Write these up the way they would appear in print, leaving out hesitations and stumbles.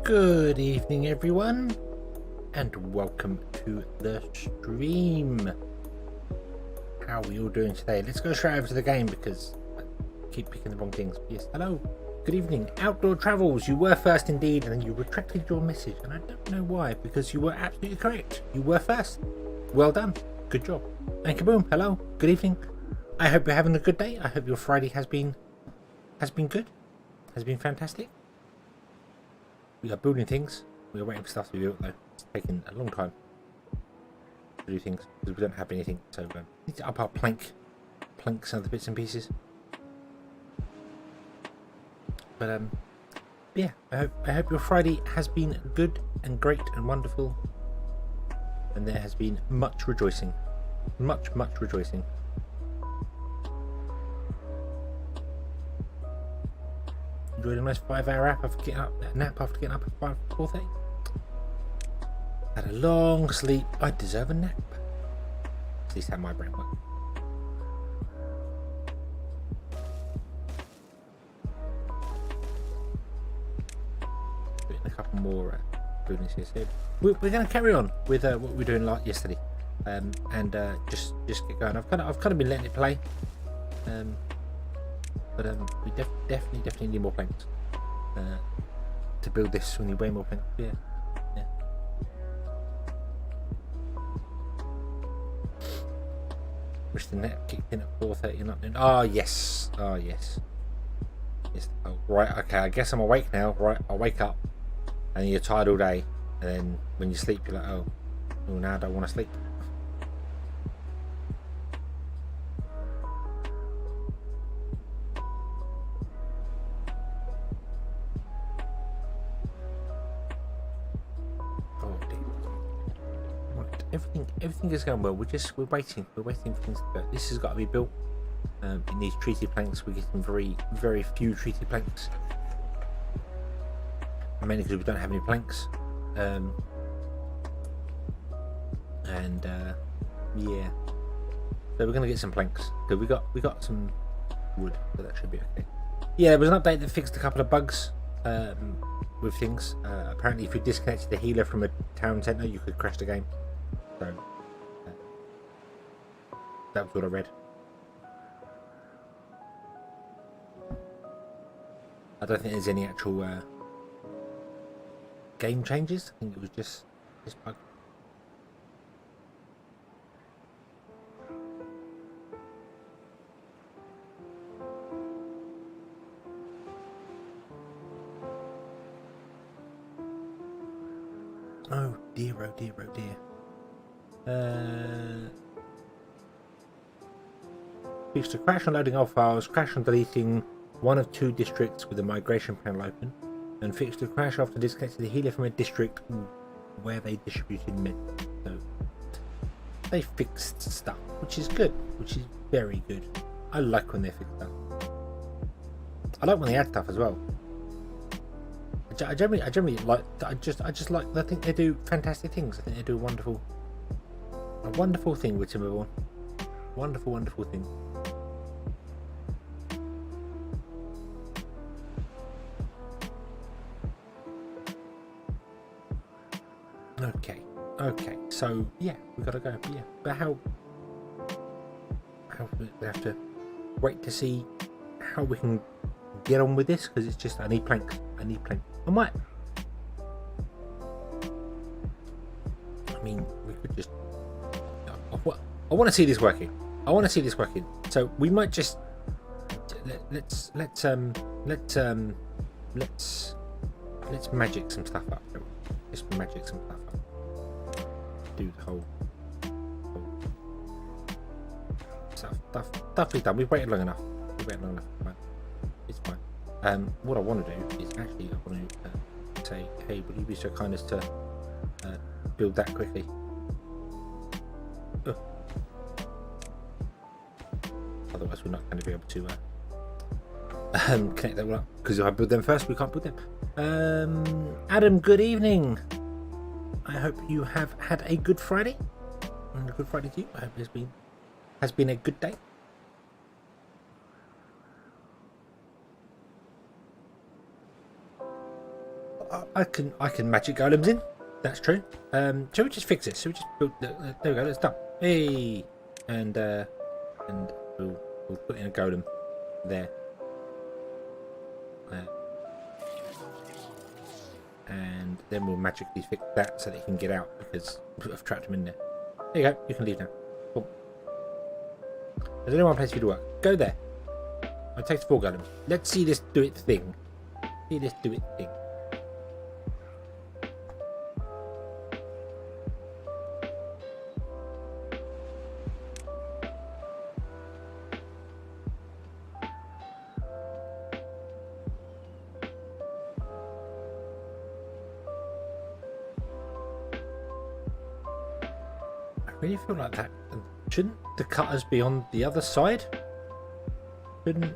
Good evening, everyone, and welcome to the stream. How are we all doing today? Let's go straight over to the game because I keep picking the wrong things. Yes, hello, good evening. Outdoor Travels, you were first indeed, and then you retracted your message, and I don't know why, because you were absolutely correct. You were first. Well done. Good job. And kaboom, hello, good evening. I hope you're having a good day. I hope your Friday has been good, has been fantastic. We are building things. We are waiting for stuff to be built though. It's taking a long time to do things because we don't have anything. So we need to up our planks and other bits and pieces. But yeah, I hope your Friday has been good and great and wonderful, and there has been much rejoicing, much rejoicing. Enjoyed a nice 5-hour nap after getting up at 4:30. Had a long sleep. I deserve a nap. At least how my brain works. Doing a couple more buildings here. So we're going to carry on with what we were doing yesterday, and just get going. I've kind of been letting it play. But we definitely need more planks to build this. We need way more planks. Yeah. Wish the net kicked in at 4:30 and not noon. Oh yes. Yes. Oh, right. Okay. I guess I'm awake now. Right. I'll wake up, and you're tired all day, and then when you sleep, you're like, oh, now I don't want to sleep. Everything is going well. We're waiting for things to go. This has got to be built. It needs treated planks. We're getting very few treated planks, mainly because we don't have any planks. Yeah, so we're gonna get some planks. So we got some wood, so that should be okay. Yeah, there was an update that fixed a couple of bugs with things. Apparently, if you disconnected the healer from a town centre, you could crash the game. So that was what I read. I don't think there's any actual game changes. I think it was just this bug. Oh dear, oh dear, oh dear. Fix to crash on loading all files, crash on deleting one of 2 districts with the migration panel open, and fix to crash after disconnecting the healer from a district where they distributed men. So they fixed stuff, which is good, which is very good. I like when they fix stuff. I like when they add stuff as well. I generally like. I just like. I think they do fantastic things. I think they do a wonderful thing with Timberborn. Wonderful thing. Okay. So yeah, we gotta go. Yeah, but how we have to wait to see how we can get on with this, because it's just I need planks. I might. I mean, we could just. I want to see this working. So we might just let's magic some stuff up. Just magic some stuff up. Do the whole stuff is done. We've waited long enough. It's fine. What I want to do is actually I want to say, hey, would you be so kind as to build that quickly? Otherwise we're not going to be able to connect that one up, because if I build them first we can't build them. Adam, good evening. I hope you have had a good Friday, and a good Friday to you. I hope it has been a good day. I can magic golems in. That's true. Shall we just fix it? Shall we just build? There we go. That's done. Hey, and we'll put in a golem there. And then we'll magically fix that so that he can get out because I've trapped him in there. There you go. You can leave now. Cool. There's only one place for you to work. Go there. It takes 4 golems. Let's see this do its thing. See this do its thing. I really feel like that. Shouldn't the cutters be on the other side? Shouldn't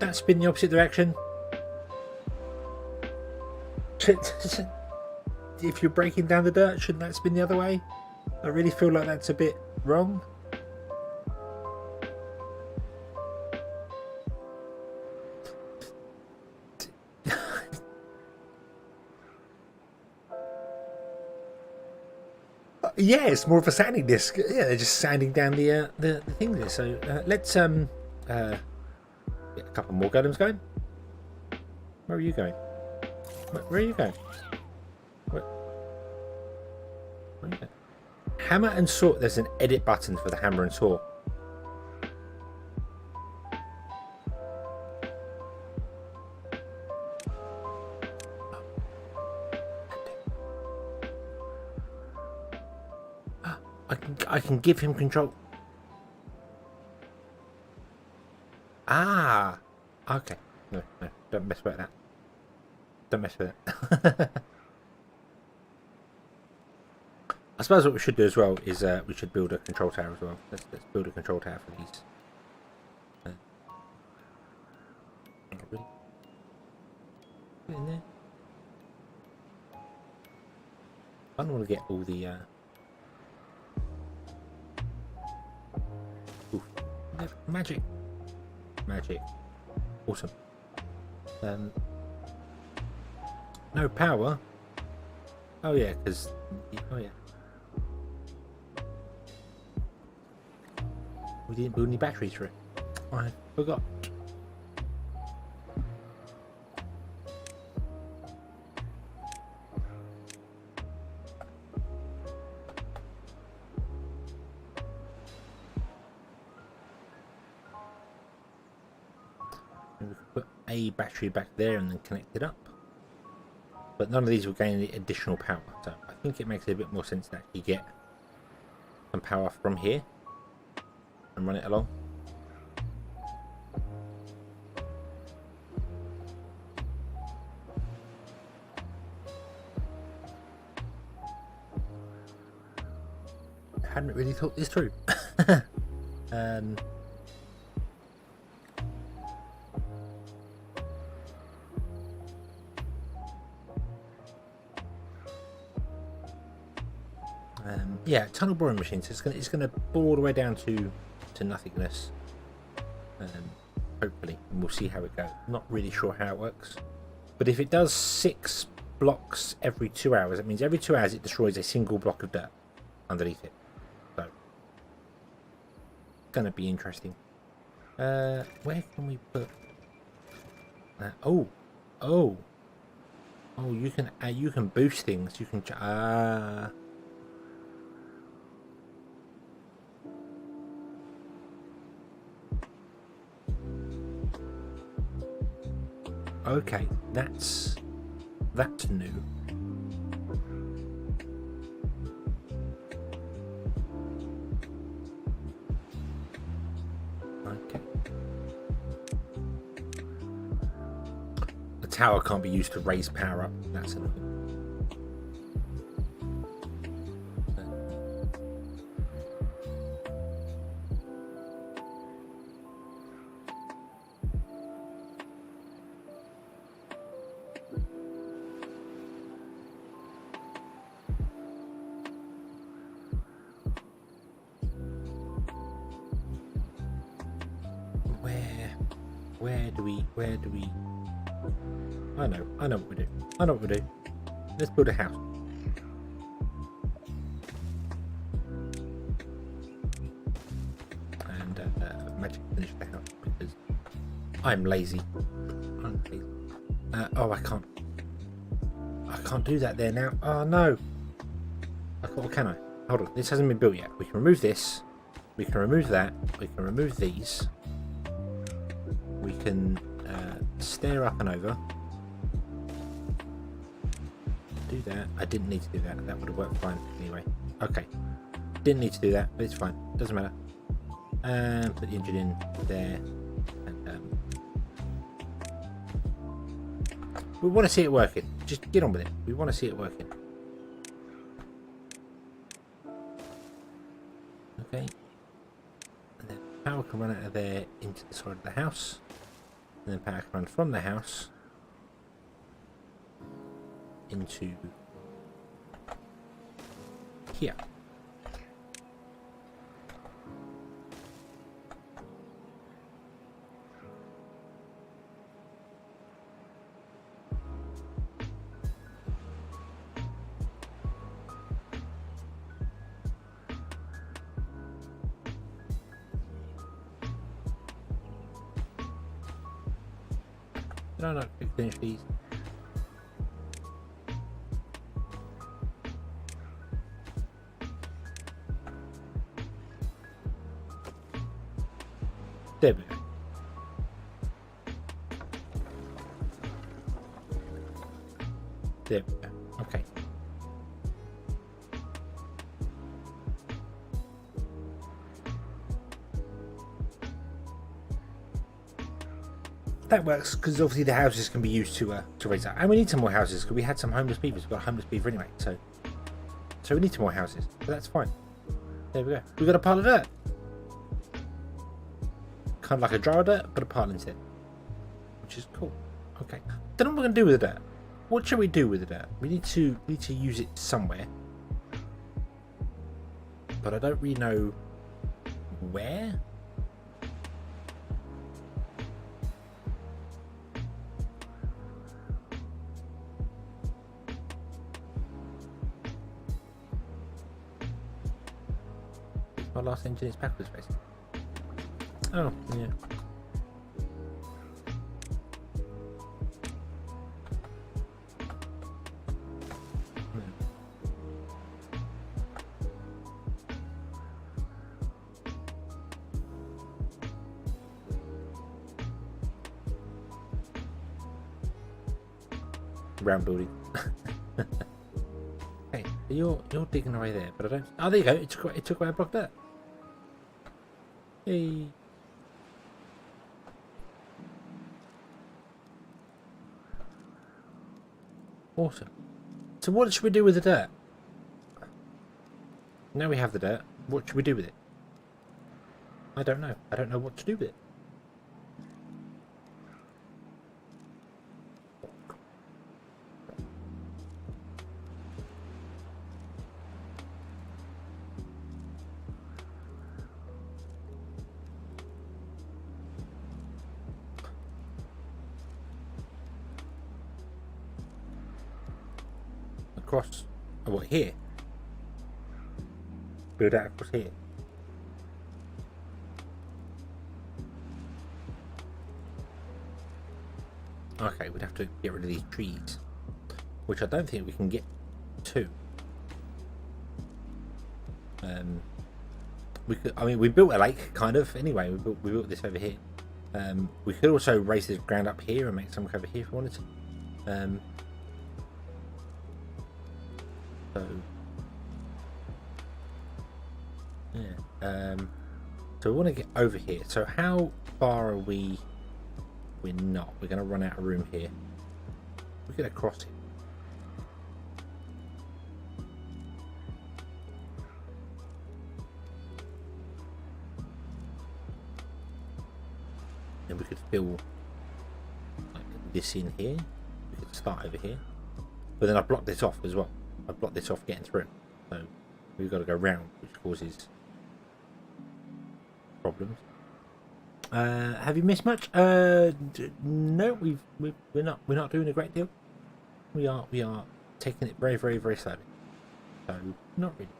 that spin the opposite direction? If you're breaking down the dirt, shouldn't that spin the other way? I really feel like that's a bit wrong. Yeah, it's more of a sanding disc. Yeah, they're just sanding down the thing there. So let's get a couple more golems going. Where are you going? Where are you going? Where are you going? Hammer and saw. There's an edit button for the hammer and saw. I can give him control. Ah, okay. No, don't mess with that. Don't mess with that. I suppose what we should do as well is we should build a control tower as well. Let's build a control tower for these. Put it in there. I don't want to get all the. Magic. Awesome. No power. Oh yeah, because we didn't build any batteries for it. I forgot. A battery back there and then connect it up, but none of these will gain any additional power, so I think it makes it a bit more sense to actually get some power from here and run it along. I hadn't really thought this through. Yeah, tunnel boring machines. It's gonna bore all the way down to nothingness. Hopefully, and we'll see how it goes. Not really sure how it works, but if it does 6 blocks every 2 hours, it means every 2 hours it destroys a single block of dirt underneath it. So, it's gonna be interesting. Where can we put? Oh, you can boost things. You can okay, that's new. Okay. The tower can't be used to raise power up. That's annoying. I know what we do. I know what we do. Let's build a house. And magic finish the house because I'm lazy. I'm lazy. Oh, I can't do that there now. Oh no. What can I? Hold on. This hasn't been built yet. We can remove this. We can remove that. We can remove these. We can stair up and over. Do that. I didn't need to do that. That would have worked fine anyway. Okay. Didn't need to do that, but it's fine. Doesn't matter. And put the engine in there. And we want to see it working. Just get on with it. We want to see it working. Okay. And then power can run out of there into the side of the house. And then power can run from the house into here. No, finish these. There we go. There we go. Okay. That works because obviously the houses can be used to raise that, and we need some more houses because we had some homeless beavers. We've got a homeless beaver anyway, so we need some more houses. But that's fine. There we go. We got a pile of dirt. Kind of like a jar of dirt, but a pile instead, which is cool. Okay, then what we're gonna do with the dirt? What should we do with the dirt? We need to use it somewhere, but I don't really know where. My last engine is backwards, basically. Oh, yeah. Round building. Hey, you're digging away there, but I don't. Oh, there you go. It took away a block there. Hey. Awesome. So what should we do with the dirt? Now we have the dirt. What should we do with it? I don't know. I don't know what to do with it. Across, oh, what, here? Build out across here. Okay, we'd have to get rid of these trees, which I don't think we can get to. We could. I mean, we built a lake, kind of. Anyway, we built this over here. We could also raise this ground up here and make some over here if we wanted to. Yeah. So we want to get over here. So how far are we? We're not. We're going to run out of room here. We're going to cross it. And we could fill like this in here. We could start over here. But then I blocked this off as well. I blocked this off getting through. So we've got to go round, which causes problems. Have you missed much? No, we're not doing a great deal. We are taking it very slowly. So not really.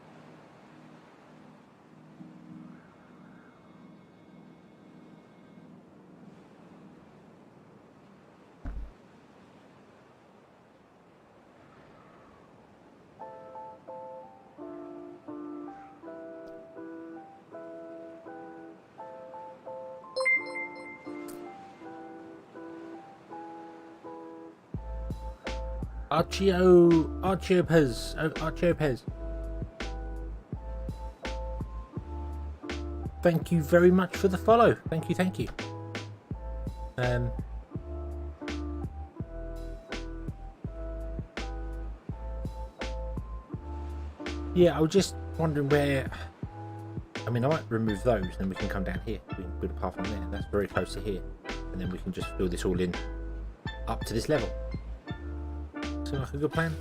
Archiopez. Thank you very much for the follow. Thank you. Yeah, I was just wondering where. I mean, I might remove those, and then we can come down here. We can build a path on there. That's very close to here, and then we can just fill this all in up to this level. Seems like a good plan.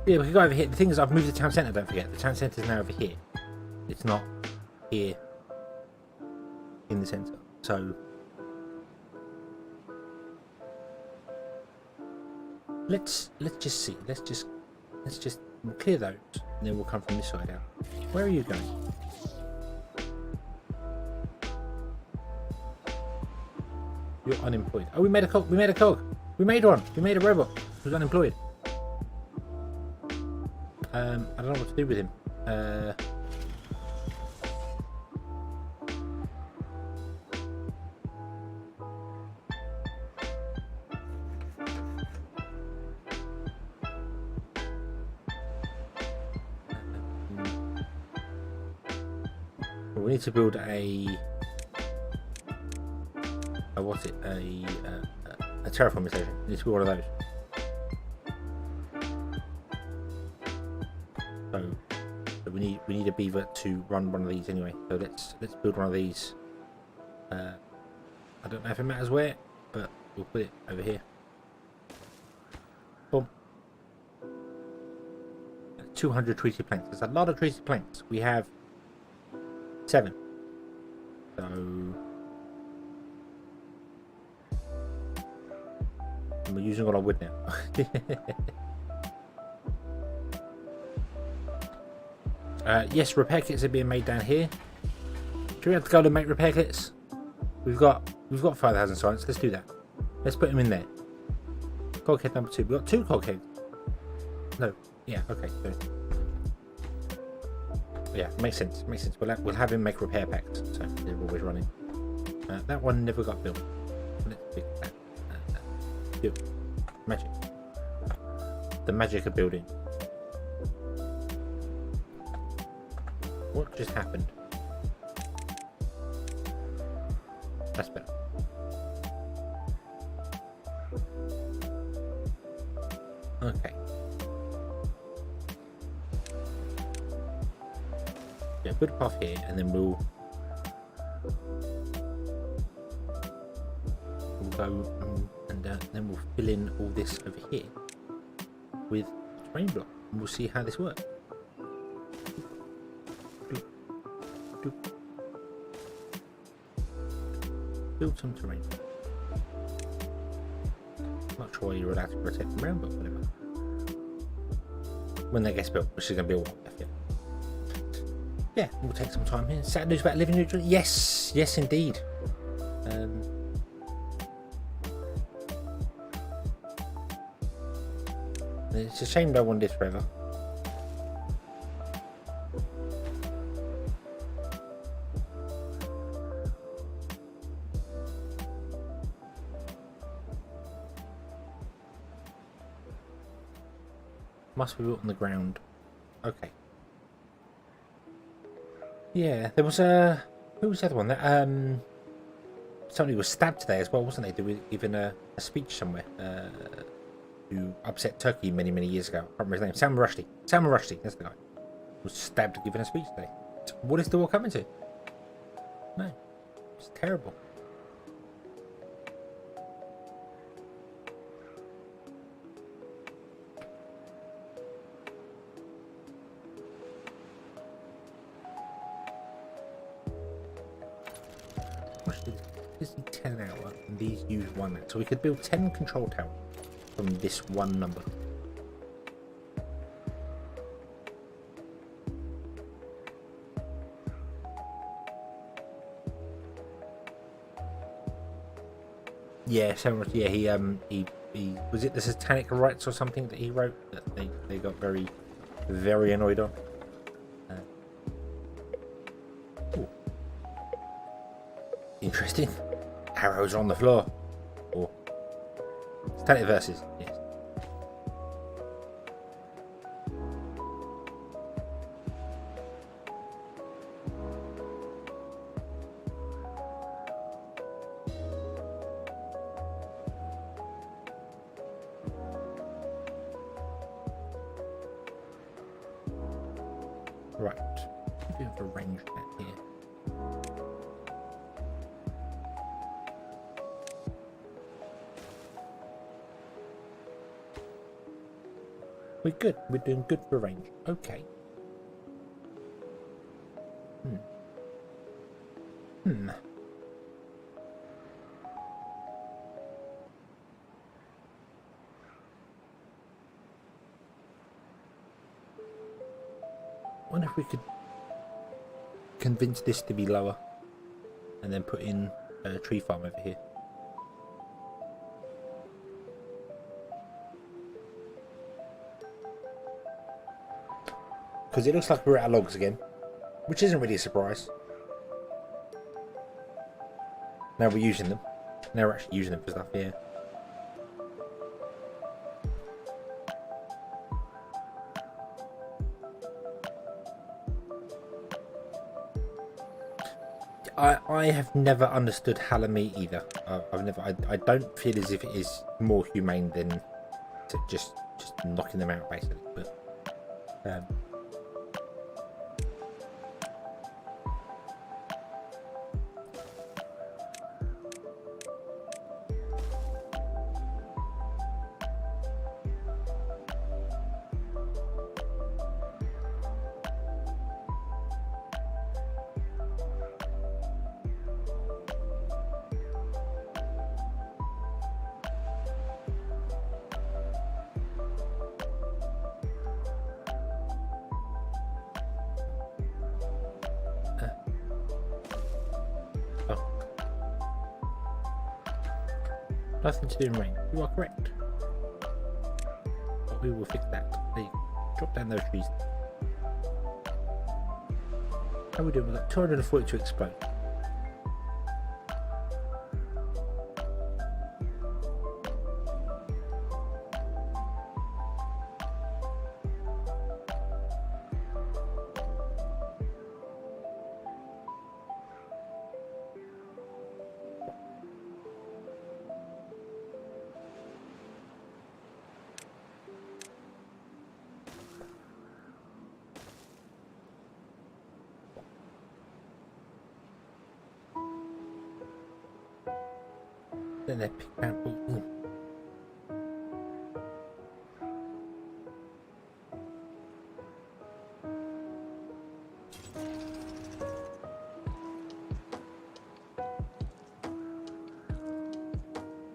Yeah, we can go over here. The thing is, I've moved the town centre, don't forget. The town centre is now over here. It's not here in the centre. So let's just see. Let's just we'll clear those, and then we'll come from this side out. Where are you going? You're unemployed. Oh, we made a cog. We made one. We made a robot who's unemployed. I don't know what to do with him. We need to build a what's it? A terraforming station. We need to build one of those. So we need a beaver to run one of these anyway. So let's build one of these. I don't know if it matters where, but we'll put it over here. Boom. 200 treated planks. There's a lot of treated planks. We have 7. So and we're using all our wood now. Yes, repair kits are being made down here. Should we have to go and make repair kits? We've got 5,000 science. Let's do that. Let's put them in there. Coghead number 2. We've got 2 cogheads. No. Yeah. Okay. So, yeah, makes sense. We'll have him make repair packs, so they're always running. That one never got built. Let's fix that. Build. Magic. The magic of building. What just happened? That's better. Okay. Yeah, put a path here, and then we'll go and then we'll fill in all this over here with terrain block, and we'll see how this works. Build some terrain. Not sure why you're allowed to protect them around, but whatever. When that gets built, which is going to be a while. Yeah, we'll take some time here. Sad news about living neutral. Yes, indeed. It's a shame no one lives forever. Must be built on the ground. Okay. Yeah, there was a... Who was the other one? That somebody was stabbed today as well, wasn't they? They were given a speech somewhere. Who upset Turkey many years ago. I can't remember his name. Salman Rushdie, that's the guy. Was stabbed giving a speech today. What is the war coming to? No. It's terrible. much did this need 10 an hour, and these use 1 hour. So we could build 10 control towers from this one number. Yeah, so much. Yeah, he was it the Satanic Rites or something that he wrote that they got very, very annoyed on. Interesting. Arrows on the floor. Or Satanic verses. Yes. Right. A bit of a range back here. We're good. We're doing good for range. Okay. Wonder if we could convince this to be lower and then put in a tree farm over here. Because it looks like we're out of logs again, which isn't really a surprise. Now we're using them. Now we're actually using them for stuff here. I have never understood halloumi either. I don't feel as if it is more humane than to just knocking them out basically. But nothing to do in rain. You are correct. But we will fix that. There you go. Drop down those trees. How are we doing? We've got 240 to explode. Then they pick out.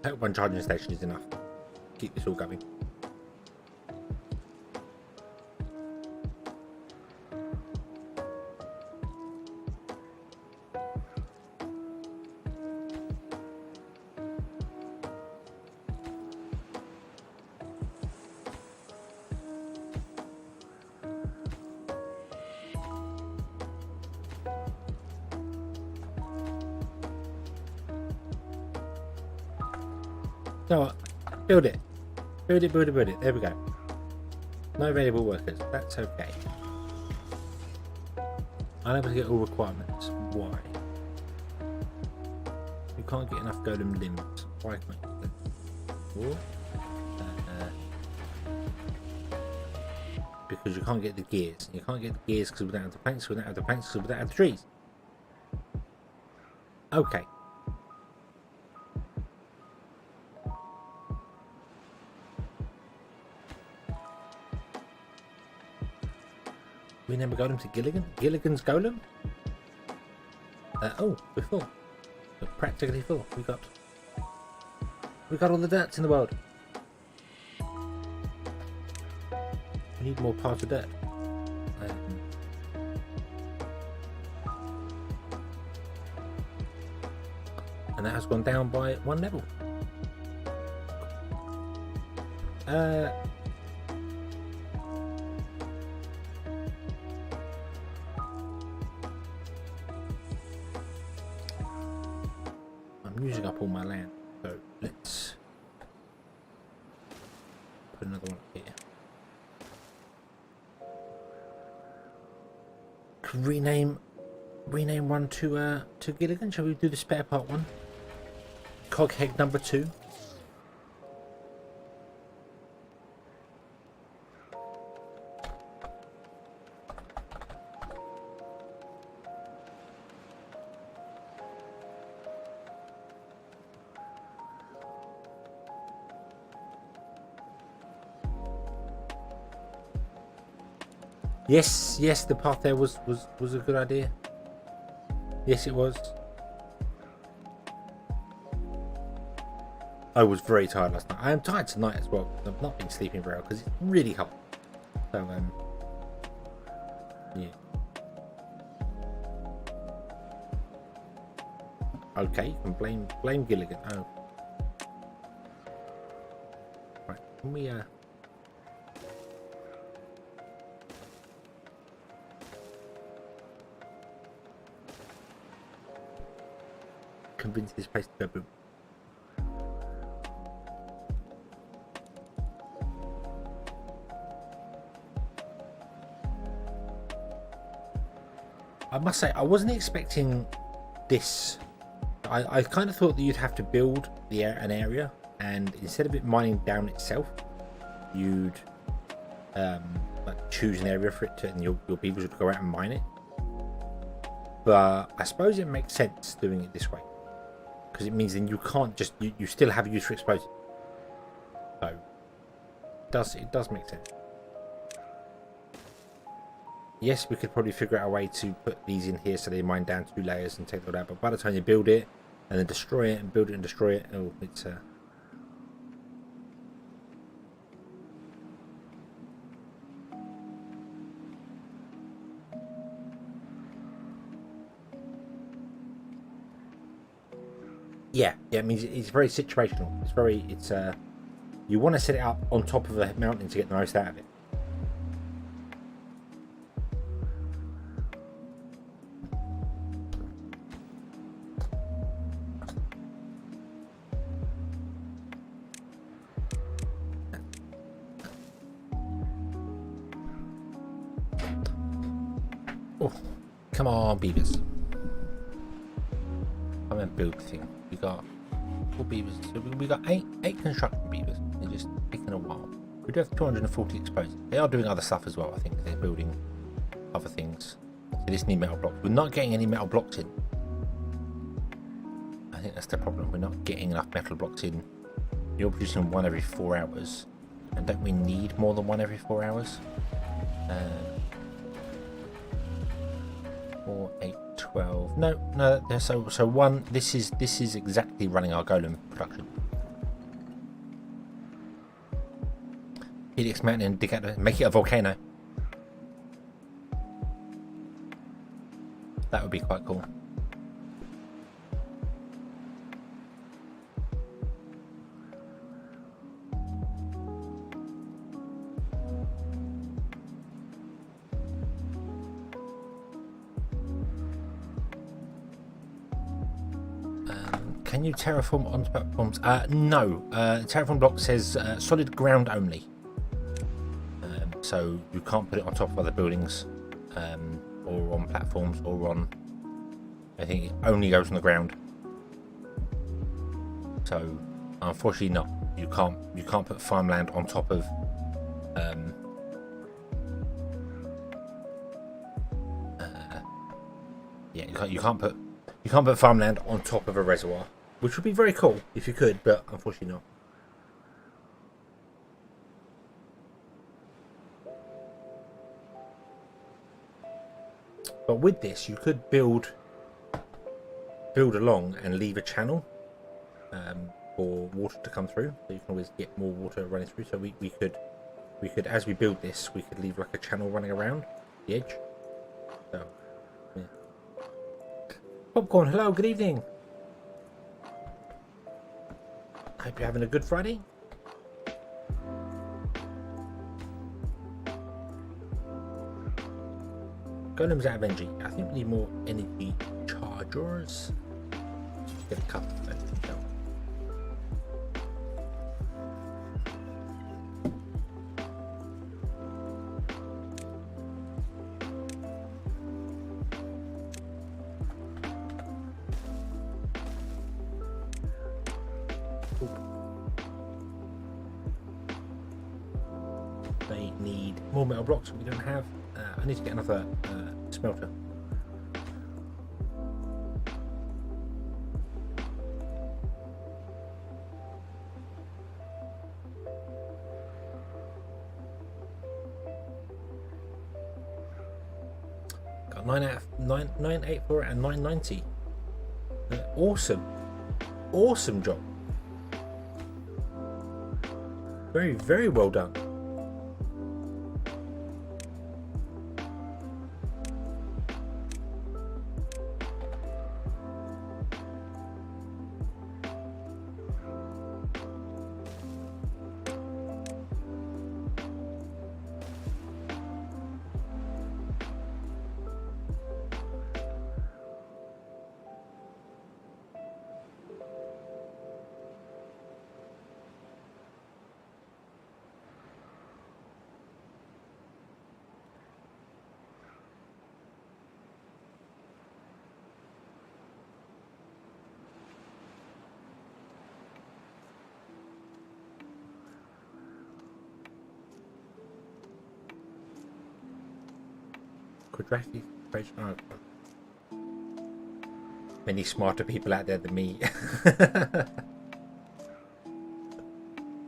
I hope one charging station is enough. Keep this all going. You know what? Build it. Build it, build it, build it. There we go. No available workers. That's okay. Unable to get all requirements. Why? You can't get enough golem limbs. Why can't you do that? Because you can't get the gears. You can't get the gears because we don't have the planks, we don't have the planks because we don't have the trees. Okay. We never got him to Gilligan? Gilligan's Golem? Oh, we're full. We're practically full. We got all the dirt in the world. We need more parts of dirt. And that has gone down by 1 level. I'm using up all my land, so let's put another one here. Rename one to Gilligan. Shall we do the spare part one? Coghead number 2. Yes, the path there was a good idea. Yes, it was. I was very tired last night. I am tired tonight as well. I've not been sleeping very well because it's really hot. So yeah. Okay, you can blame Gilligan. Oh. Right, can we convince this place to go boom? I must say, I wasn't expecting this. I kind of thought that you'd have to build an area, and instead of it mining down itself, you'd like choose an area for it to, and your beavers would go out and mine it. But I suppose it makes sense doing it this way, because it means then you can't just you still have use for explosives. So it does make sense. Yes, we could probably figure out a way to put these in here so they mine down 2 layers and take that out. But by the time you build it and then destroy it and build it and destroy it, oh, it's yeah. It means it's very situational. It's you want to set it up on top of a mountain to get the most out of it. Oh, come on, beavers. I'm gonna build the thing. We got 4 beavers. So we got eight construction beavers. They're just taking a while. We do have 240 exposed. They are doing other stuff as well. I think they're building other things. So this need metal blocks. We're not getting any metal blocks in. I think that's the problem. We're not getting enough metal blocks in. You're producing 1 every 4 hours, and don't we need more than 1 every 4 hours? 4, 8, 12. No. So 1. This is exactly running our golem production. Helix mountain and dig out, make it a volcano. That would be quite cool. Can you terraform onto platforms? No. Terraform block says solid ground only. So you can't put it on top of other buildings, or on platforms, or on. I think it only goes on the ground. So unfortunately, not. You can't put farmland on top of. Yeah, you can't put farmland on top of a reservoir, which would be very cool if you could, but unfortunately not. But with this, you could build build along and leave a channel for water to come through, so you can always get more water running through. So we could as we build this, we could leave like a channel running around the edge. So yeah. Popcorn, hello, good evening. Hope you're having a good Friday. Golem's out of energy. I think we need more energy chargers. Get a couple of them. They need more metal blocks that we don't have. I need to get another smelter. Got 984 and 990. Awesome job. Very, very well done. Quadratic equation. Oh. Many smarter people out there than me.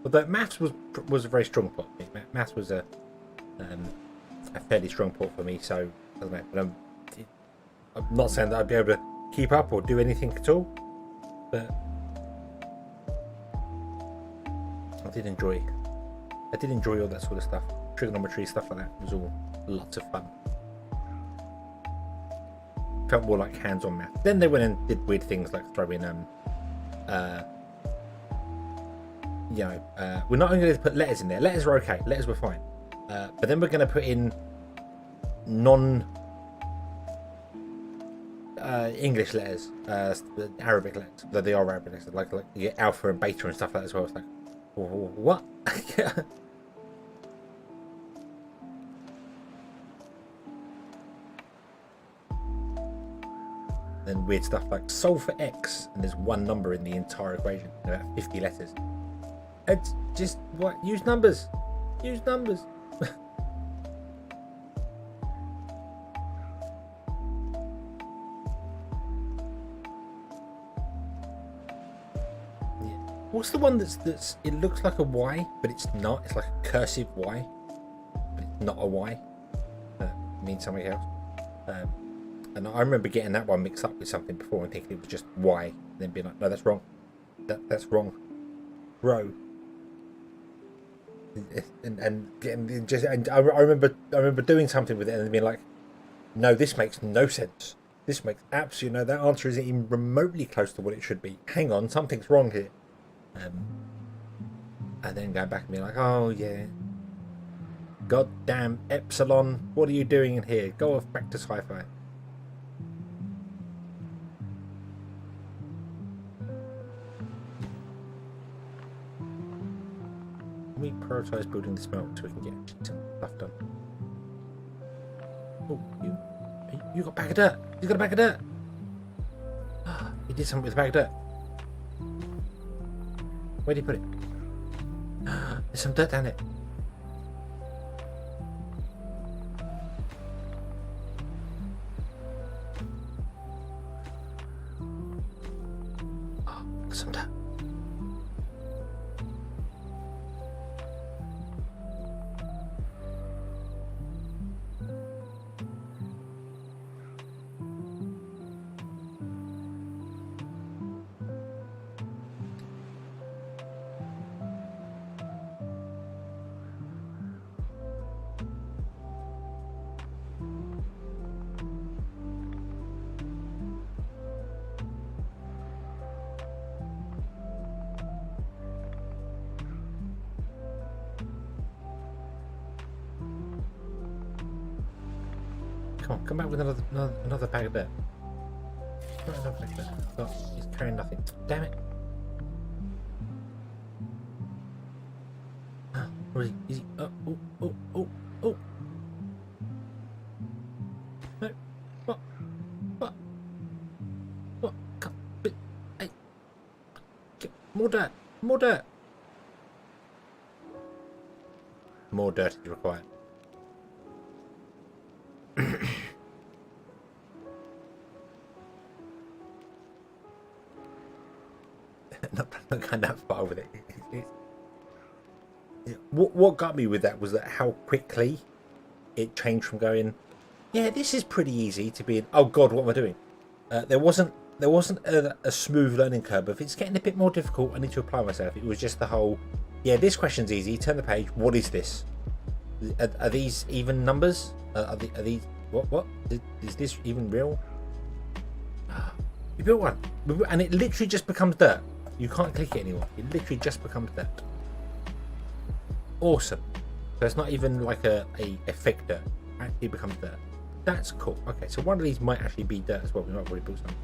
Although maths was a very strong port. Maths was a fairly strong port for me. So doesn't matter. But I'm not saying that I'd be able to keep up or do anything at all. But I did enjoy all that sort of stuff. Trigonometry, stuff like that. It was all lots of fun. Felt more like hands-on math. Then they went and did weird things like throwing we're not only going to put letters in there. Letters were okay. Letters were fine. But then we're going to put in English letters, Arabic letters. Though they are Arabic letters, like you get alpha and beta and stuff like that as well. It's like, what? Then weird stuff like solve for x, and there's one number in the entire equation, and about 50 letters. It's just what? Use numbers. Use numbers. Yeah. What's the one that's it looks like a Y, but it's not. It's like a cursive Y, but it's not a Y. It means something else. And I remember getting that one mixed up with something before and thinking it was just Y, and then being like, no, that's wrong. That's wrong, bro. And getting just, and I remember doing something with it and then being like, no, this makes no sense. This makes absolutely no. That answer isn't even remotely close to what it should be. Hang on, something's wrong here. And then going back and being like, oh yeah, goddamn Epsilon, what are you doing in here? Go off back to sci-fi. We prioritise building this melt so we can get some stuff done. Oh, you got a bag of dirt. You got a bag of dirt. You did something with the bag of dirt. Where did you put it? There's some dirt down there. Some dirt. come back with another bag of dirt. Another bag of dirt. Oh, he's carrying nothing. Damn it. Where is he? Is he? Oh. No. What? Come. Hey. More dirt. More dirt is required. not going that far with it. What got me with that was that how quickly it changed from going, yeah, this is pretty easy, to being, oh god, what am I doing? There wasn't a smooth learning curve. If it's getting a bit more difficult, I need to apply myself. It was just the whole, yeah, this question's easy. Turn the page. What is this? Are these even numbers? Are these what? Is this even real? You built one, and it literally just becomes dirt. You can't click it anymore. It literally just becomes dirt. Awesome. So it's not even like a fake dirt. It actually becomes dirt. That's cool. Okay, so one of these might actually be dirt as well. We might have already built something.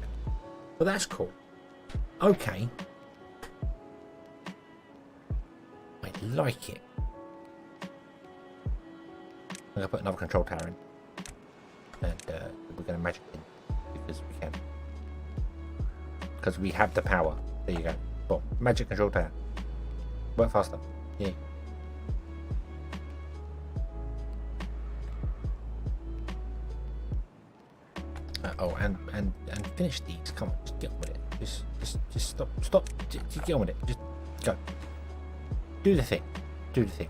But that's cool. Okay. I like it. I'm going to put another control tower in. And we're going to magic in. Because we can. Because we have the power. There you go. Well, magic control tower. Work faster. Yeah. Oh, and finish these. Come on, just get on with it. Just stop. Just get on with it. Just go. Do the thing. Do the thing.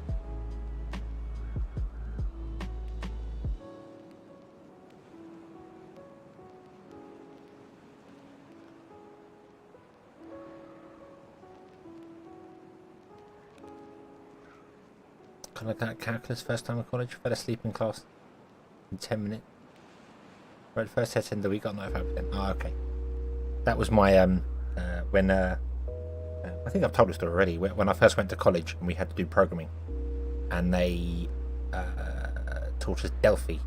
Can I get calculus first time in college? Fell asleep in class in 10 minutes. Right, first test in the week, got 95%. Oh, okay. That was my when I think I've told this story already. When I first went to college and we had to do programming, and they taught us Delphi,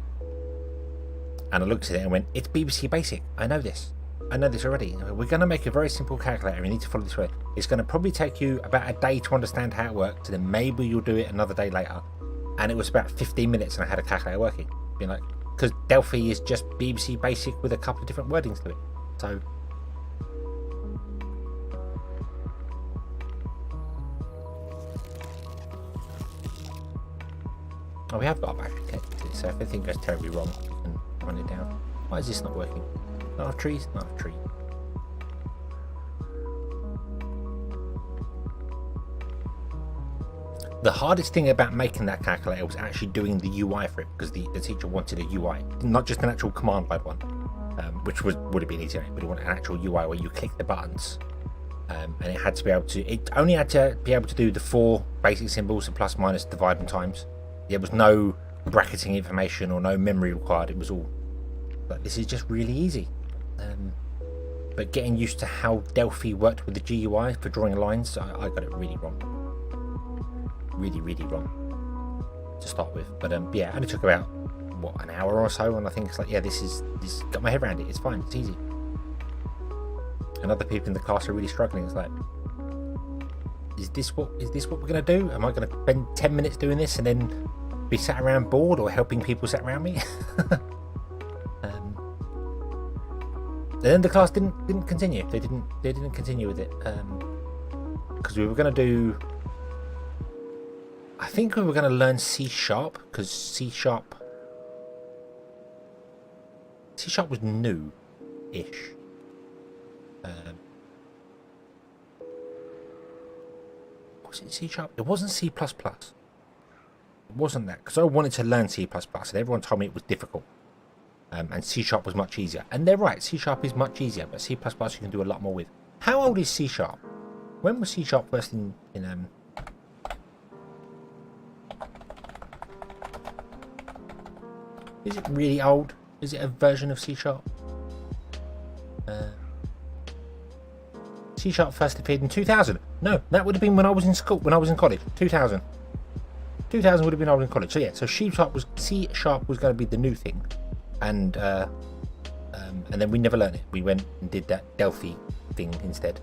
and I looked at it and went, "It's BBC Basic. I know this. I know this already. We're going to make a very simple calculator. We need to follow this way. It's going to probably take you about a day to understand how it works, and then maybe you'll do it another day later." And it was about 15 minutes, and I had a calculator working. Being like, because Delphi is just BBC Basic with a couple of different wordings to it. So oh, we have got a battery connected, so if anything goes terribly wrong, we can run it down. Why is this not working? Not enough trees? Not enough trees. The hardest thing about making that calculator was actually doing the UI for it, because the teacher wanted a UI, not just an actual command line one, which would have been easier, but he wanted an actual UI where you click the buttons, and it had to be able to, it only had to be able to do the 4 basic symbols, the plus, minus, divide and times. There was no bracketing information or no memory required. It was all like, this is just really easy. But getting used to how Delphi worked with the GUI for drawing lines, I got it really wrong. Really wrong to start with. But yeah, it only took about what, an hour or so, and I think it's like, yeah, this got my head around it. It's fine, it's easy. And other people in the class are really struggling. It's like, is this what we're gonna do? Am I gonna spend 10 minutes doing this and then be sat around bored, or helping people sat around me? And then the class didn't continue. They didn't continue with it, because we were gonna do, I think we were going to learn C#, because C# was new-ish. Was it C#? It wasn't C++. It wasn't that, because I wanted to learn C++, and everyone told me it was difficult. And C# was much easier. And they're right, C# is much easier, but C++ you can do a lot more with. How old is C#? When was C# first in Is it really old? Is it a version of C#? C# first appeared in 2000. No, that would have been when I was in school, when I was in college. 2000. 2000 would have been when I was in college. So yeah, so C# was going to be the new thing. and then we never learned it. We went and did that Delphi thing instead.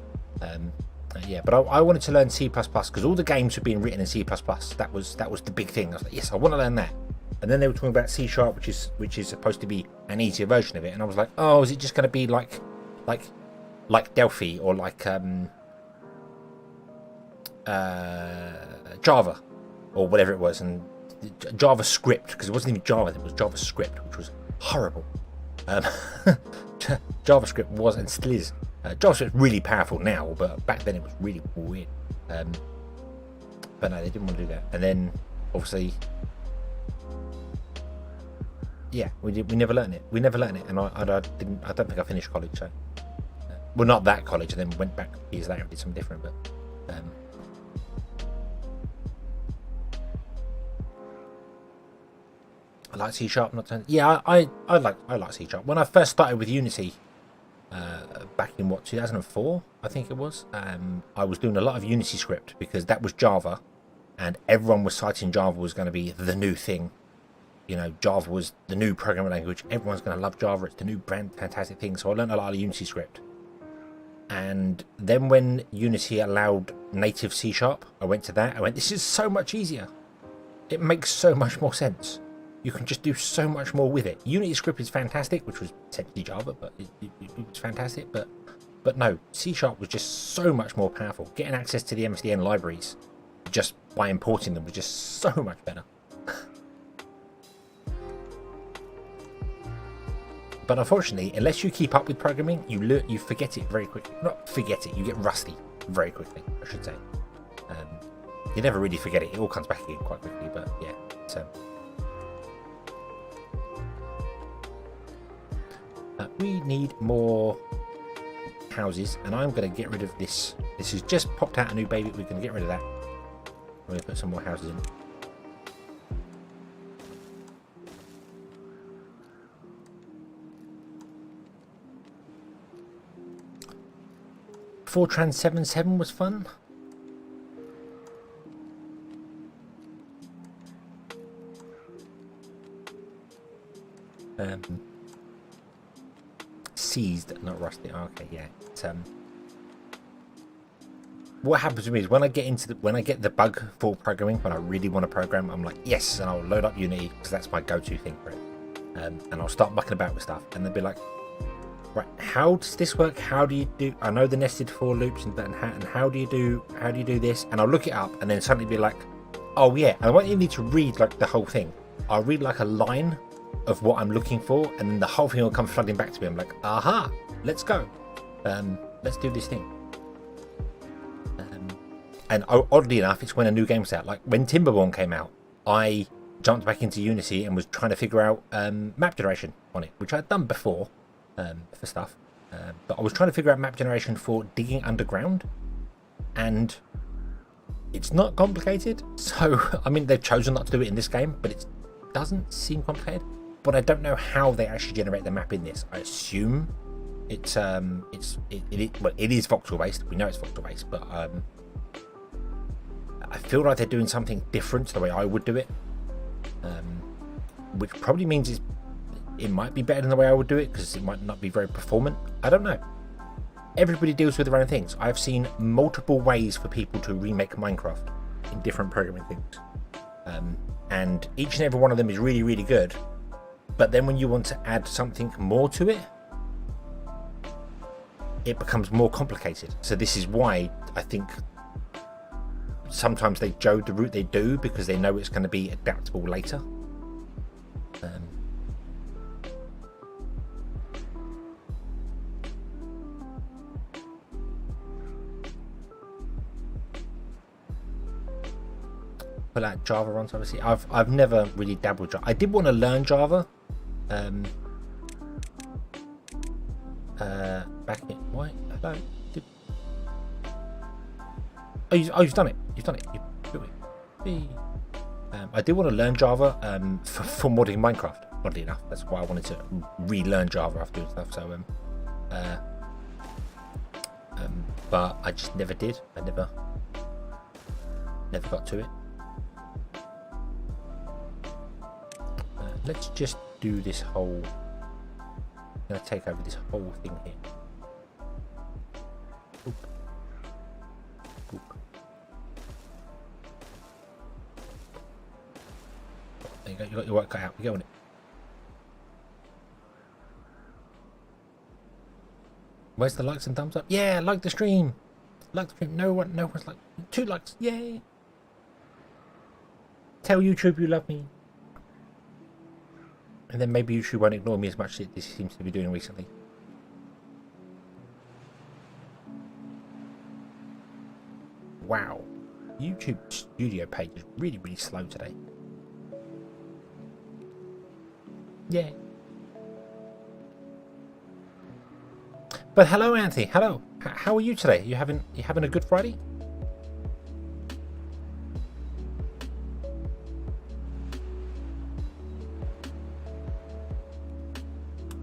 Yeah, but I wanted to learn C++ because all the games were being written in C++. That was the big thing. I was like, yes, I want to learn that. And then they were talking about C#, which is supposed to be an easier version of it. And I was like, oh, is it just going to be like Delphi or like Java or whatever it was, and JavaScript, because it wasn't even Java, it was JavaScript, which was horrible. JavaScript was and still is. JavaScript's really powerful now, but back then it was really weird. But no, they didn't want to do that. And then obviously, yeah, we never learned it. We never learned it, and I don't think I finished college. So, well, not that college, and then went back years later and did something different. But I like C#. I like C#. When I first started with Unity, back in 2004, I think it was. I was doing a lot of Unity script because that was Java, and everyone was citing Java was going to be the new thing. You know, Java was the new programming language. Everyone's going to love Java. It's the new brand fantastic thing. So I learned a lot of Unity script. And then when Unity allowed native C#, I went to that. I went, this is so much easier. It makes so much more sense. You can just do so much more with it. Unity script is fantastic, which was essentially Java, but it was fantastic. But no, C# was just so much more powerful. Getting access to the MSDN libraries just by importing them was just so much better. But unfortunately, unless you keep up with programming, you forget it very quickly. Not forget it, you get rusty very quickly, I should say. You never really forget it. It all comes back again quite quickly, but yeah. So we need more houses, and I'm going to get rid of this. This has just popped out a new baby. We're going to get rid of that. We're going to put some more houses in. Fortran 77 was fun. Seized, not rusty. Oh, okay, yeah. It's, what happens to me is when I get the bug for programming, when I really want to program, I'm like, yes, and I'll load up Unity because that's my go-to thing for it. And I'll start mucking about with stuff, and they'll be like, right, how does this work? How do you do? I know the nested for loops and how do you do this? And I'll look it up, and then suddenly be like, oh yeah. And I won't even need to read like the whole thing. I'll read like a line of what I'm looking for, and then the whole thing will come flooding back to me. I'm like, aha, let's go. Let's do this thing. And oddly enough, it's when a new game's out. Like when Timberborn came out, I jumped back into Unity and was trying to figure out map generation on it, which I'd done before for stuff. But I was trying to figure out map generation for digging underground, and it's not complicated. So, I mean, they've chosen not to do it in this game, but it doesn't seem complicated. But I don't know how they actually generate the map in this. I assume it is voxel based. We know it's voxel based, but I feel like they're doing something different to the way I would do it, which probably means it might be better than the way I would do it because it might not be very performant. I don't know. Everybody deals with their own things. I've seen multiple ways for people to remake Minecraft in different programming things, and each and every one of them is really, really good. But then when you want to add something more to it, it becomes more complicated. So this is why I think sometimes they go the route they do, because they know it's going to be adaptable later. But like Java runs, obviously, I've never really dabbled Java. I did want to learn Java. Back in why? Hello. You've done it. You've done it. You do it. I did want to learn Java for modding Minecraft. Oddly enough, that's why I wanted to relearn Java after doing stuff. So but I just never did. I never got to it. Let's just do this whole going to take over this whole thing here. Oop. Oop. There you go, you got your work cut out. You go on it. Where's the likes and thumbs up? Yeah, like the stream. Like the stream. No one's like 2 likes. Yay. Tell YouTube you love me. And then maybe YouTube won't ignore me as much as this seems to be doing recently. Wow. YouTube studio page is really, really slow today. Yeah. But hello, Anthony. Hello. How are you today? You having a good Friday?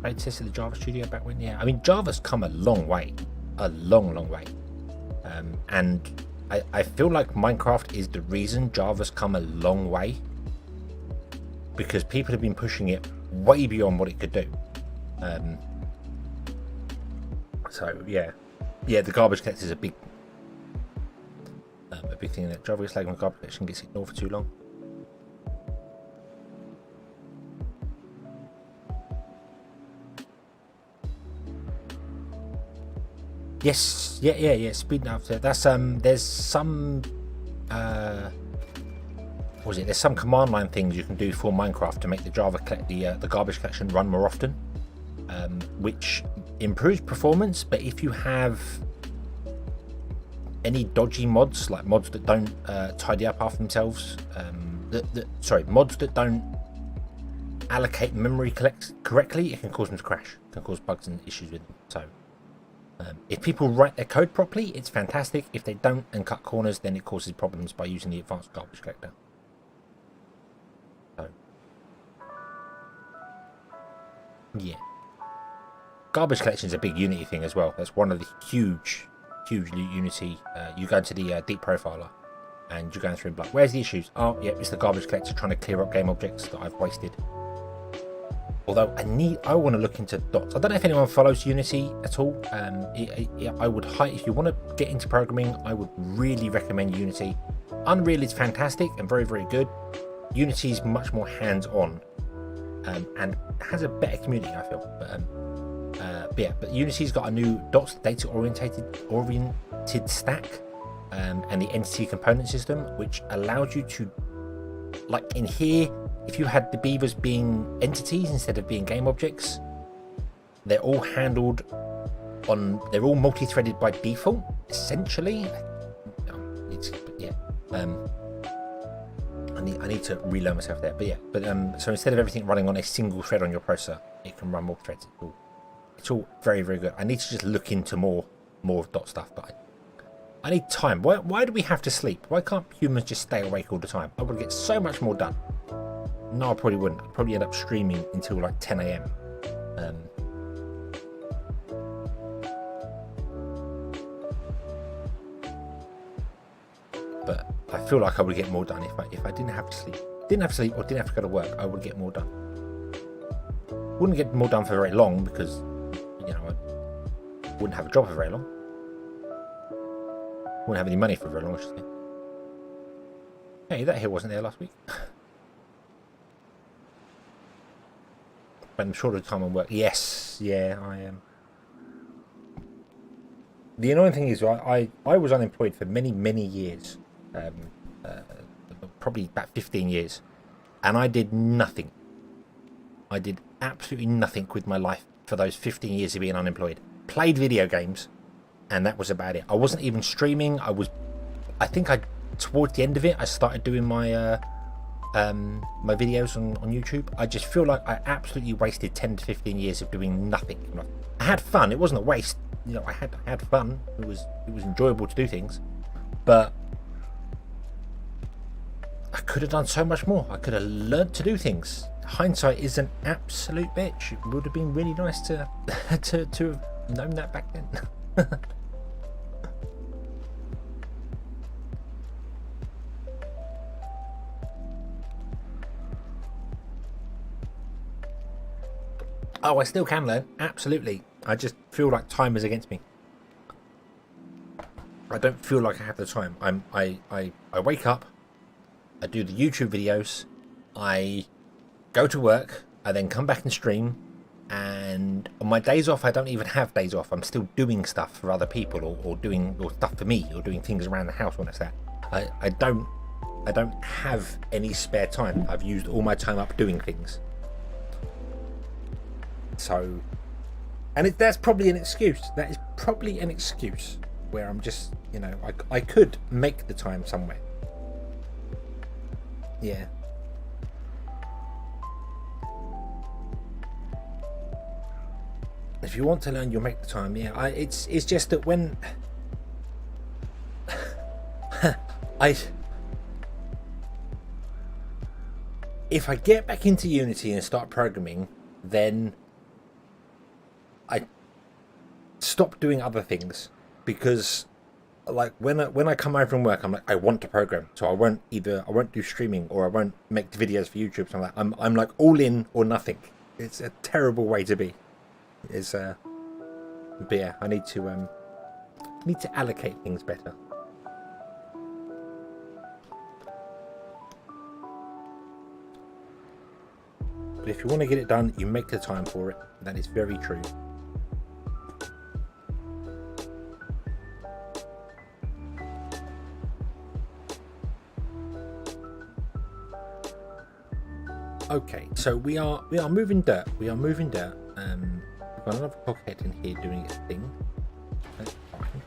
I tested the Java Studio back when, yeah. I mean, Java's come a long way, a long way, and I feel like Minecraft is the reason Java's come a long way, because people have been pushing it way beyond what it could do. So yeah, the garbage collector is a big thing. That Java is like when garbage collection gets ignored for too long. Yes, yeah. Speeding up there. That's there's some what was it? There's some command line things you can do for Minecraft to make the Java the garbage collection run more often, which improves performance. But if you have any dodgy mods, like mods that don't tidy up after themselves, mods that don't allocate memory correctly, it can cause them to crash. It can cause bugs and issues with them. So if people write their code properly, it's fantastic. If they don't and cut corners, then it causes problems by using the advanced garbage collector. So, yeah. Garbage collection is a big Unity thing as well. That's one of the huge Unity. You go into the deep profiler and you're going through and like, where's the issues? Oh, yeah, it's the garbage collector trying to clear up game objects that I've wasted. Although I want to look into dots. I don't know if anyone follows Unity at all. I would if you want to get into programming, I would really recommend Unity. Unreal is fantastic and very, very good. Unity is much more hands-on and has a better community, I feel. But Unity's got a new dots data oriented stack and the entity component system, which allows you to, like in here, if you had the beavers being entities instead of being game objects, they're all handled they're all multi-threaded by default, essentially. I need to relearn myself there, so instead of everything running on a single thread on your processor, it can run more threads. It's all very, very good. I need to just look into more dot stuff, but I need time. Why do we have to sleep? Why can't humans just stay awake all the time? I would get so much more done. No, I probably wouldn't. I'd probably end up streaming until like 10 AM. But I feel like I would get more done if I didn't have to sleep. Or didn't have to go to work. I would get more done. Wouldn't get more done for very long because, I wouldn't have a job for very long. Wouldn't have any money for very long, I should say. Hey, that hill wasn't there last week. But I'm sure the time on work. Yes, yeah, I am. The annoying thing is, I was unemployed for many, many years. Probably about 15 years. And I did nothing. I did absolutely nothing with my life for those 15 years of being unemployed. Played video games, and that was about it. I wasn't even streaming. Towards the end of it, I started doing my my videos on YouTube. I just feel like I absolutely wasted 10 to 15 years of doing nothing. I had fun. It wasn't a waste. I had fun. It was enjoyable to do things, but I could have done so much more. I could have learnt to do things. Hindsight is an absolute bitch. It would have been really nice to have known that back then. Oh, I still can learn. Absolutely. I just feel like time is against me. I don't feel like I have the time. I wake up, I do the YouTube videos, I go to work, I then come back and stream, and on my days off I don't even have days off. I'm still doing stuff for other people or doing stuff for me or doing things around the house when it's that. I don't have any spare time. I've used all my time up doing things. So, and that's probably an excuse. That is probably an excuse where I'm just, you know, I could make the time somewhere. Yeah. If you want to learn, you'll make the time. Yeah, it's just that when if I get back into Unity and start programming, then I stop doing other things, because like when I come home from work, I'm like, I want to program, so I won't do streaming or I won't make videos for YouTube. So I'm like all in or nothing. It's a terrible way to be. It's but yeah, I need to allocate things better. But if you want to get it done, you make the time for it. That is very true. Okay, so we are moving dirt. We are moving dirt. We've got another cockhead in here doing its thing. That's fine.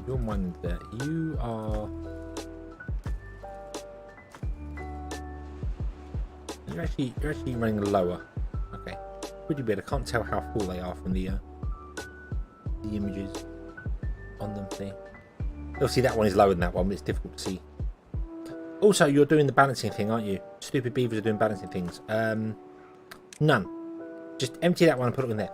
You're mining dirt. You are. You're actually running lower. Okay, pretty bit. I can't tell how full they are from the images on them. See, obviously that one is lower than that one, but it's difficult to see. Also, you're doing the balancing thing, aren't you? Stupid beavers are doing balancing things. None. Just empty that one and put it in there.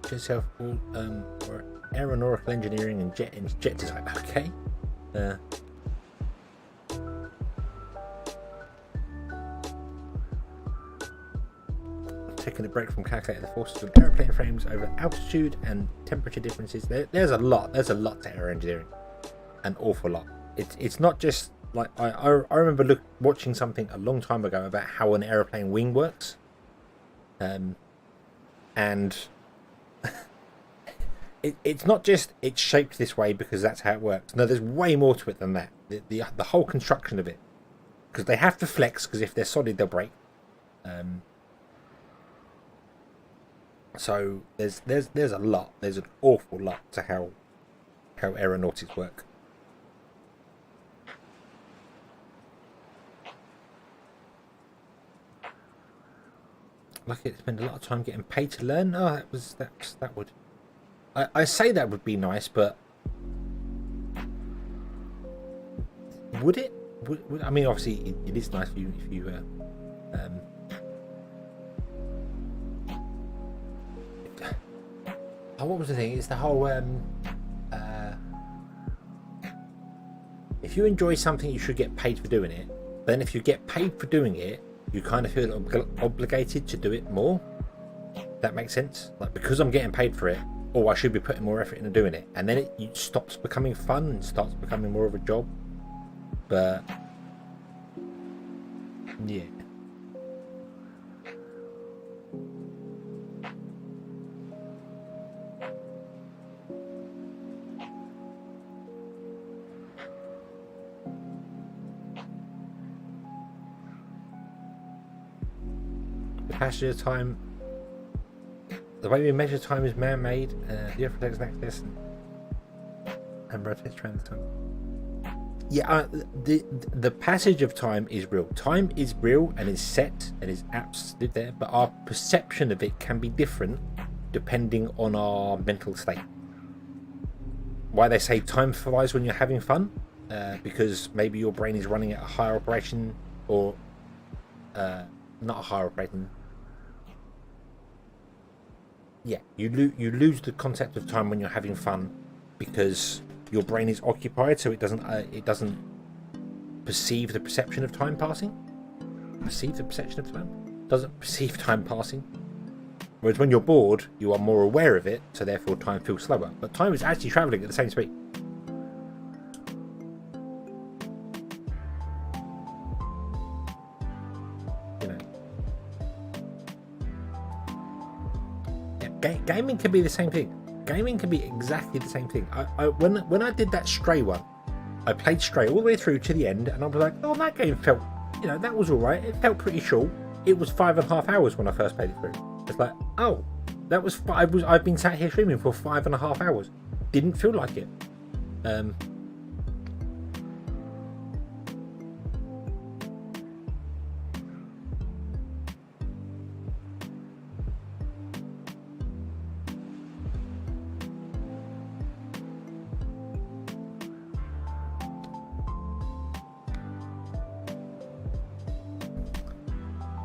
Teach yourself all or aeronautical engineering and jet design. Okay. Taking a break from calculating the forces of aeroplane frames over altitude and temperature differences. There's a lot to aero engineering, an awful lot. It's not just like I remember watching something a long time ago about how an aeroplane wing works, and it's not just it's shaped this way because that's how it works. No, there's way more to it than that. The whole construction of it, because they have to flex, because if they're solid they'll break. So there's a lot. There's an awful lot to how aeronautics work. Lucky to spend a lot of time getting paid to learn. Oh, that would. I say that would be nice, but would it? Would I mean, obviously, it is nice for you if you. Oh, what was the thing? It's the whole. If you enjoy something, you should get paid for doing it. But then, if you get paid for doing it, you kind of feel obligated to do it more. That makes sense. Like, because I'm getting paid for it. Oh, I should be putting more effort into doing it, and then it stops becoming fun and starts becoming more of a job. But yeah, the passage of time. The way we measure time is man-made. The Earth protects access and rotates around the time. Yeah, the passage of time is real. Time is real and is set and is absolute there, but our perception of it can be different depending on our mental state. Why they say time flies when you're having fun? because maybe your brain is running at a higher operation, or not a higher operation. Yeah, you lose the concept of time when you're having fun because your brain is occupied, so it doesn't perceive the perception of time passing. Doesn't perceive time passing. Whereas when you're bored, you are more aware of it, so therefore time feels slower. But time is actually travelling at the same speed. You know. Yeah, gaming can be the same thing. Gaming can be exactly the same thing. When I did that Stray one, I played Stray all the way through to the end, and I was like, oh, that game felt, that was alright. It felt pretty short. It was 5.5 hours when I first played it through. It's like, oh, that was I've been sat here streaming for 5.5 hours. Didn't feel like it.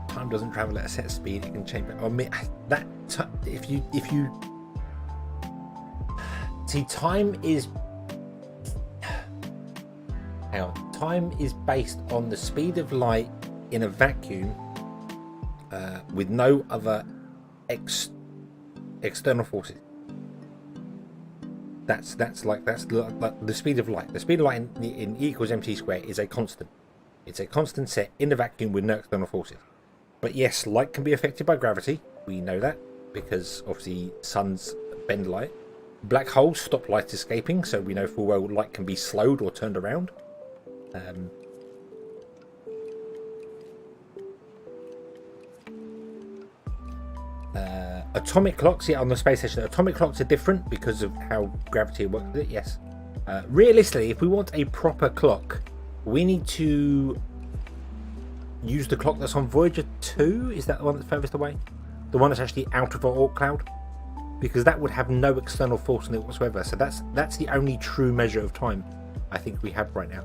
Time doesn't travel at a set speed. It can change. I mean, that if you see, time is time is based on the speed of light in a vacuum with no other external forces. That's like the speed of light. The speed of light in E equals mc squared is a constant. It's a constant set in the vacuum with no external forces. But yes, light can be affected by gravity. We know that because obviously suns bend light. Black holes stop light escaping, so we know full well light can be slowed or turned around. Atomic clocks, on the space station, atomic clocks are different because of how gravity works with it, yes. Realistically, if we want a proper clock, we need to use the clock that's on Voyager 2. Is that the one that's furthest away? The one that's actually out of our Oort cloud? Because that would have no external force on it whatsoever. So that's the only true measure of time I think we have right now.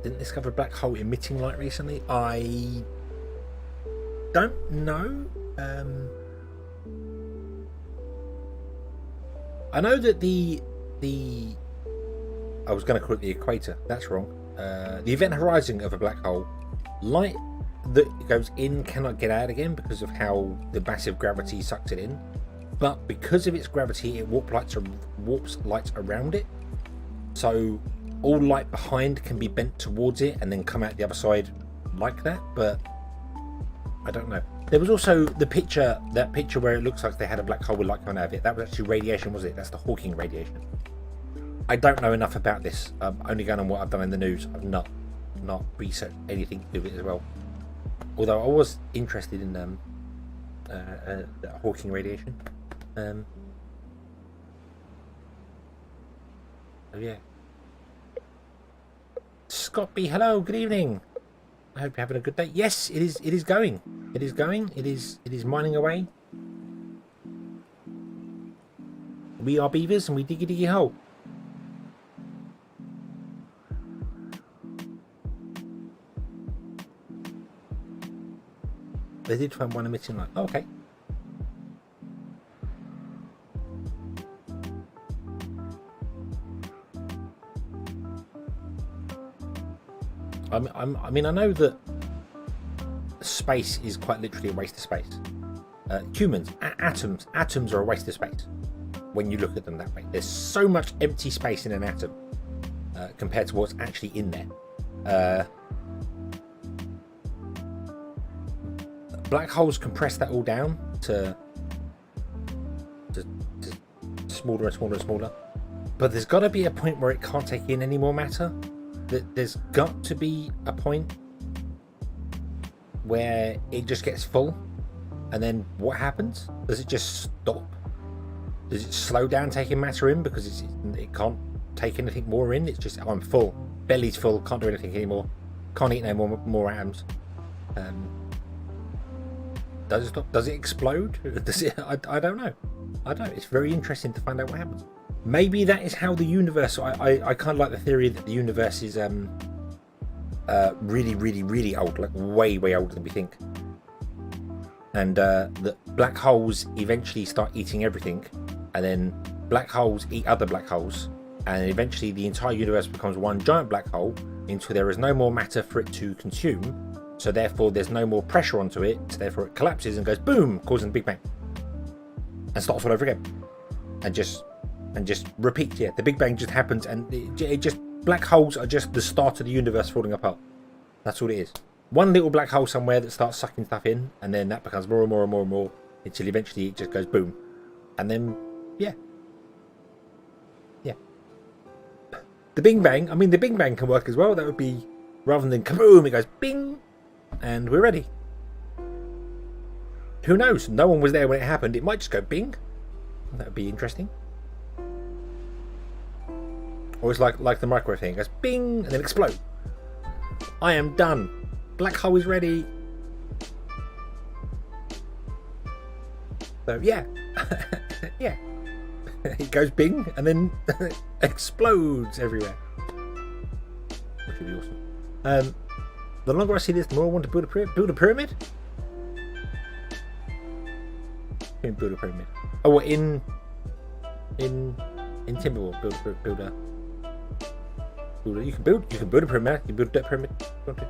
Didn't discover a black hole emitting light recently. I don't know. I know that the I was going to call it the equator. That's wrong. The event horizon of a black hole, light that goes in cannot get out again because of how the massive gravity sucks it in. But because of its gravity, it warps light around it. So all light behind can be bent towards it and then come out the other side like that. But I don't know. There was also that picture where it looks like they had a black hole with light coming out of it. That was actually radiation, was it? That's the Hawking radiation. I don't know enough about this. I'm only going on what I've done in the news. I've not researched anything to do with it as well. Although I was interested in the Hawking radiation. Oh yeah. Scott B, hello, good evening. I hope you're having a good day. Yes, it is. It is going. It is going. It is mining away. We are beavers, and we diggy hole. They did find one emitting light. Oh, okay. I mean, I know that space is quite literally a waste of space. Humans, atoms are a waste of space when you look at them that way. There's so much empty space in an atom compared to what's actually in there. Black holes compress that all down to smaller and smaller and smaller. But there's got to be a point where it can't take in any more matter. There's got to be a point where it just gets full, and then what happens? Does it just stop? Does it slow down taking matter in because it can't take anything more in? It's just, oh, I'm full, belly's full, can't do anything anymore, can't eat no more atoms. Does it stop? Does it explode? Does it? I don't know. I don't know. It's very interesting to find out what happens. Maybe that is how the universe. I kind of like the theory that the universe is really, really, really old, like way, way older than we think. And that black holes eventually start eating everything, and then black holes eat other black holes, and eventually the entire universe becomes one giant black hole until there is no more matter for it to consume. So therefore there's no more pressure onto it, so therefore it collapses and goes boom, causing the Big Bang, and starts all over again, and just repeats. Yeah, the Big Bang just happens, and it just, black holes are just the start of the universe falling apart. That's all it is. One little black hole somewhere that starts sucking stuff in, and then that becomes more and more and more and more until eventually it just goes boom, and then yeah. The Big Bang. I mean, the Big Bang can work as well. That would be, rather than kaboom, it goes bing, and we're ready. Who knows? No one was there when it happened. It might just go bing. That would be interesting. Or it's like the microwave thing. It goes bing and then explode. I am done. Black hole is ready. So yeah. Yeah. It goes bing and then explodes everywhere. Which would be awesome. The longer I see this, the more I want to build a pyramid. Build a pyramid. Oh, what, in Timberborn, build a. You can build a pyramid. You can build a dirt pyramid. Don't you?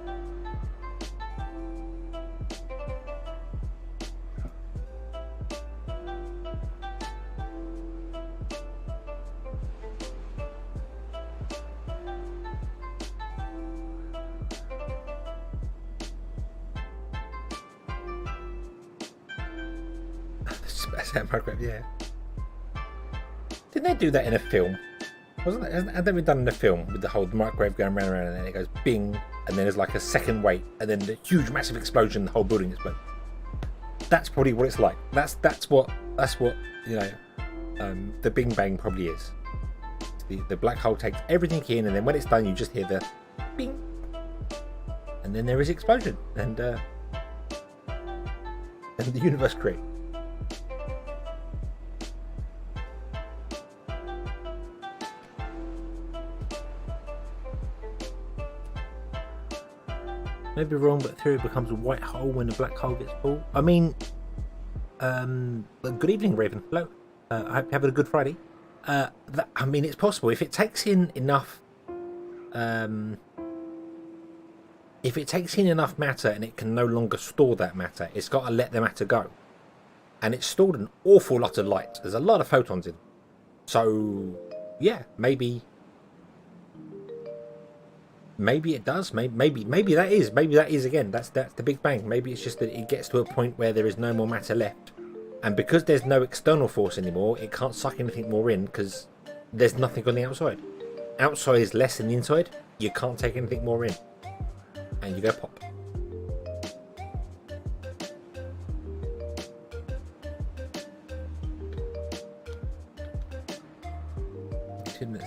Yeah. Didn't they do that in a film? Wasn't it? Had that been done in a film with the whole microwave going round and round, and then it goes bing, and then there's like a second wait, and then the huge massive explosion, the whole building explodes. That's probably what it's like. That's what you know. The Big Bang probably is. The black hole takes everything in, and then when it's done, you just hear the bing, and then there is explosion, and the universe creates. Maybe wrong, but theory becomes a white hole when the black hole gets full. I mean, good evening, Raven. Hello. I hope you're having a good Friday. I mean, it's possible if it takes in enough. If it takes in enough matter and it can no longer store that matter, it's got to let the matter go. And it's stored an awful lot of light. There's a lot of photons in. So, yeah, maybe it does. Maybe that is again. That's the Big Bang. Maybe it's just that it gets to a point where there is no more matter left, and because there's no external force anymore, it can't suck anything more in because there's nothing on the outside. Outside is less than the inside. You can't take anything more in, and you go pop.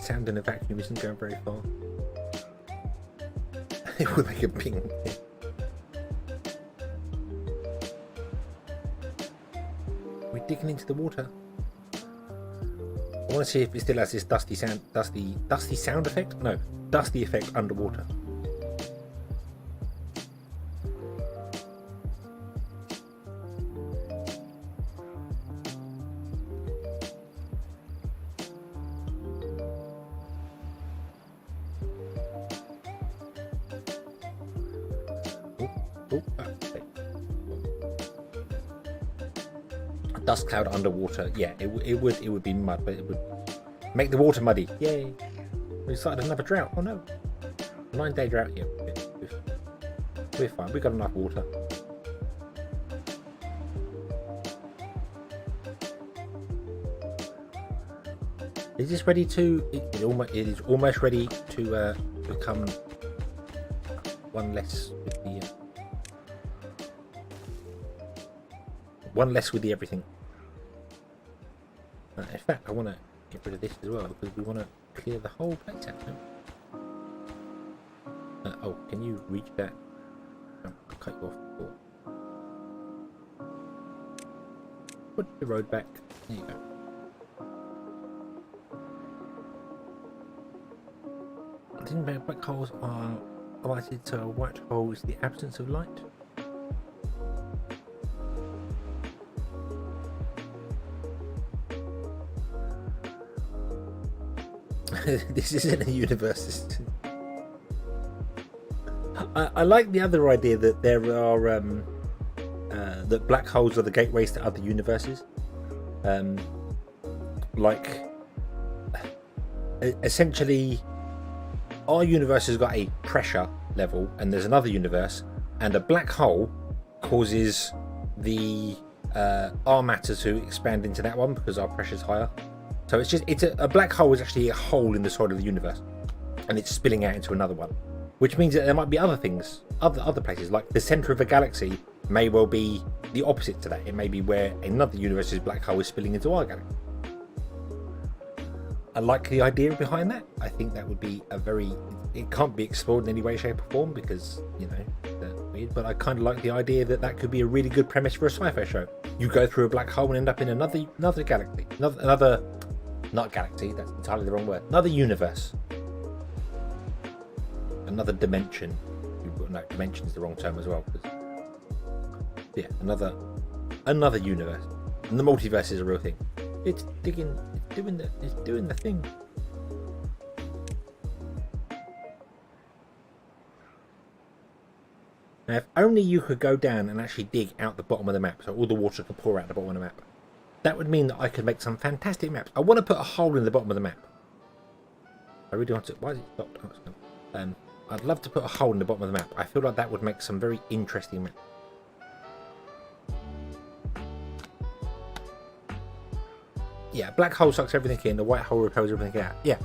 Sound in a vacuum isn't going very far. It would make a ping. We're digging into the water. I want to see if it still has this dusty sound effect. No, dusty effect underwater. Dust cloud underwater. Yeah, it would be mud, but it would make the water muddy. Yay! We started another drought. Oh no, 9-day drought. Yeah, we're fine. We got enough water. Is this ready to? It is almost ready to become one less with the everything. In fact, I want to get rid of this as well because we want to clear the whole place out. Oh, can you reach that? I'll cut you off before. Put the road back. There you go. I think black holes are related to a white hole is the absence of light. This isn't a universe. I like the other idea that there are that black holes are the gateways to other universes. Like essentially, our universe has got a pressure level, and there's another universe, and a black hole causes the our matter to expand into that one because our pressure's higher. So it's a black hole is actually a hole in the side of the universe, and it's spilling out into another one, which means that there might be other things, other places, like the center of a galaxy may well be the opposite to that. It may be where another universe's black hole is spilling into our galaxy. I like the idea behind that. I think that would be it can't be explored in any way, shape or form because, you know, they're weird, but I kind of like the idea that that could be a really good premise for a sci-fi show. You go through a black hole and end up in another galaxy, not galaxy, that's entirely the wrong word, another universe, another dimension. No, dimension is the wrong term as well, because yeah, another universe. And the multiverse is a real thing. It's doing the thing. Now, if only you could go down and actually dig out the bottom of the map, so all the water could pour out the bottom of the map. That would mean that I could make some fantastic maps. I want to put a hole in the bottom of the map. I really want to. Why is it stopped? Oh, it's gone. I'd love to put a hole in the bottom of the map. I feel like that would make some very interesting maps. Yeah, black hole sucks everything in, the white hole repels everything out. Yeah.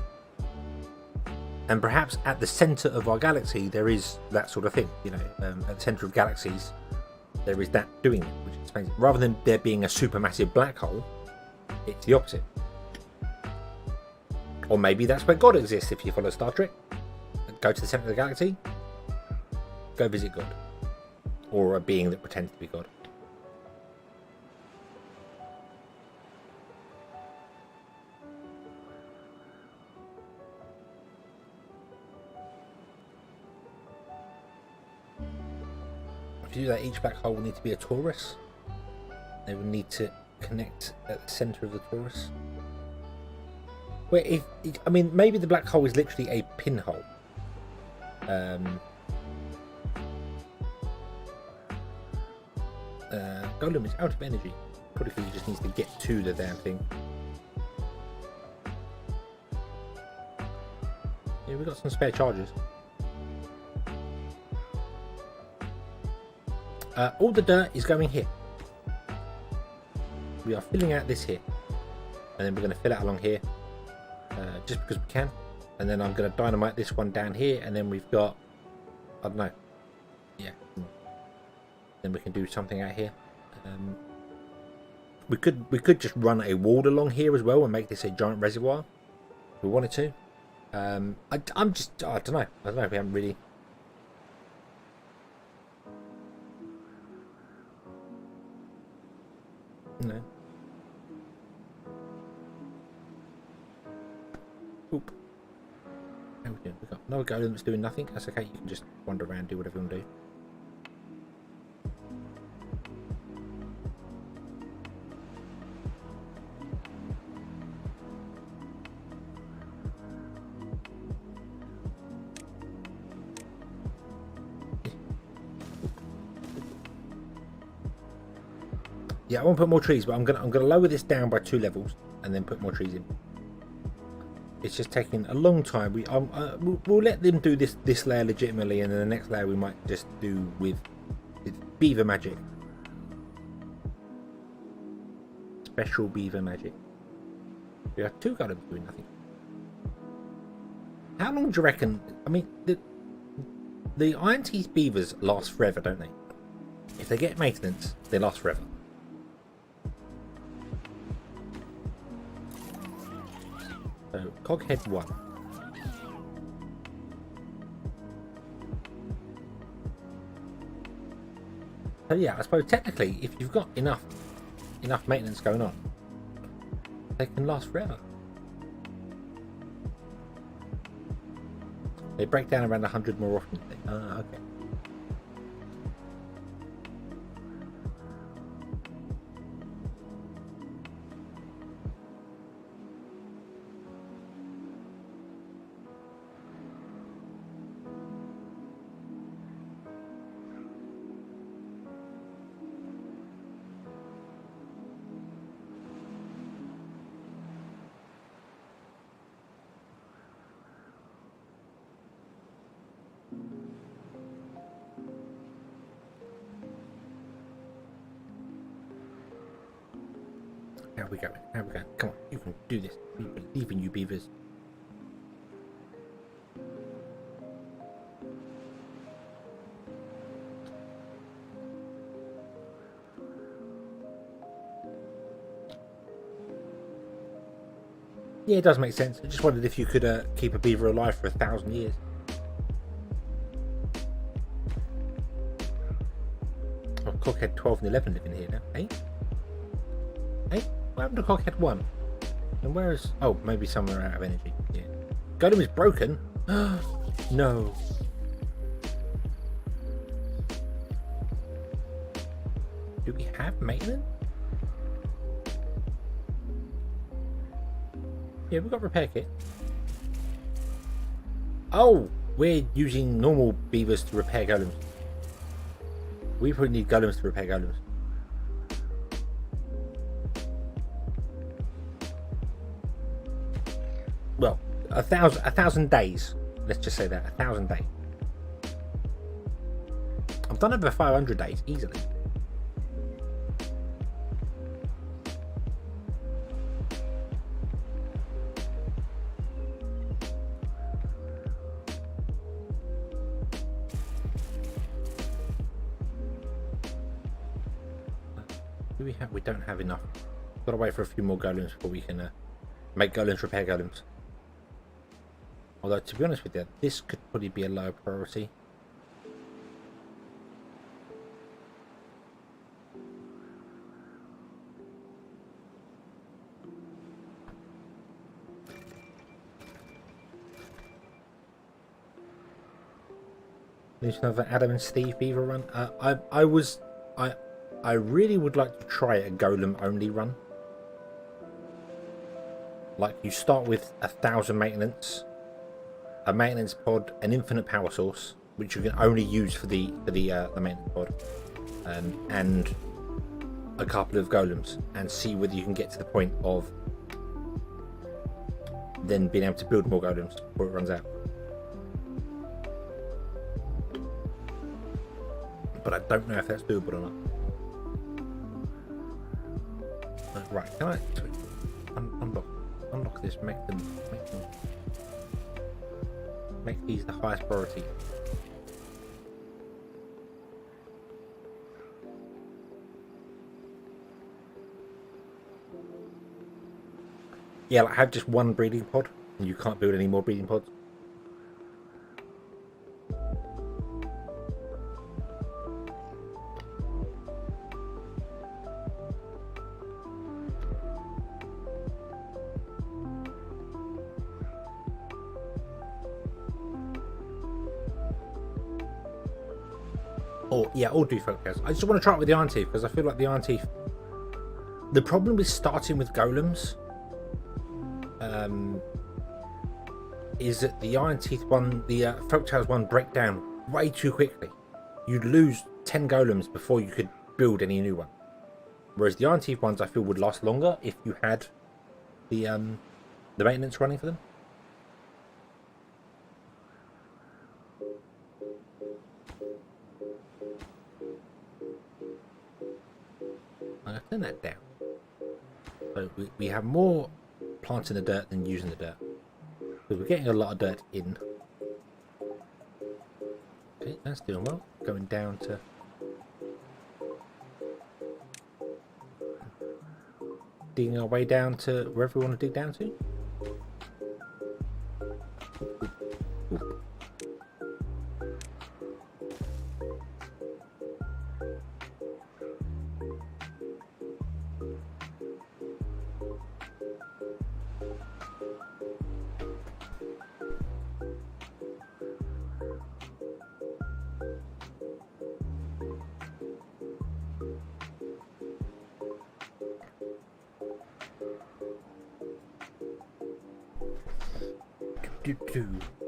And perhaps at the centre of our galaxy there is that sort of thing, you know, at the centre of galaxies there is that doing it, which explains it. Rather than there being a supermassive black hole, it's the opposite. Or maybe that's where God exists if you follow Star Trek. Go to the centre of the galaxy, go visit God. Or a being that pretends to be God. To do that, each black hole will need to be a torus. They will need to connect at the centre of the torus. Where I mean, maybe the black hole is literally a pinhole. Golem is out of energy. Probably because he just needs to get to the damn thing. Yeah, we've got some spare charges. All the dirt is going here. We are filling out this here, and then we're going to fill it along here, just because we can. And then I'm going to dynamite this one down here, and then we've got, I don't know, yeah. Then we can do something out here. We could just run a wall along here as well and make this a giant reservoir. If we wanted to. I don't know. We haven't really. No. Oop. How we doing? We've got another golem that's doing nothing. That's okay. You can just wander around, do whatever you want to do. Yeah, I want to put more trees, but I'm gonna lower this down by 2 levels and then put more trees in. It's just taking a long time. We'll let them do this layer legitimately, and then the next layer we might just do with beaver magic. Special beaver magic. We have 2 golems doing nothing. How long do you reckon? I mean, the iron teeth beavers last forever, don't they? If they get maintenance, they last forever. So, Coghead 1. So yeah, I suppose technically, if you've got enough enough maintenance going on, they can last forever. They break down around 100 more often. Okay. How we going? How we going? Come on, you can do this. We believe in you, beavers. Yeah, it does make sense. I just wondered if you could keep a beaver alive for 1,000 years. Oh, Cockhead 12 and 11 living here now, eh? Eh? What happened to Cockhead 1? And where is... Oh, maybe somewhere out of energy. Yeah. Golem is broken? No. Do we have maintenance? Yeah, we've got repair kit. Oh, we're using normal beavers to repair golems. We probably need golems to repair golems. Well, a thousand days. Let's just say that, 1,000 days. I've done over 500 days easily. Do we have? We don't have enough. Got to wait for a few more golems before we can make golems repair golems. Although, to be honest with you, this could probably be a lower priority. There's another Adam and Steve beaver run. I really would like to try a golem only run. Like, you start with 1,000 maintenance, a maintenance pod, an infinite power source, which you can only use for the maintenance pod, and a couple of golems, and see whether you can get to the point of then being able to build more golems before it runs out. But I don't know if that's doable or not. Right, can I unlock this? Make these the highest priority. Yeah, like have just one breeding pod, and you can't build any more breeding pods. Or do folk tales. I just want to try it with the Iron Teeth because I feel like the Iron Teeth. The problem with starting with golems is that the Iron Teeth one, the folk tales one, break down way too quickly. You'd lose 10 golems before you could build any new one. Whereas the Iron Teeth ones, I feel, would last longer if you had the maintenance running for them. I'm going to turn that down. So we have more plants in the dirt than using the dirt. Because we're getting a lot of dirt in. Okay, that's doing well. Going down to... digging our way down to wherever we want to dig down to.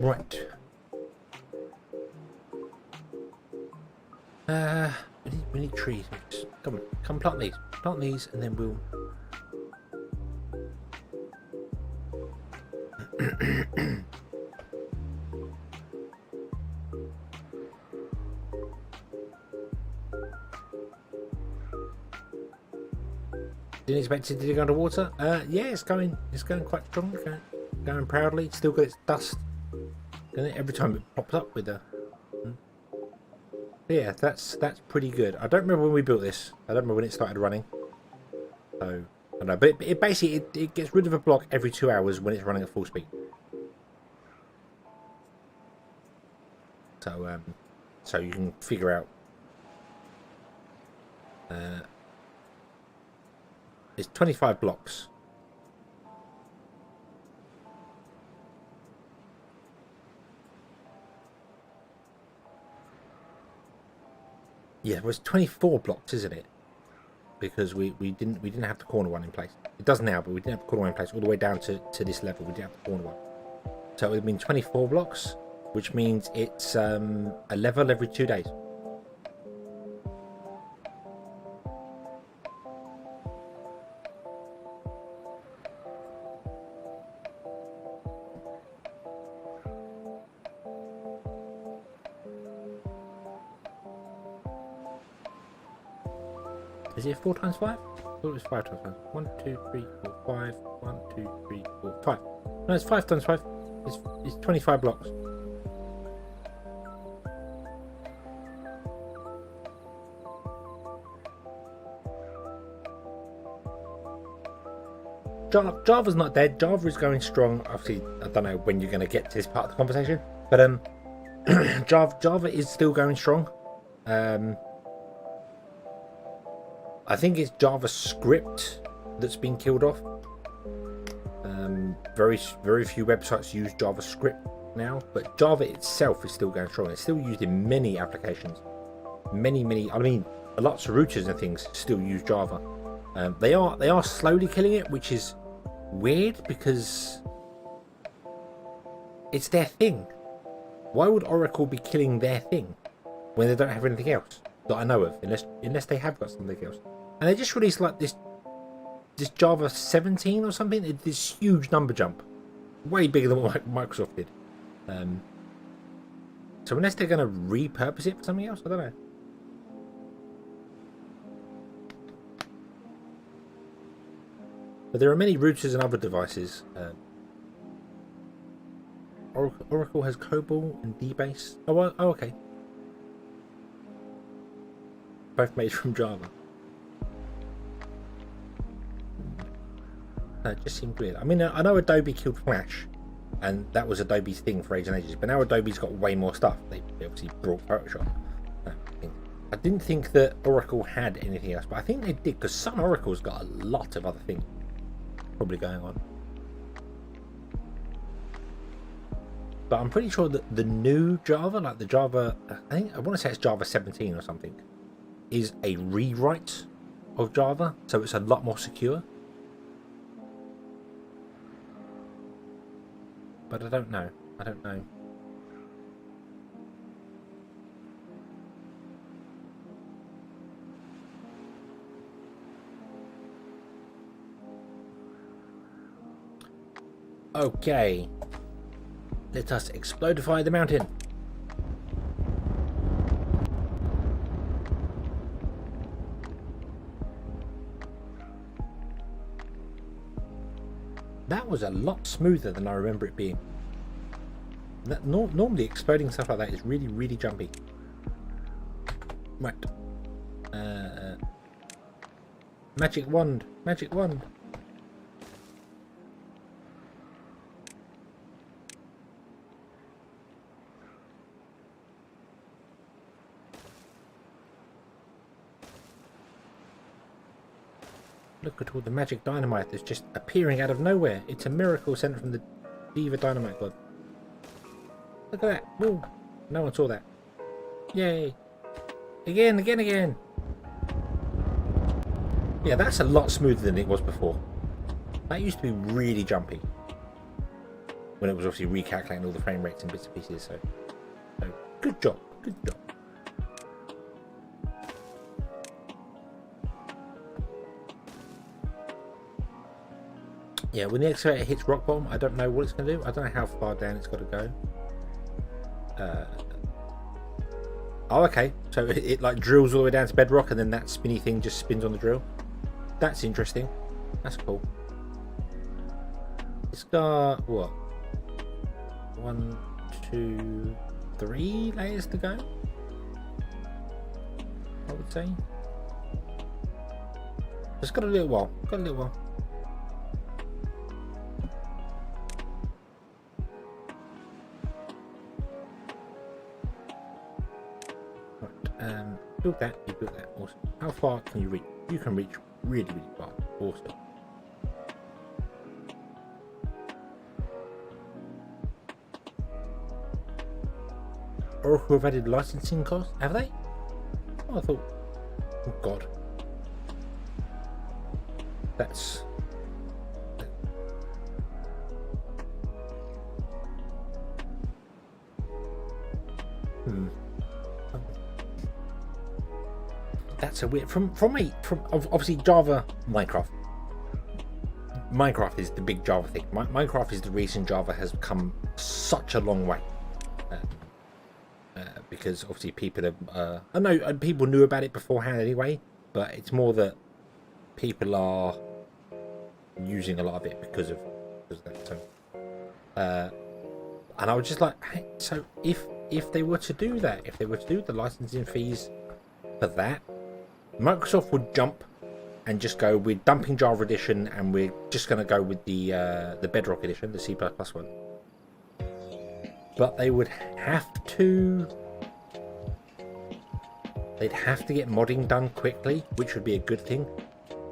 Right. We need trees. Come plant these. Plant these, and then we'll. Didn't expect it to go underwater. Yeah, it's going quite strong. Going proudly. It's still got its dust. And every time it pops up with a. Yeah, that's pretty good. I don't remember when we built this. I don't remember when it started running. So I don't know, but it basically it gets rid of a block every 2 hours when it's running at full speed. So you can figure out. It's 25 blocks. Yeah, it was 24 blocks, isn't it? Because we didn't have the corner one in place. It does now, but we didn't have the corner one in place all the way down to this level. We didn't have the corner one. So it would have been 24 blocks, which means it's a level every 2 days. Is it 4 times 5? I thought it was 5 times 5. 1, 2, 3, 4, 5. 1, 2, 3, 4, 5. No, it's 5 times 5. It's 25 blocks. Java's not dead. Java is going strong. Obviously, I don't know when you're going to get to this part of the conversation, but Java is still going strong. I think it's JavaScript that's been killed off. Very few websites use JavaScript now, but Java itself is still going strong. It's still used in many applications. Many. I mean, lots of routers and things still use Java. They are slowly killing it, which is weird because it's their thing. Why would Oracle be killing their thing when they don't have anything else that I know of, unless they have got something else? And they just released like this Java 17 or something. This huge number jump, way bigger than what Microsoft did. So unless they're going to repurpose it for something else, I don't know. But there are many routers and other devices. Oracle has COBOL and DBase. Oh, okay. Both made from Java. That just seemed weird. I mean, I know Adobe killed Flash, and that was Adobe's thing for ages and ages. But now Adobe's got way more stuff. They obviously brought Photoshop. I didn't think that Oracle had anything else, but I think they did, because Sun Oracle's got a lot of other things probably going on. But I'm pretty sure that the new Java, like the Java, I want to say it's Java 17 or something, is a rewrite of Java, so it's a lot more secure. But I don't know. Okay. Let us explodify the mountain. That was a lot smoother than I remember it being. Normally exploding stuff like that is really, really jumpy. Right. Magic wand. Magic wand. Look at all the magic dynamite that's just appearing out of nowhere. It's a miracle sent from the Beaver Dynamite God. Look at that. Woo. No one saw that. Yay. Again. Yeah, that's a lot smoother than it was before. That used to be really jumpy. when it was obviously recalculating all the frame rates and bits and pieces. So good job, good job. Yeah, when the excavator hits rock bottom, I don't know what it's going to do. I don't know how far down it's got to go. Oh, okay. So it like drills all the way down to bedrock, and then that spinny thing just spins on the drill. That's interesting. That's cool. It's got what? 1, 2, 3 layers to go, I would say. It's got a little while. Got a little while. Build that, you build that, awesome. How far can you reach? You can reach really, really far. Awesome. Oracle have added licensing costs, have they? Oh, I thought, oh god. That's... That's a weird from obviously Java. Minecraft is the big Java thing. Minecraft is the reason Java has come such a long way, because obviously people have I know people knew about it beforehand anyway, but it's more that people are using a lot of it because of that. So and I was just like, hey, so if they were to do that, if they were to do the licensing fees for that, Microsoft would jump and just go, we're dumping Java Edition and we're just going to go with the Bedrock Edition, the C++ one. But they would have to... They'd have to get modding done quickly, which would be a good thing.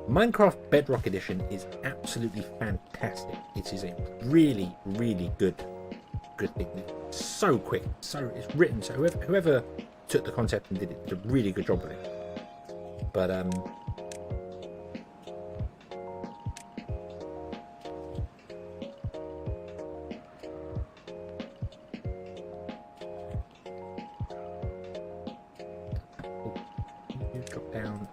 Minecraft Bedrock Edition is absolutely fantastic. It is a really, really good thing. It's so quick, so it's written, so whoever took the concept and did a really good job with it. But you drop down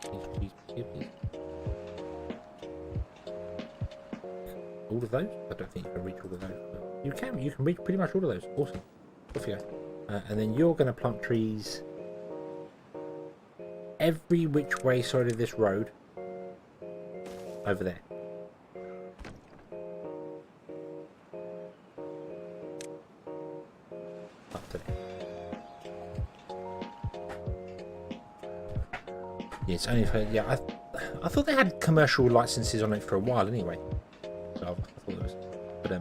all of those. I don't think you can reach all of those, but you can reach pretty much all of those. Awesome. Off you go. And then you're going to plant trees every which way side of this road over there. Up to there. Yeah, it's only for, yeah, I thought they had commercial licenses on it for a while anyway. So I thought it was, but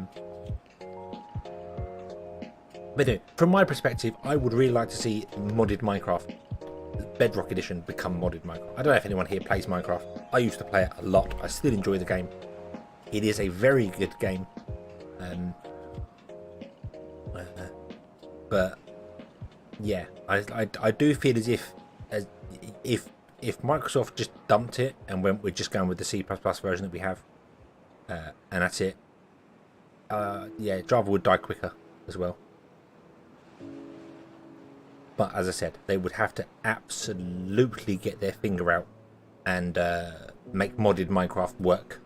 no, from my perspective, I would really like to see modded Minecraft. Bedrock Edition become modded Minecraft. I don't know if anyone here plays Minecraft. I used to play it a lot. I still enjoy the game. It is a very good game. But yeah, I do feel as if Microsoft just dumped it and went, we're just going with the C++ version that we have, and that's it. Yeah, Java would die quicker as well. But as I said, they would have to absolutely get their finger out and make modded Minecraft work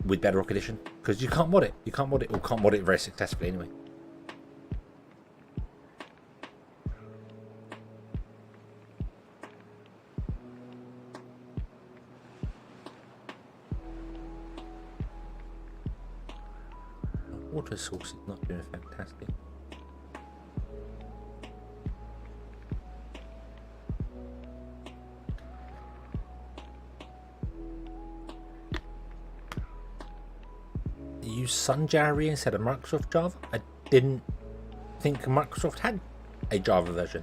with Bedrock Edition, because you can't mod it. You can't mod it, or can't mod it very successfully anyway. Water source is not doing fantastic. Use Sunjari instead of Microsoft Java. I didn't think Microsoft had a Java version.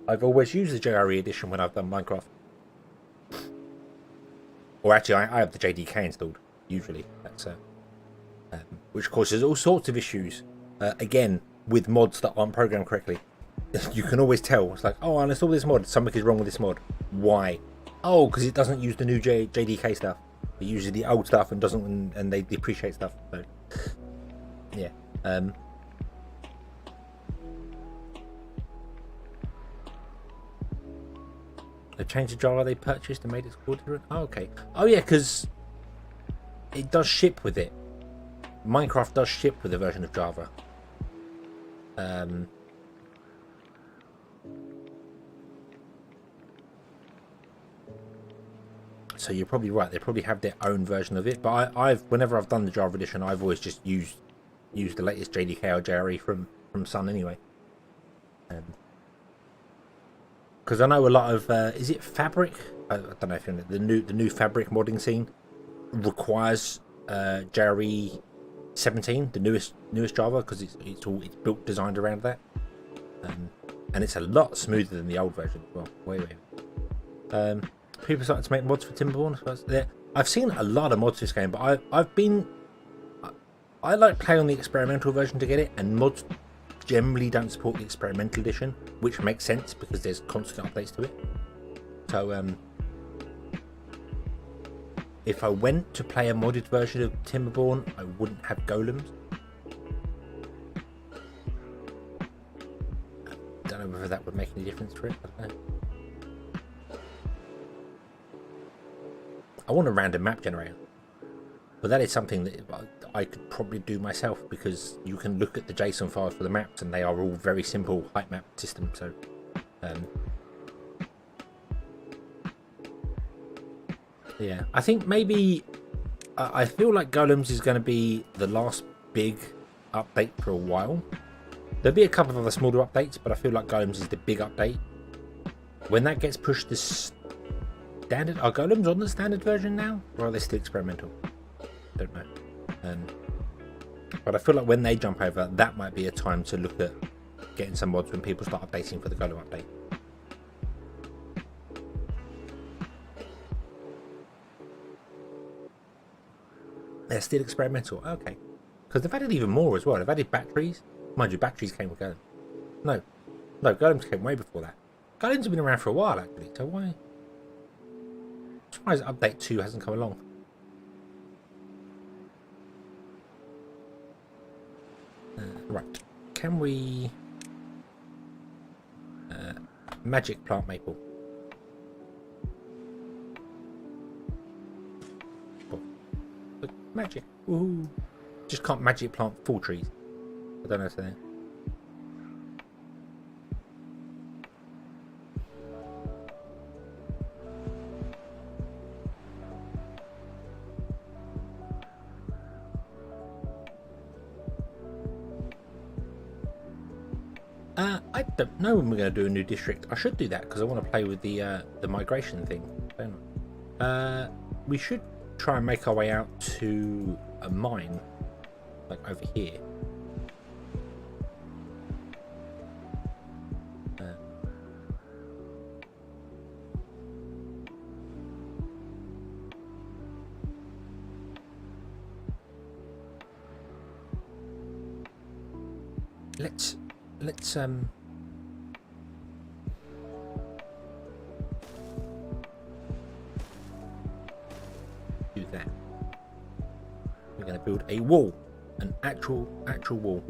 I've always used the JRE edition when I've done Minecraft. Or actually, I have the JDK installed, usually. That's which causes all sorts of issues. Again, with mods that aren't programmed correctly. You can always tell. It's like, oh, I installed this mod. Something is wrong with this mod. Why? Oh, because it doesn't use the new JDK stuff. It uses the old stuff and doesn't, and they depreciate stuff. So yeah. They changed the Java they purchased and made it called different. Oh, okay. Oh yeah, because it does ship with it. Minecraft does ship with a version of Java. So you're probably right. They probably have their own version of it. But whenever I've done the Java edition, I've always just used the latest JDK or JRE from Sun anyway. Because I know a lot of is it Fabric? I don't know if you know the new Fabric modding scene requires JRE 17, the newest Java, because it's built designed around that, and it's a lot smoother than the old version. Well, way. People started to make mods for Timberborn. I've seen a lot of mods for this game, but I like playing on the experimental version to get it, and mods generally don't support the experimental edition, which makes sense because there's constant updates to it. So if I went to play a modded version of Timberborn, I wouldn't have Golems. I don't know whether that would make any difference to it. I don't know. I want a random map generator, but that is something that I could probably do myself, because you can look at the JSON files for the maps and they are all very simple height map systems. So yeah, I think maybe I feel like Golems is going to be the last big update for a while. There'll be a couple of other smaller updates, but I feel like Golems is the big update. When that gets pushed to standard, are Golems on the standard version now, or are they still experimental? Don't know. But I feel like when they jump over, that might be a time to look at getting some mods when people start updating for the Golem update. They're still experimental, okay. Because they've added even more as well. They've added batteries. Mind you, batteries came with Golem. No, Golems came way before that. Golems have been around for a while actually, so why? I'm surprised update 2 hasn't come along. Right, can we magic plant maple? Oh, magic! Woohoo! Just can't magic plant full trees. I don't know if they're... I don't know when we're going to do a new district. I should do that because I want to play with the migration thing. Don't I? We should try and make our way out to a mine, like over here. Let's do that. We're going to build a wall, an actual wall.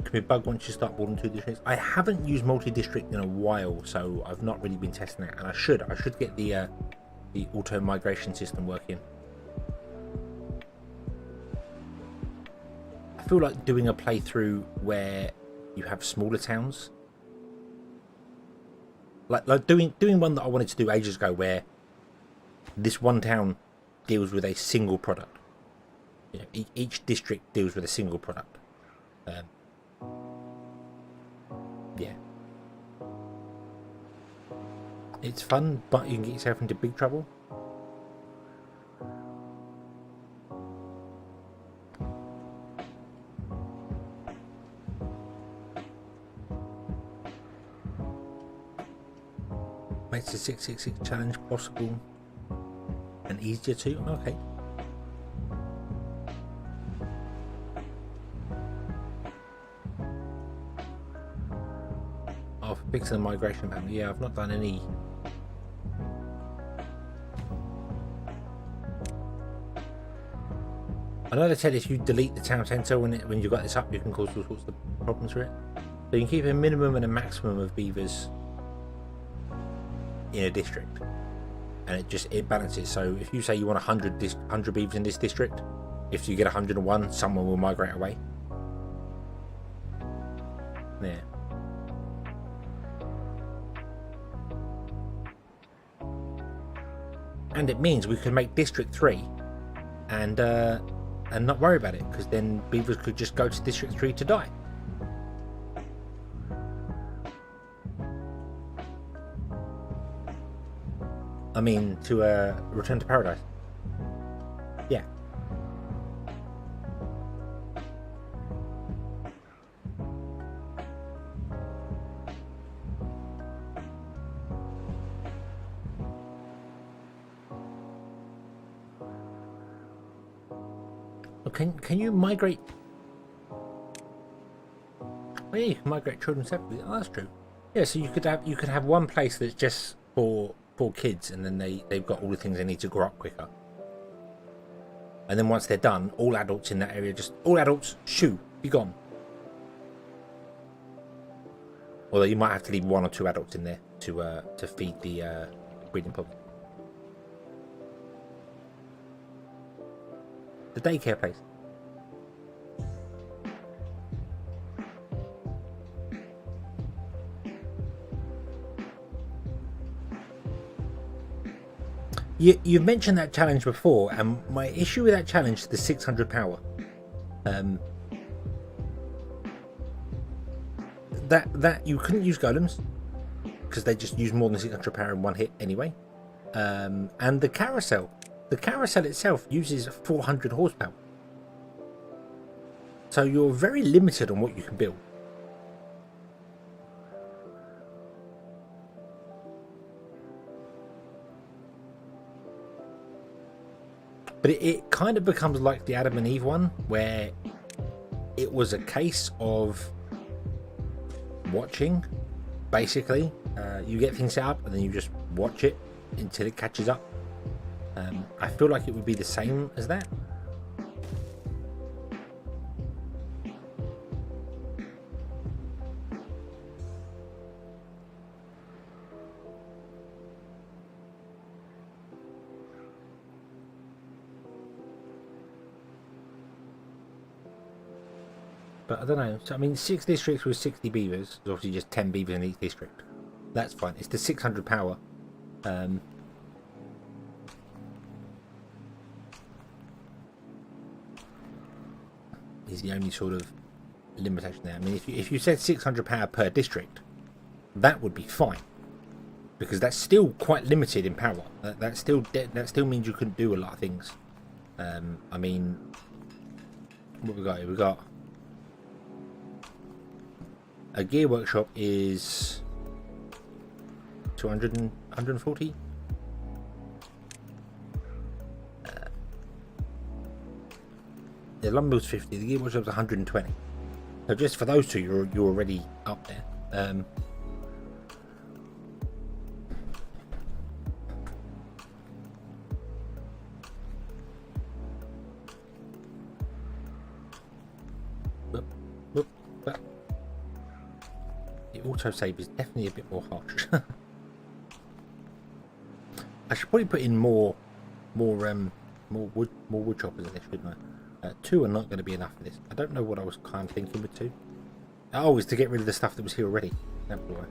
Can we bug once you start building 2 districts? I haven't used multi-district in a while, so I've not really been testing that, and I should get the auto migration system working. I feel like doing a playthrough where you have smaller towns, like doing one that I wanted to do ages ago, where this one town deals with a single product. You know, each district deals with a single product. Yeah, it's fun, but you can get yourself into big trouble. Makes the 666 challenge possible and easier too. Okay. Oh, for fixing the migration panel. Yeah, I've not done any I know they said if you delete the town centre when you got this up, you can cause all sorts of problems for it. So you can keep a minimum and a maximum of beavers in a district, and it balances. So if you say you want 100 beavers in this district, if you get 101, someone will migrate away. Yeah. And it means we can make District 3 and not worry about it, because then beavers could just go to District 3 to die. I mean, to return to paradise. Yeah. Can you migrate? Oh yeah, you can migrate children separately. Oh, that's true. Yeah, so you could have one place that's just for kids, and then they've got all the things they need to grow up quicker. And then once they're done, all adults in that area, just all adults, shoo, be gone. Although you might have to leave 1 or 2 adults in there to feed the breeding pub. The daycare place. You've mentioned that challenge before, and my issue with that challenge is the 600 power. That you couldn't use golems because they just use more than 600 power in one hit anyway. And the carousel itself uses 400 horsepower. So you're very limited on what you can build. But it kind of becomes like the Adam and Eve one, where it was a case of watching, basically. You get things set up and then you just watch it until it catches up. I feel like it would be the same as that. But I don't know. So I mean, 6 districts with 60 beavers. There's obviously just 10 beavers in each district. That's fine. It's the 600 power. Is the only sort of limitation there. I mean, if you said 600 power per district, that would be fine, because that's still quite limited in power. That still means you couldn't do a lot of things. I mean, what we got here? We got a gear workshop is 200 and 140. The lumber's 50. The gear workshop's 120. So just for those two, you're already up there. The autosave is definitely a bit more harsh. I should probably put in more wood choppers in this, shouldn't I? 2 are not going to be enough for this. I don't know what I was kind of thinking with 2. Oh, is to get rid of the stuff that was here already. That's why.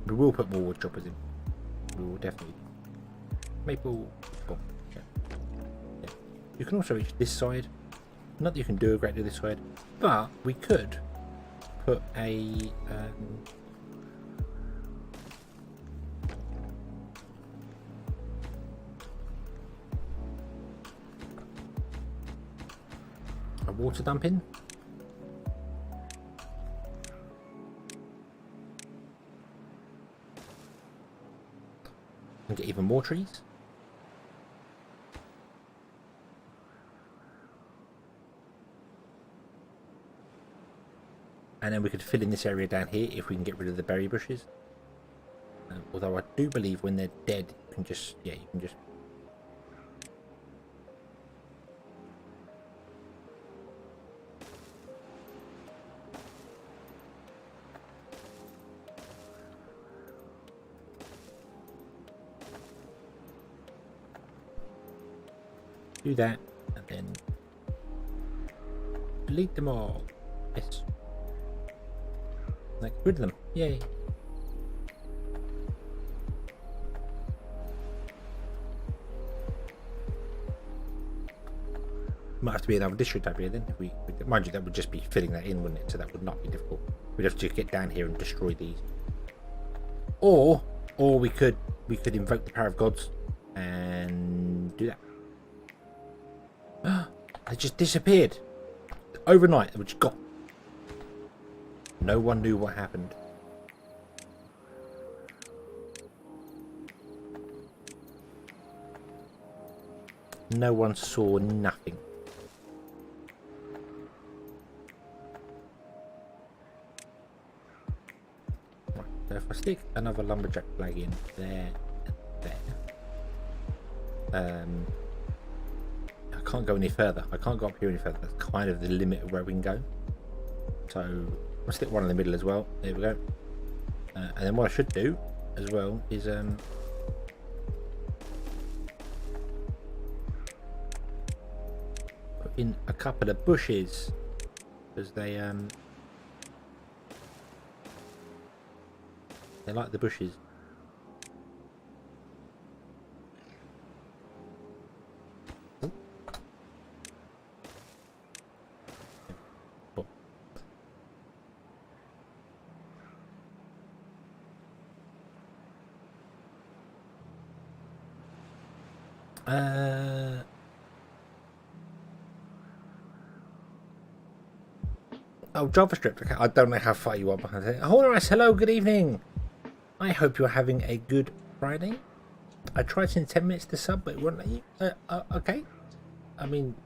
We will put more wood choppers in. We will definitely. Maple. Oh, yeah. Yeah. You can also reach this side. Not that you can do a great deal this side, but we could put a water dump in. And get even more trees. And then we could fill in this area down here if we can get rid of the berry bushes. Although I do believe when they're dead, you can just do that, and then delete them all. Yes. Like, rid of them. Yay. Might have to be another district up here then. If we, mind you, that would just be filling that in, wouldn't it? So that would not be difficult. We'd have to get down here and destroy these. Or we could invoke the power of gods and do that. They just disappeared overnight. They were just gone. No one knew what happened. No one saw nothing. Right, so if I stick another lumberjack flag in there and there, I can't go any further. I can't go up here any further. That's kind of the limit of where we can go. So I'll stick one in the middle as well. There we go. And then what I should do as well is put in a couple of bushes, because they like the bushes. Oh, JavaScript. Okay, I don't know how far you are behind it. Alright, hello, good evening. I hope you're having a good Friday. I tried in 10 minutes to sub, but it wouldn't let you. Okay. I mean,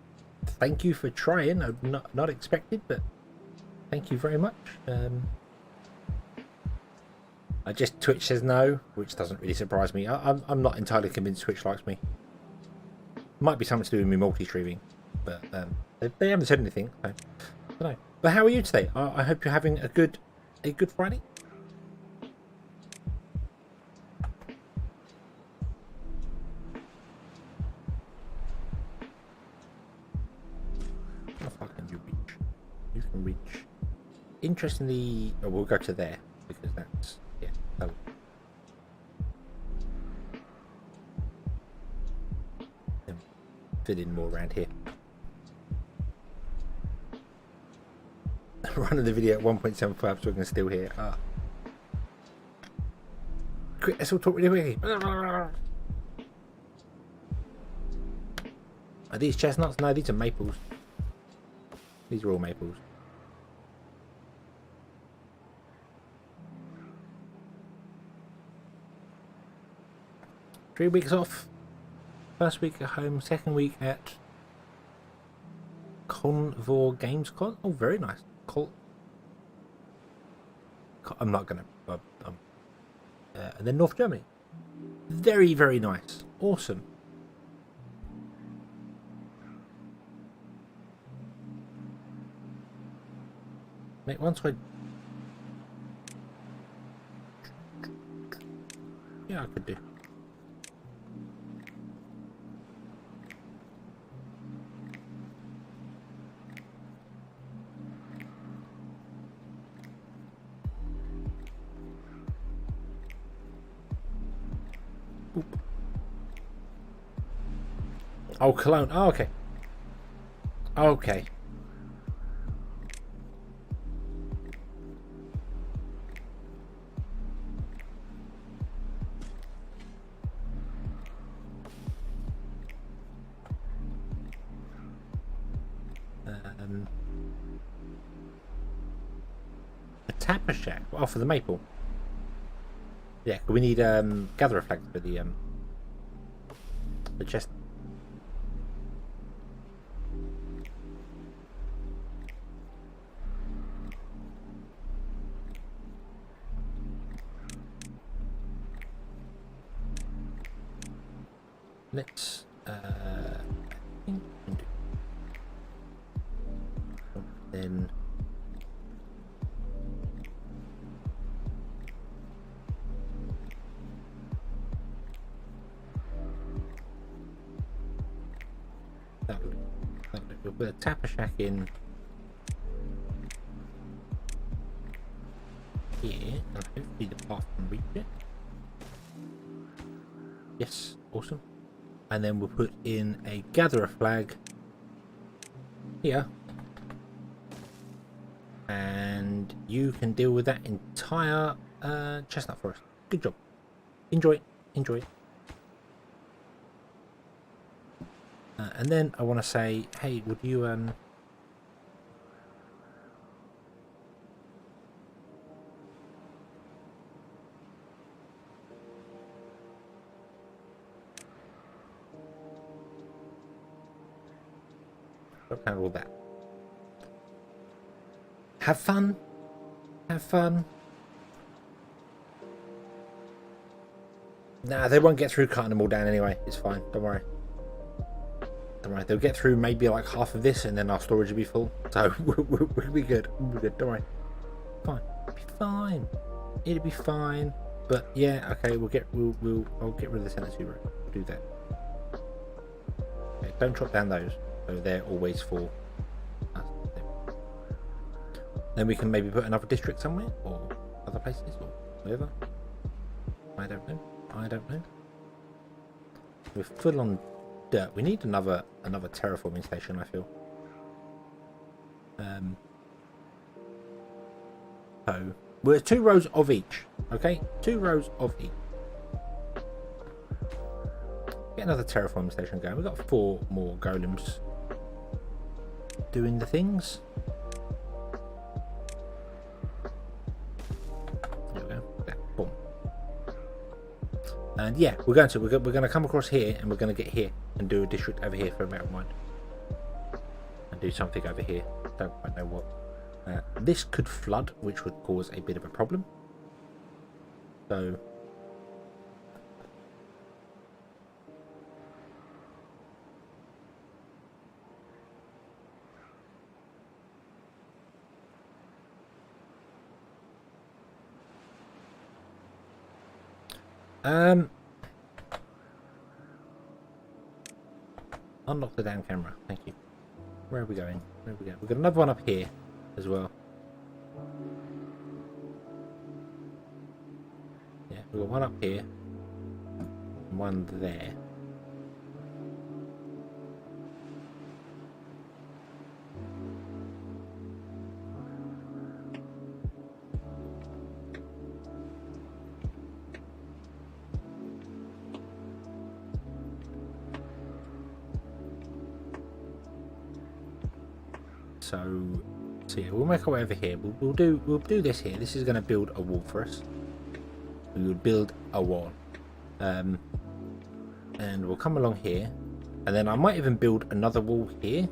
thank you for trying. I'm not expected, but thank you very much. I just Twitch says no, which doesn't really surprise me. I'm not entirely convinced Twitch likes me. Might be something to do with me multi-streaming, but they haven't said anything. So I don't know. But how are you today? I hope you're having a good Friday. How far can you reach? You can reach. Interestingly, oh, we'll go to there because that's so. Then fit in more around here. Running the video at 1.75 so we can still hear. Quick, let's all talk really quickly. Are these chestnuts? No, these are maples. These are all maples. Three weeks off. First week at home, second week at Convor Gamescon. Oh, very nice. I'm not gonna. And then North Germany. Very, very nice. Awesome. Mate, once I. Yeah, I could do. Oop. Oh, Cologne. Oh, okay. Okay. A tapper shack. Oh, for the maple. Yeah, we need gatherer flags for the chest. Let's then We'll put a tapper shack in here, and hopefully the path can reach it. Yes, awesome. And then we'll put in a gatherer flag here, and you can deal with that entire chestnut forest. Good job. Enjoy it. Enjoy it. And then I want to say, hey, would you kind of all that. Have fun. Have fun. Nah, they won't get through cutting them all down anyway. It's fine. Don't worry. Don't worry. They'll get through maybe like half of this, and then our storage will be full. So we'll be good. We'll be good. Don't worry. Fine. It'll be fine. It'll be fine. But yeah, okay. I'll get rid of the tenancy room. We'll do that. Okay, don't chop down those. So they're always for us. Then we can maybe put another district somewhere, or other places, or whatever. I don't know. I don't know. We're full on dirt. We need another terraforming station, I feel. So we're 2 rows of each. Okay, 2 rows of each. Get another terraforming station going. We've got 4 more golems doing the things. There we go. Okay, boom. And yeah, we're going to come across here, and we're going to get here and do a district over here for a matter of mind, and do something over here. Don't quite know what. This could flood, which would cause a bit of a problem. So unlock the damn camera. Thank you. Where are we going? Where are we going? We've got another one up here as well. Yeah, we've got one up here and one there. So yeah, we'll make our way over here. We'll do this here. This is going to build a wall for us. We will build a wall, and we'll come along here, and then I might even build another wall here,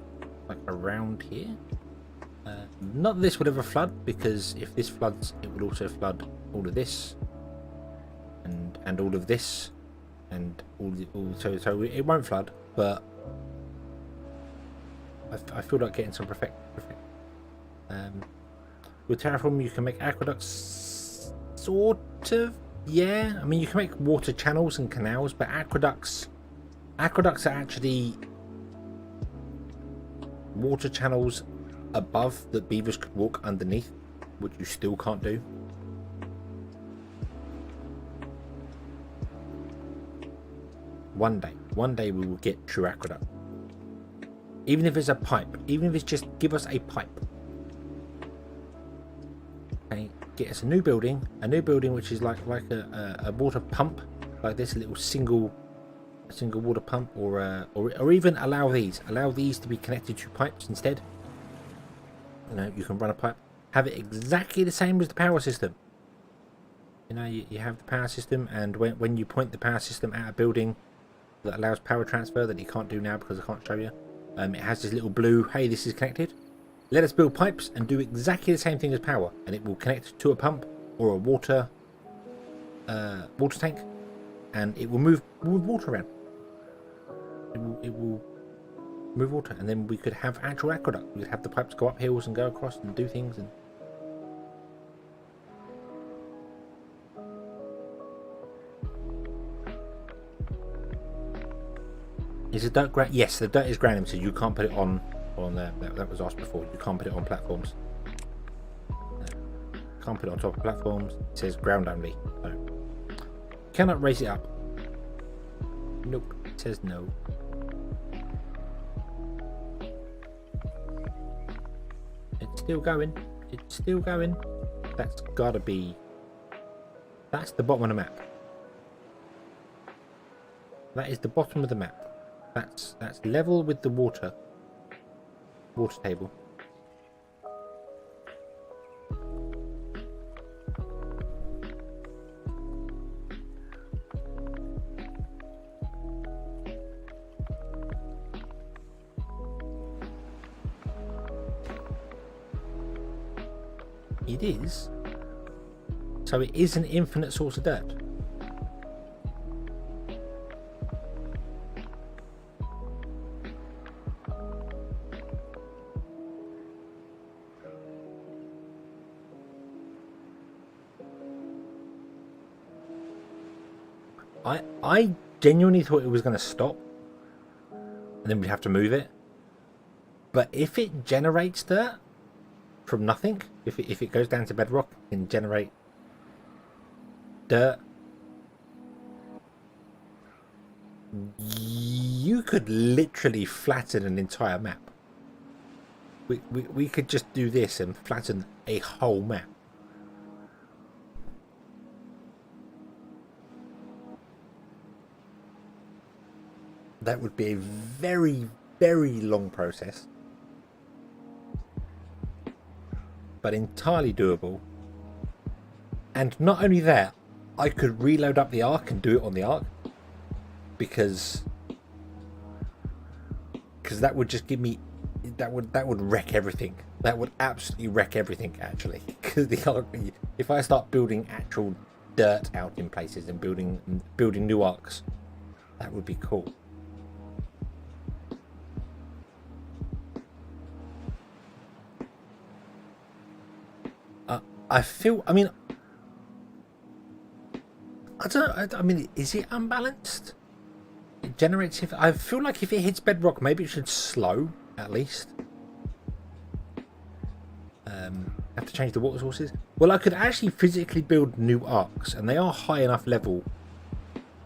like around here. Not that this would ever flood, because if this floods, it would also flood all of this, and all of this, and so it won't flood, but I feel like getting some perfect. With Terraform, you can make aqueducts, sort of. Yeah, I mean you can make water channels and canals, but aqueducts are actually water channels above that beavers could walk underneath, which you still can't do. One day we will get true aqueduct. Even if it's a pipe, even if it's just give us a pipe. Okay, get us a new building which is like a water pump, like this little single water pump, or even allow these to be connected to pipes instead. You know, you can run a pipe, have it exactly the same as the power system. You know, you have the power system, and when you point the power system at a building that allows power transfer that you can't do now because I can't show you, it has this little blue, hey, this is connected. Let us build pipes and do exactly the same thing as power, and it will connect to a pump or a water tank, and it will move water around. It will move water, and then we could have actual aqueduct. We could have the pipes go up hills and go across and do things. And Is the dirt ground? Yes, the dirt is ground, so you can't put it on there. That was asked before. You can't put it on platforms. Can't put it on top of platforms. It says ground only. So cannot raise it up. Nope. It says no. It's still going. It's still going. That's gotta be. That's the bottom of the map. That is the bottom of the map. That's level with the water table. It is. So it is an infinite source of dirt. I genuinely thought it was going to stop and then we'd have to move it. But if it generates dirt from nothing, if it goes down to bedrock and generate dirt, you could literally flatten an entire map. We could just do this and flatten a whole map. That would be a very, very long process, but entirely doable. And not only that, I could reload up the Ark and do it on the Ark, because that would just give me that would wreck everything. That would absolutely wreck everything, actually. Because the Ark, if I start building actual dirt out in places and building new Arks, that would be cool. I feel, I mean, I don't know, I mean, is it unbalanced? It generates, I feel like if it hits bedrock, maybe it should slow, at least. Have to change the water sources. Well, I could actually physically build new arcs, and they are high enough level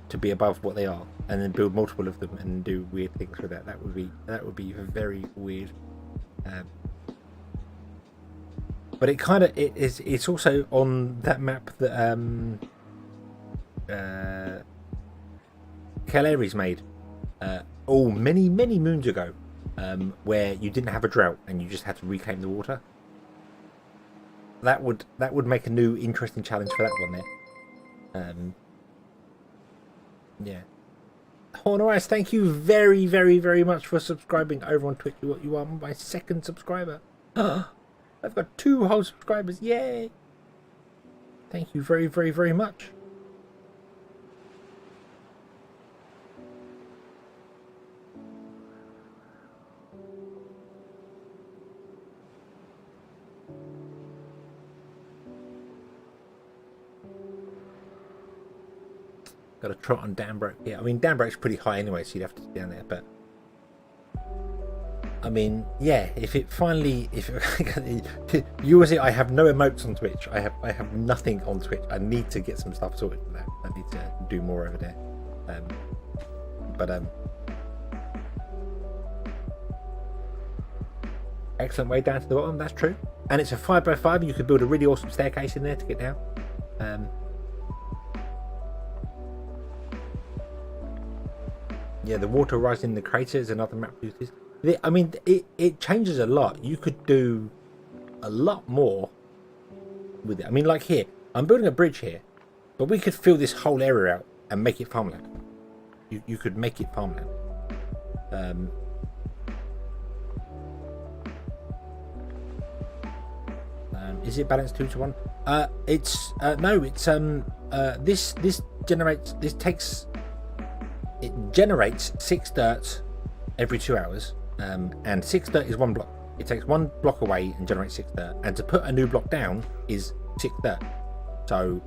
to be above what they are, and then build multiple of them and do weird things with that. That would be very weird. But it kind of it's also on that map that Caleri's made many moons ago, where you didn't have a drought and you just had to reclaim the water. That would make a new interesting challenge for that one there. Yeah. Honorize, thank you very much for subscribing over on Twitch. You are my second subscriber. I've got 2 whole subscribers. Yay! Thank you very much. Got a trot on Danbroke. Yeah, I mean Danbroke's pretty high anyway, so you'd have to be down there, but I mean, yeah, if you will see, I have no emotes on Twitch. I have nothing on Twitch. I need to get some stuff sorted for that. I need to do more over there. Excellent way down to the bottom. That's true, and it's a 5x5. You could build a really awesome staircase in there to get down. Yeah, the water rising in the crater is another map uses. I mean, it changes a lot. You could do a lot more with it. I mean, like here, I'm building a bridge here, but we could fill this whole area out and make it farmland. You could make it farmland. Is it balanced 2-to-1? No. It's it generates 6 dirt every 2 hours. And 6 dirt is 1 block. It takes 1 block away and generates 6 dirt. And to put a new block down is 6 dirt. So,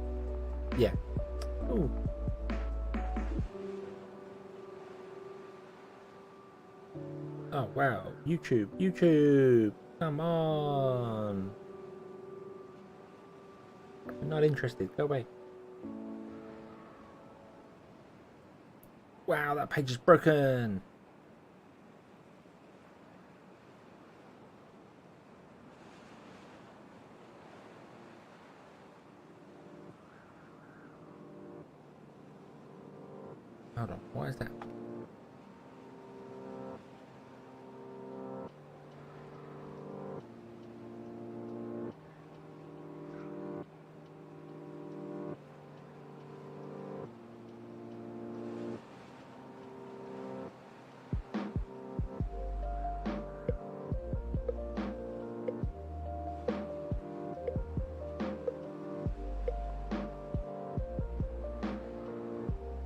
yeah. Ooh. Oh wow, YouTube, come on. I'm not interested, go away. Wow, that page is broken. Hold on, why is that?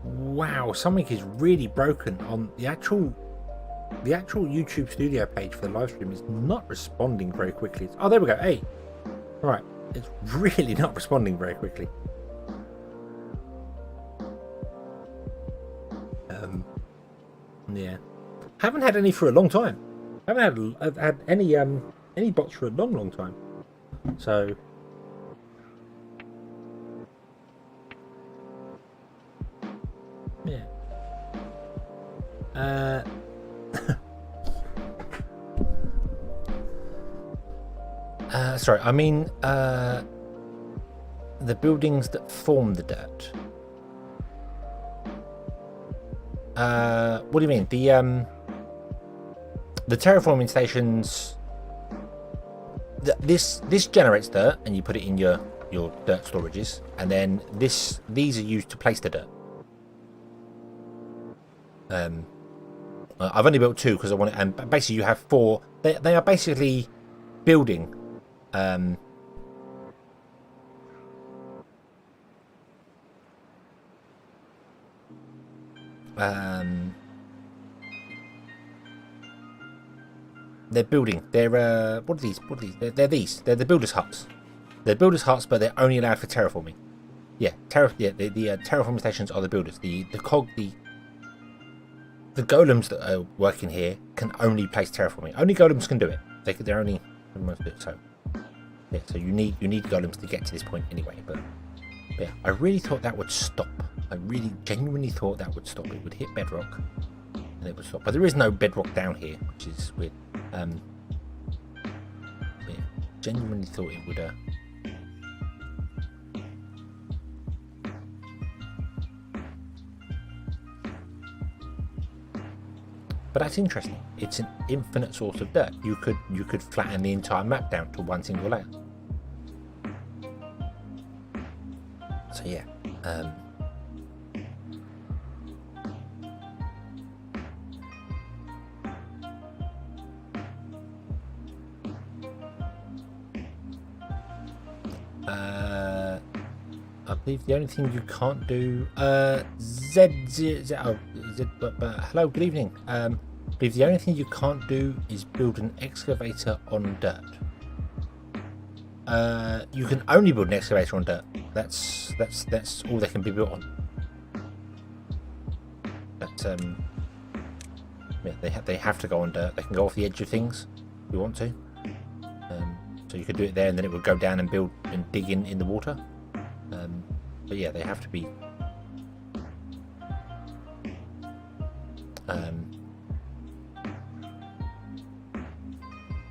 Wow, something is really broken on the actual YouTube studio page for the live stream is not responding very quickly. Oh, there we go. Hey, right, it's really not responding very quickly. Yeah, haven't had any for a long time. Haven't had any bots for a long time. So. Yeah. Sorry, I mean the buildings that form the dirt. What do you mean? The terraforming stations. This generates dirt, and you put it in your dirt storages, and then these are used to place the dirt. I've only built 2 because I want it, and basically you have 4. They are basically building. They're building. They're what are these? What are these? They're these. They're the builders' huts. They're builders' huts, but they're only allowed for terraforming. Yeah, the terraforming stations are the builders. The golems that are working here can only place terraforming. Only golems can do it. They're only ones do it. So yeah, so you need golems to get to this point anyway. But yeah, I really thought that would stop. I really genuinely thought that would stop. It would hit bedrock and it would stop. But there is no bedrock down here, which is weird. Yeah, genuinely thought it would. But that's interesting. It's an infinite source of dirt. You could flatten the entire map down to one single layer. So yeah. I believe the only thing you can't do hello, good evening. I believe the only thing you can't do is build an excavator on dirt. You can only build an excavator on dirt. That's all they can be built on. But yeah, they have to go on dirt. They can go off the edge of things if you want to. So you could do it there, and then it would go down and build and dig in the water. But yeah, they have to be.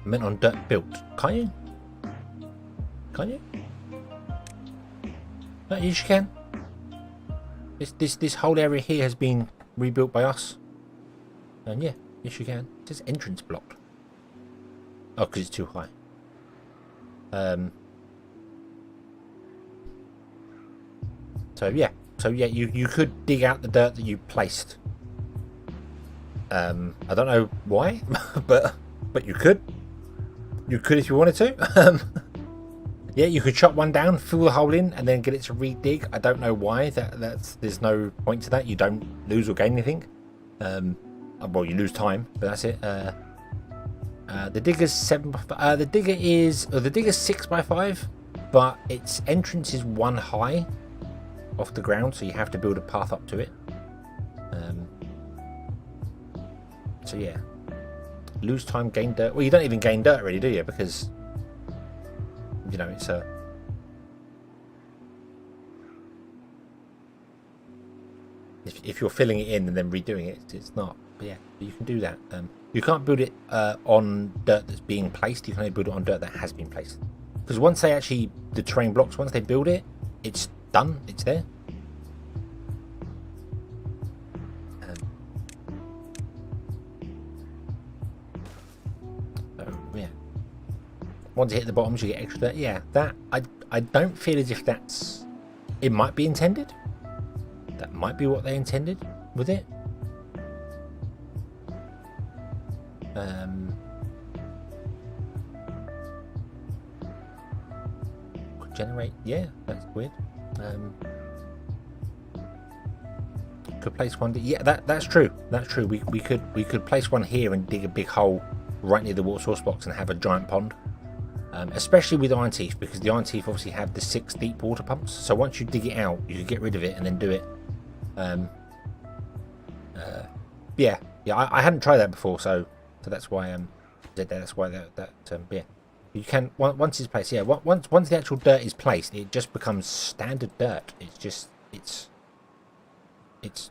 Meant on dirt built. Can't you? Can't you? No, yes, you can. This whole area here has been rebuilt by us. And yeah, yes, you can. It says entrance blocked. Oh, because it's too high. So yeah, you could dig out the dirt that you placed. I don't know why, but you could. You could if you wanted to. Yeah, you could chop one down, fill the hole in, and then get it to re-dig. I don't know why. There's no point to that. You don't lose or gain anything. Well, you lose time, but that's it. The digger's 7x5. The digger is 6x5, but its entrance is 1 high off the ground, so you have to build a path up to it. So yeah, lose time, gain dirt. Well, you don't even gain dirt, really, do you? Because, you know, it's a... If you're filling it in and then redoing it, it's not. But yeah, you can do that. You can't build it on dirt that's being placed. You can only build it on dirt that has been placed. Because once they actually, the terrain blocks, once they build it, it's done. It's there. So yeah. Once you hit the bottoms, you get extra dirt. Yeah, that I don't feel as if that's. It might be intended. That might be what they intended with it. Could generate, yeah, that's weird. Could place one. Yeah, that's true. That's true. We could place one here and dig a big hole right near the water source box and have a giant pond. Especially with Iron Teeth, because the Iron Teeth obviously have the 6 deep water pumps. So once you dig it out, you can get rid of it and then do it. Yeah, I hadn't tried that before, so that's why that's why that yeah, you can once it's placed. Yeah, once the actual dirt is placed, it just becomes standard dirt. It's just it's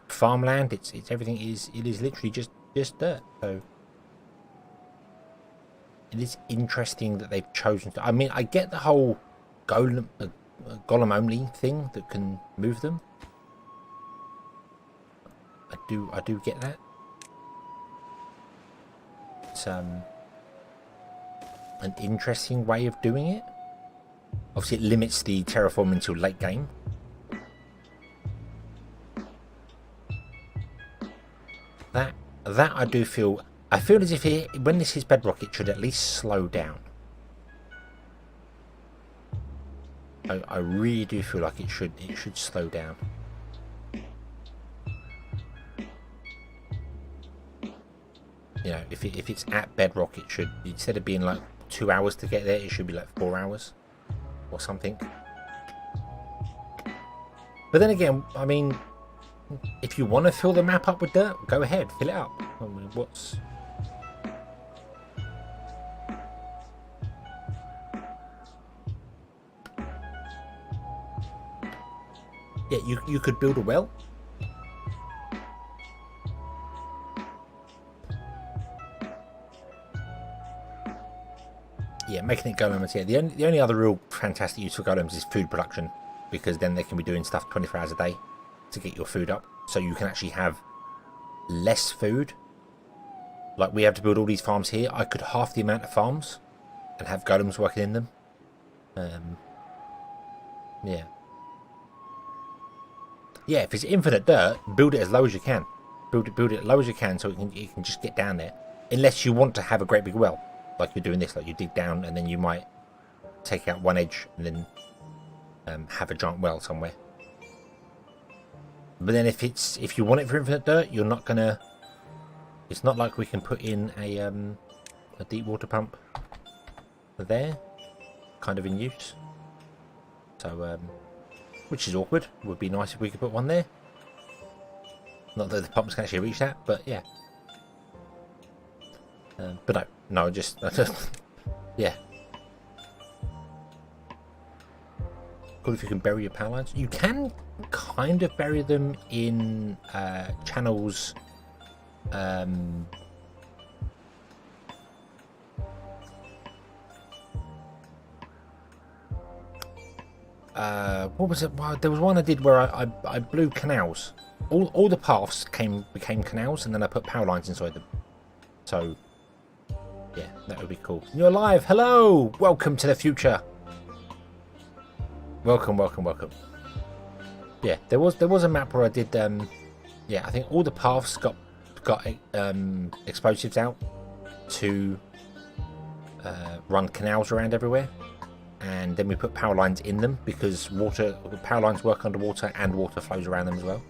farmland. It's everything it is literally just dirt. So it is interesting that they've chosen to. I mean, I get the whole golem only thing that can move them. I do get that. It's an interesting way of doing it. Obviously, it limits the terraforming until late game. That I do feel. I feel as if when this is bedrock, it should at least slow down. I really do feel like it should slow down. You know, if it's at bedrock, it should, instead of being like 2 hours to get there, it should be like 4 hours or something. But then again, I mean, if you want to fill the map up with dirt, go ahead, fill it up. I mean, what's... Yeah, you could build a well. Yeah, making it golems. Yeah, the only other real fantastic use for golems is food production, because then they can be doing stuff 24 hours a day to get your food up, so you can actually have less food. Like, we have to build all these farms here. I could half the amount of farms and have golems working in them. Yeah. Yeah, if it's infinite dirt, build it as low as you can. Build it as low as you can, so it can just get down there. Unless you want to have a great big well, like you're doing this, like you dig down and then you might take out one edge and then have a giant well somewhere. But then if you want it for infinite dirt, you're not gonna. It's not like we can put in a deep water pump there, kind of in use. So which is awkward. Would be nice if we could put one there. Not that the pumps can actually reach that, but yeah. But no, just yeah. Cool if you can bury your power lines. You can kind of bury them in channels. What was it? Well, there was one I did where I blew canals. All the paths became canals, and then I put power lines inside them. So yeah, that would be cool. You're alive. Hello, welcome to the future. Welcome. Yeah, there was a map where I did. Yeah, I think all the paths got explosives out to run canals around everywhere. And then we put power lines in them, because power lines work underwater and water flows around them as well.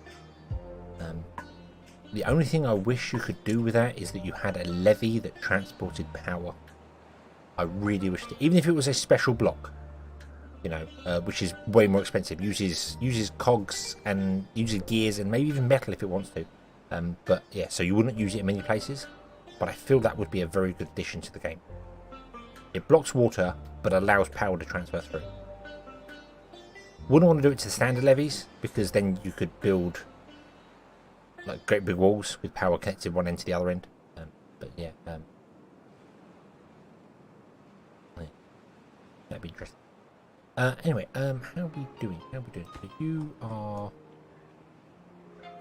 The only thing I wish you could do with that is that you had a levee that transported power. I really wish that, even if it was a special block, you know, which is way more expensive, uses cogs and uses gears and maybe even metal if it wants to. But yeah, so you wouldn't use it in many places. but I feel that would be a very good addition to the game. It blocks water, but allows power to transfer through. Wouldn't want to do it to the standard levees, because then you could build like great big walls with power connected one end to the other end. But yeah, that'd be interesting. Anyway, how are we doing? So you are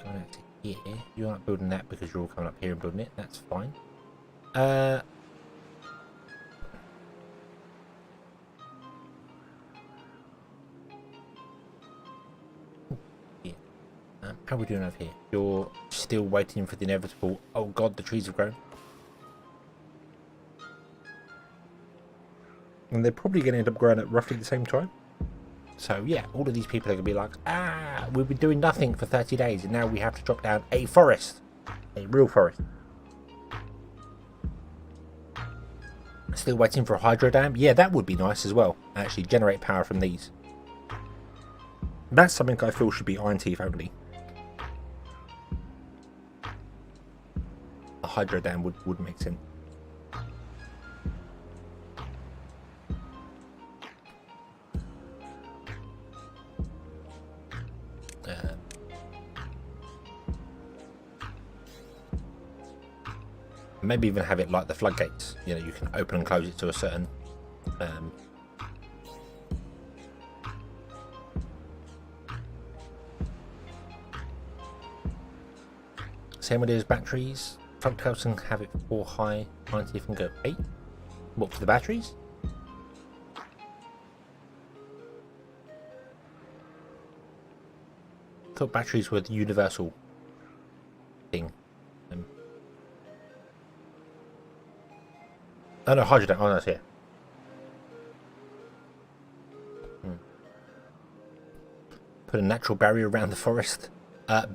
going out to here. You're not building that because you're all coming up here and building it. That's fine. How are we doing over here? You're still waiting for the inevitable. Oh god, the trees have grown. And they're probably going to end up growing at roughly the same time. So yeah, all of these people are going to be like, we've been doing nothing for 30 days and now we have to drop down a forest. A real forest. Still waiting for a hydro dam? Yeah, that would be nice as well. Actually generate power from these. That's something I feel should be Iron Teeth only. A hydro dam would make sense. Maybe even have it like the floodgates. You know, you can open and close it to a certain same with those batteries. Front can have it 4 high, 90 can go 8. What for the batteries? I thought batteries were the universal thing. Oh no, hydrogen. Oh no, it's here. Put a natural barrier around the forest.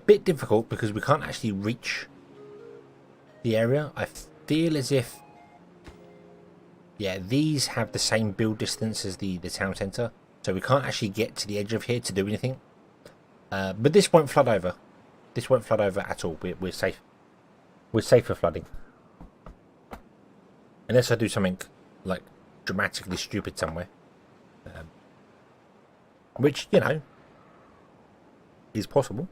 Bit difficult because we can't actually reach the area. I feel as if, yeah, these have the same build distance as the town centre, so we can't actually get to the edge of here to do anything. But this won't flood over. This won't flood over at all. We're safe. We're safe for flooding. Unless I do something like dramatically stupid somewhere, which, you know, is possible.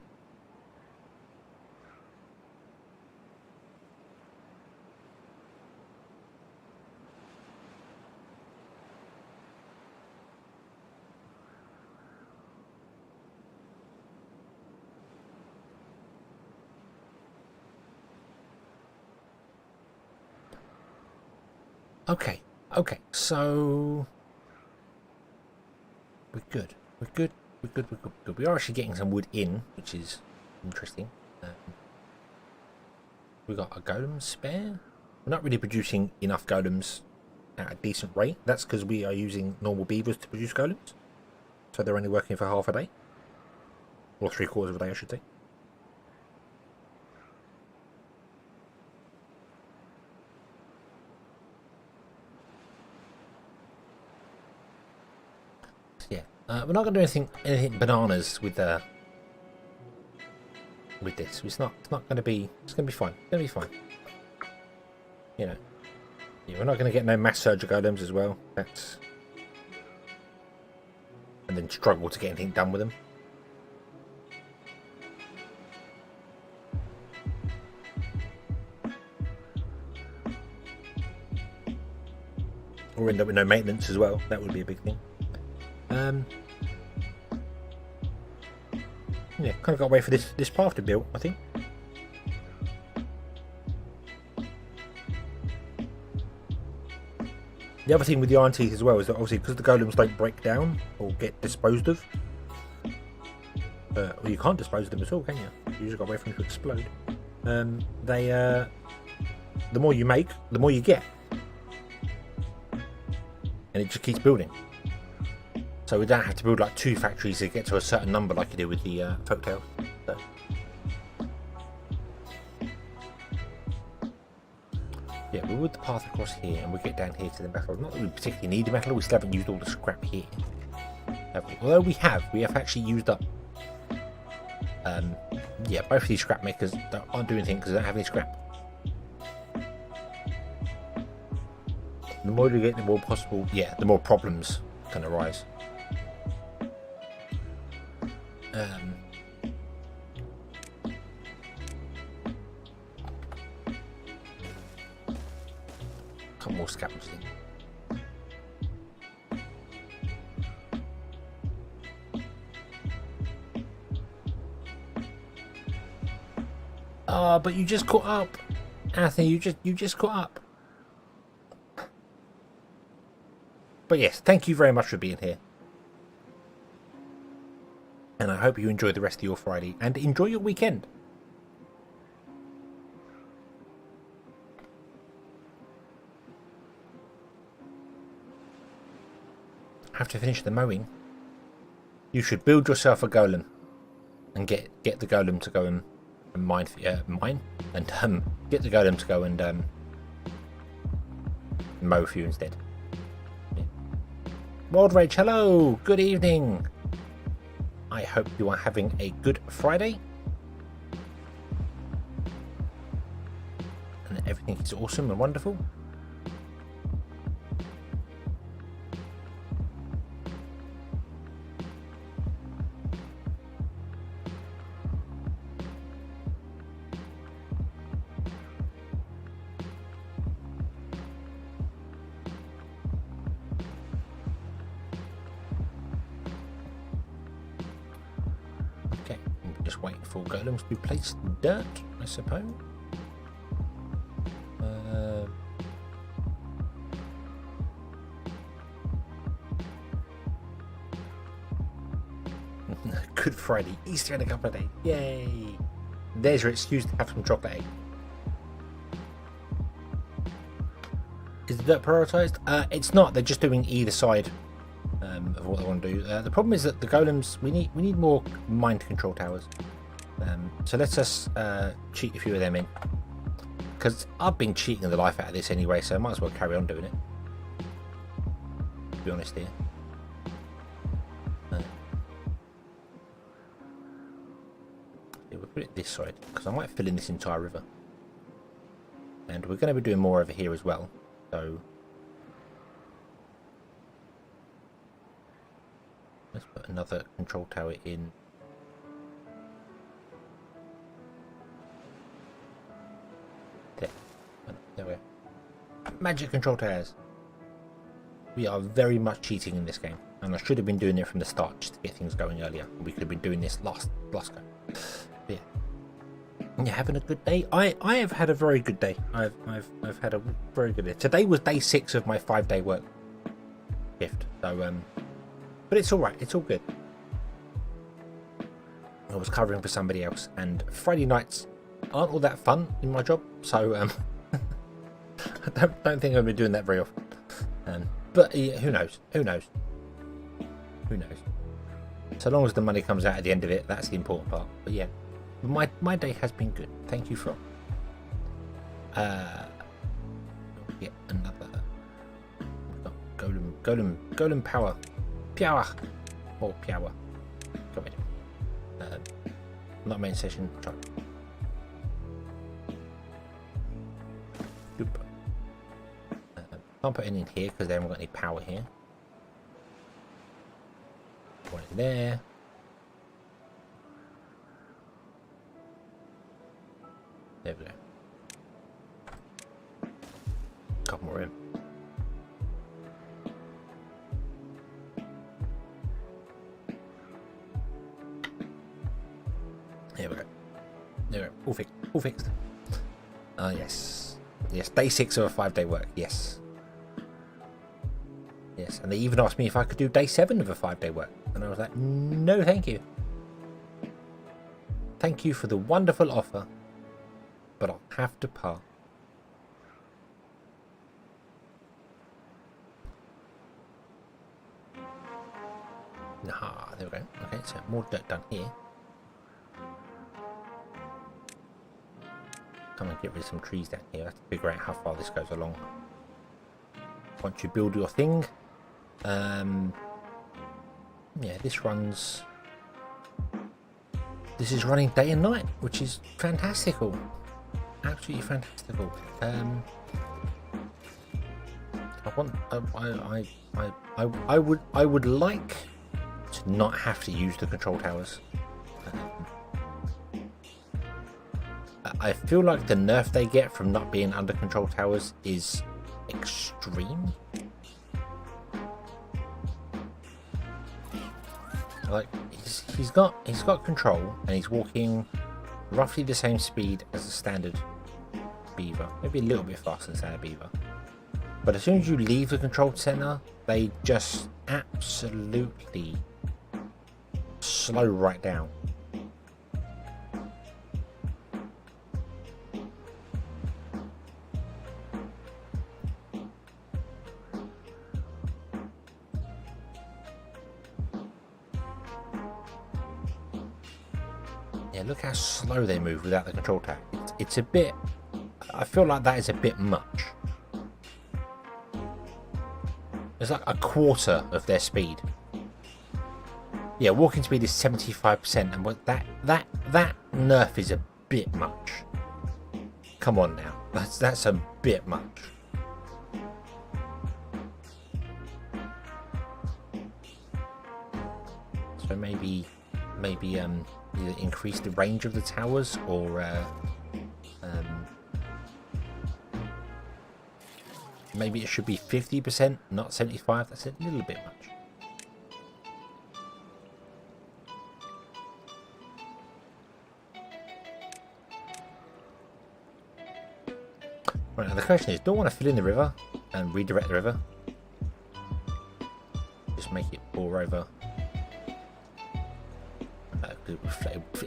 Okay, so we're good. We are actually getting some wood in, which is interesting. We got a golem spare. We're not really producing enough golems at a decent rate. That's because we are using normal beavers to produce golems, so they're only working for half a day, or 3/4 of a day, I should say. We're not going to do anything bananas with this. It's not going to be. It's going to be fine. It's going to be fine. You know, yeah, we're not going to get no mass surge golems as well. That's, and then struggle to get anything done with them. Or end up with no maintenance as well. That would be a big thing. Yeah, kind of got to wait for this path to build, I think. The other thing with the iron teeth as well is that obviously because the golems don't break down or get disposed of, well, you can't dispose of them at all, can you? You just got to wait for them to explode. The more you make, the more you get, and it just keeps building. So we don't have to build like 2 factories to get to a certain number like you do with the folktales. So. Yeah, we would the path across here and we get down here to the metal. Not that we particularly need the metal, we still haven't used all the scrap here. Have we? Although we have actually used up yeah, both of these scrap makers aren't doing anything because they don't have any scrap. The more you get, the more possible. Yeah, the more problems can arise. Couple more scavengers in. Oh, but you just caught up, Anthony. You just caught up. But yes, thank you very much for being here, and I hope you enjoy the rest of your Friday and enjoy your weekend. I have to finish the mowing. You should build yourself a golem and get the golem to go and mine and get the golem to go and mow for you instead. Yeah. World Rage, hello, good evening. I hope you are having a good Friday and everything is awesome and wonderful. For golems to be placed in dirt, I suppose. Good Friday, Easter in a couple of days. Yay! There's your excuse to have some chocolate egg. Is the dirt prioritised? It's not. They're just doing either side of what they want to do. The problem is that the golems, we need more mind control towers. So let's just cheat a few of them in, because I've been cheating the life out of this anyway, so I might as well carry on doing it, to be honest here. Yeah, we'll put it this side because I might fill in this entire river, and we're going to be doing more over here as well, so let's put another control tower in. There we go. Magic control towers. We are very much cheating in this game, and I should have been doing it from the start just to get things going earlier. We could have been doing this last go. But yeah, you're having a good day. I have had a very good day. I've had a very good day. Today was day 6 of my 5-day work shift. So but it's all right. It's all good. I was covering for somebody else, and Friday nights aren't all that fun in my job. So I don't think I'll be doing that very often. But yeah, who knows? Who knows? Who knows? So long as the money comes out at the end of it, that's the important part. But yeah, my day has been good. Thank you for. Get another golem power, or power. Go ahead. Not main session. Try. Can't put any in here because they haven't got any power here. One in there. There we go. Couple more in. There we go. There we go. All fixed. Yes. Yes, day 6 of a 5-day work. Yes. Yes, and they even asked me if I could do day 7 of a 5-day work. And I was like, no, thank you. Thank you for the wonderful offer, but I'll have to pass. Nah, there we go. Okay, so more dirt done here. Come and get rid of some trees down here. I have to figure out how far this goes along. Once you build your thing, yeah, this is running day and night, which is fantastical, absolutely fantastical. I would like to not have to use the control towers. I feel like the nerf they get from not being under control towers is extreme. Like he's got control and he's walking roughly the same speed as a standard beaver, maybe a little bit faster than standard beaver. But as soon as you leave the control center, they just absolutely slow right down. Yeah, look how slow they move without the control tower. It's a bit... I feel like that is a bit much. It's like a quarter of their speed. Yeah, walking speed is 75%, and what that nerf is a bit much. Come on now, that's a bit much. So maybe either increase the range of the towers or maybe it should be 50%, not 75%. That's a little bit much. Right, now the question is, do I want to fill in the river and redirect the river? Just make it pour over.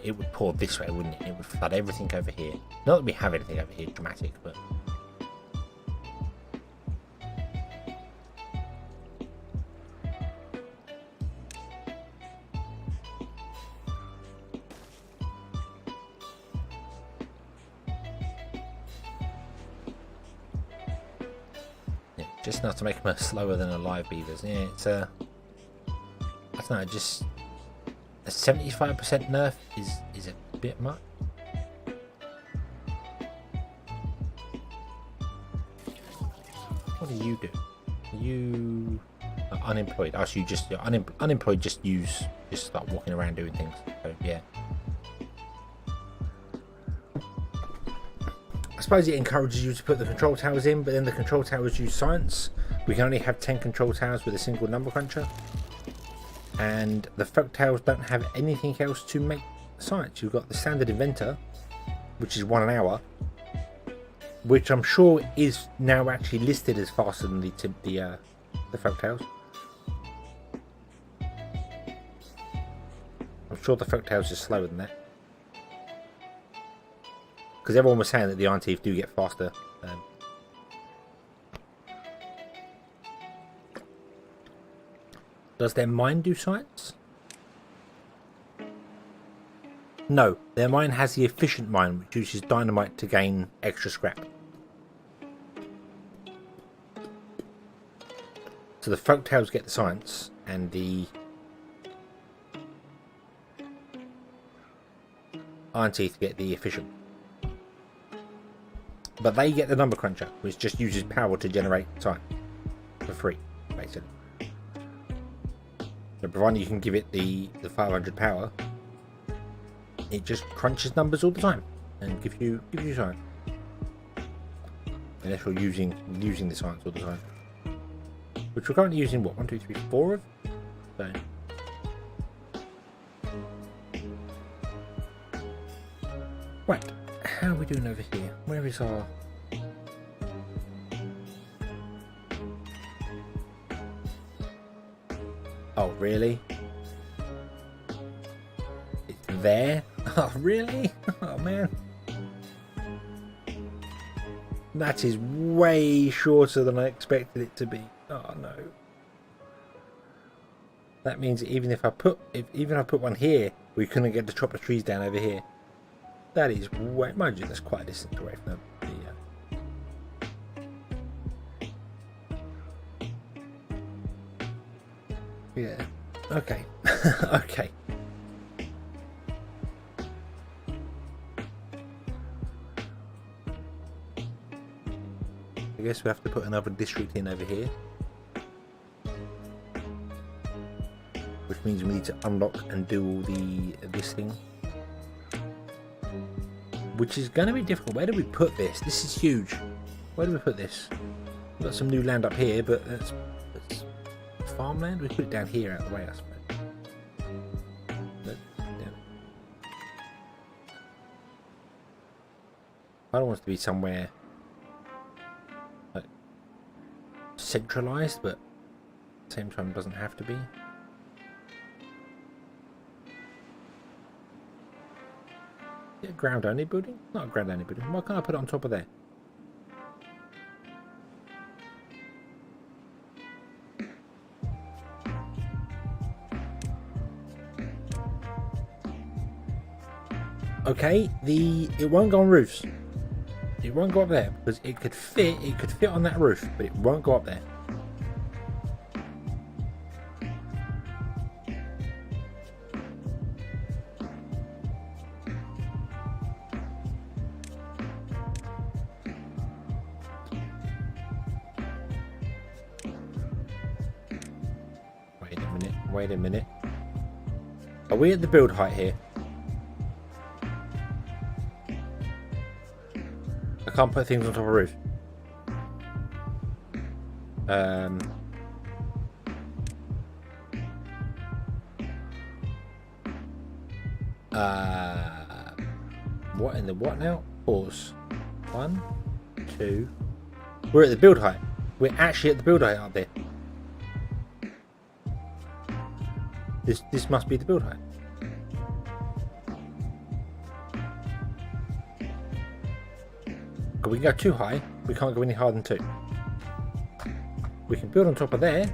It would pour this way, wouldn't it? It would flood everything over here. Not that we have anything over here dramatic, but... yeah, just enough to make them slower than a live beavers. Yeah, it's I don't know, just... a 75% nerf is a bit much. What do you do? You are unemployed. Oh, so you just unemployed. Just start walking around doing things. So yeah. I suppose it encourages you to put the control towers in, but then the control towers use science. We can only have 10 control towers with a single number cruncher. And the folk tales don't have anything else to make science. You've got the standard inventor, which is 1 hour, which I'm sure is now actually listed as faster than the folk tales. I'm sure the folk tales is slower than that, because everyone was saying that the Iron Teeth do get faster. Does their mine do science? No, their mine has the efficient mine, which uses dynamite to gain extra scrap. So the folktales get the science, and the Iron Teeth get the efficient. But they get the number cruncher, which just uses power to generate science for free, basically. So provided you can give it the 500 power, it just crunches numbers all the time and gives you science. Unless you're using the science all the time, which we're currently using what, 1, 2, 3, 4 of. So right, how are we doing over here? Where is our... Oh, really? It's there? Oh, really? Oh, man. That is way shorter than I expected it to be. Oh, no. That means that even if I put one here, we couldn't get to chop the trees down over here. That is way... Mind you, that's quite a distance away from the yeah. Okay. Okay. guess we have to put another district in over here. Which means we need to unlock and do all this thing. Which is going to be difficult. Where do we put this? This is huge. Where do we put this? We've got some new land up here, but that's farmland. We put it down here out of the way, I suppose. I don't want it to be somewhere like centralized, but at the same time it doesn't have to be. Is it a ground only building? Not a ground only building. Why can't I put it on top of there? Okay, it won't go on roofs. It won't go up there because it could fit on that roof, but it won't go up there. Wait a minute. Are we at the build height here? I can't put things on top of a roof. What in the what now? Pause. 1, 2. We're at the build height. We're actually at the build height, aren't we? This must be the build height. We can go too high. We can't go any higher than 2. We can build on top of there.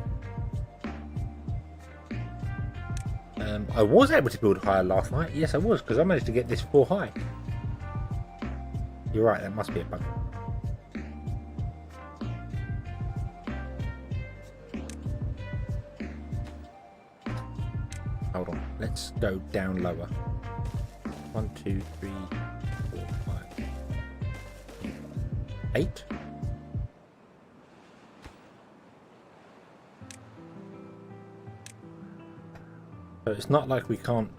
I was able to build higher last night. Yes, I was, because I managed to get this 4 high. You're right, that must be a bug. Hold on, let's go down lower. 1, 2, 3, 4, 5, 8. So it's not like we can't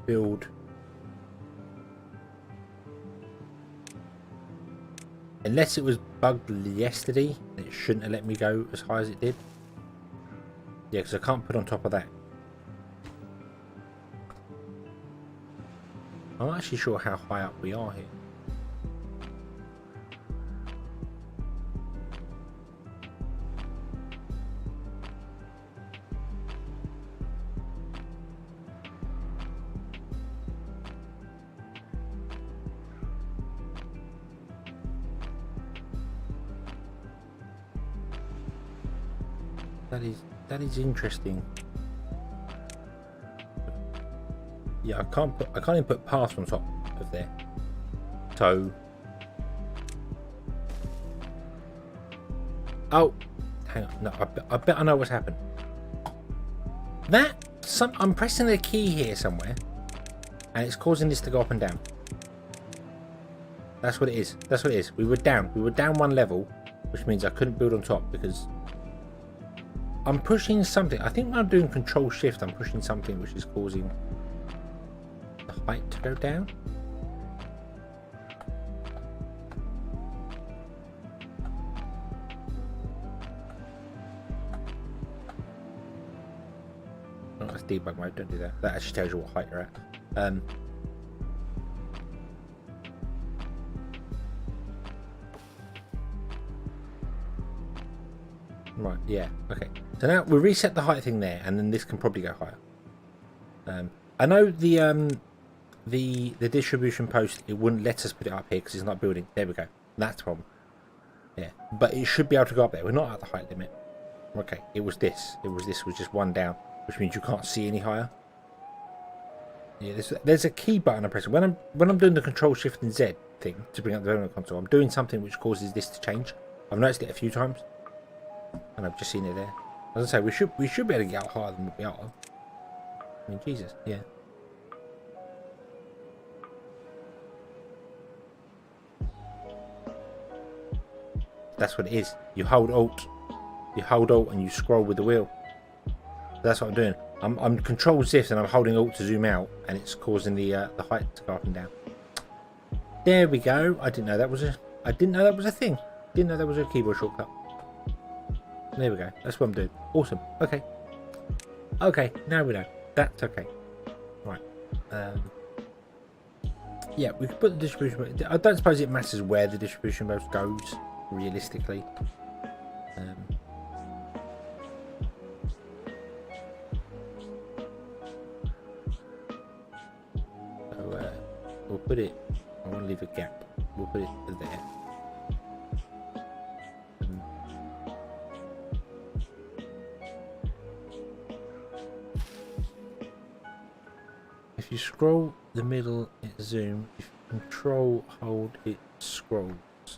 build. Unless it was bugged yesterday, it shouldn't have let me go as high as it did. Yeah, because I can't put on top of that. I'm not actually sure how high up we are here. That is interesting. Yeah, I can't even put paths on top of there. So, oh, hang on. No, I bet I know what's happened. I'm pressing a key here somewhere, and it's causing this to go up and down. That's what it is. That's what it is. We were down 1 level, which means I couldn't build on top because I'm pushing something. I think when I'm doing Control Shift, I'm pushing something which is causing the height to go down. Oh, that's debug mode. Don't do that. That actually tells you what height you're at. Right, yeah, okay. So now we reset the height thing there, and then this can probably go higher. I know the distribution post, it wouldn't let us put it up here because it's not building. There we go. That's the problem. Yeah, but it should be able to go up there. We're not at the height limit. Okay, it was this. It was just 1 down, which means you can't see any higher. Yeah, there's a key button I press. When I'm doing the Control Shift and Z thing to bring up the development console, I'm doing something which causes this to change. I've noticed it a few times. And I've just seen it there. As I say, we should be able to get out higher than what we are. I mean, Jesus, yeah. That's what it is. You hold Alt, and you scroll with the wheel. That's what I'm doing. I'm Control Shift and I'm holding Alt to zoom out, and it's causing the height to go up and down. There we go. I didn't know that was a thing. Didn't know that was a keyboard shortcut. There we go. That's what I'm doing. Awesome. Okay. Okay. Now we know. That's okay. Right. Yeah, we could put the distribution. I don't suppose it matters where the distribution box goes, realistically. So we'll put it. I want to leave a gap. We'll put it there. If you scroll the middle, it zooms. If you Control hold, it scrolls.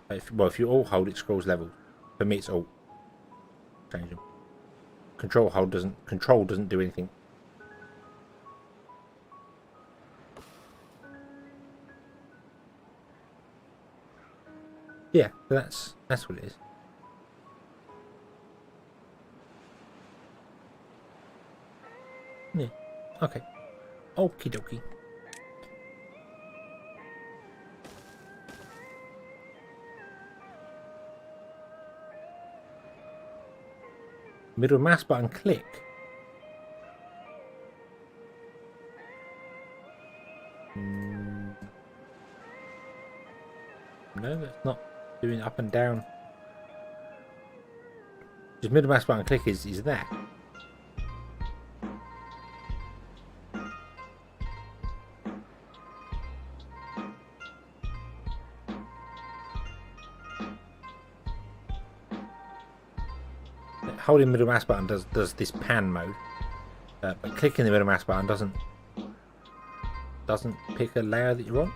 If you Alt hold, it scrolls level. For me, it's Alt. Change them. Control doesn't do anything. Yeah, that's what it is. Yeah. Okay. Okie dokie. Middle mouse button click. No, that's not doing up and down. Just middle mouse button click is that. Holding middle mouse button does this pan mode, but clicking the middle mouse button doesn't pick a layer that you're on,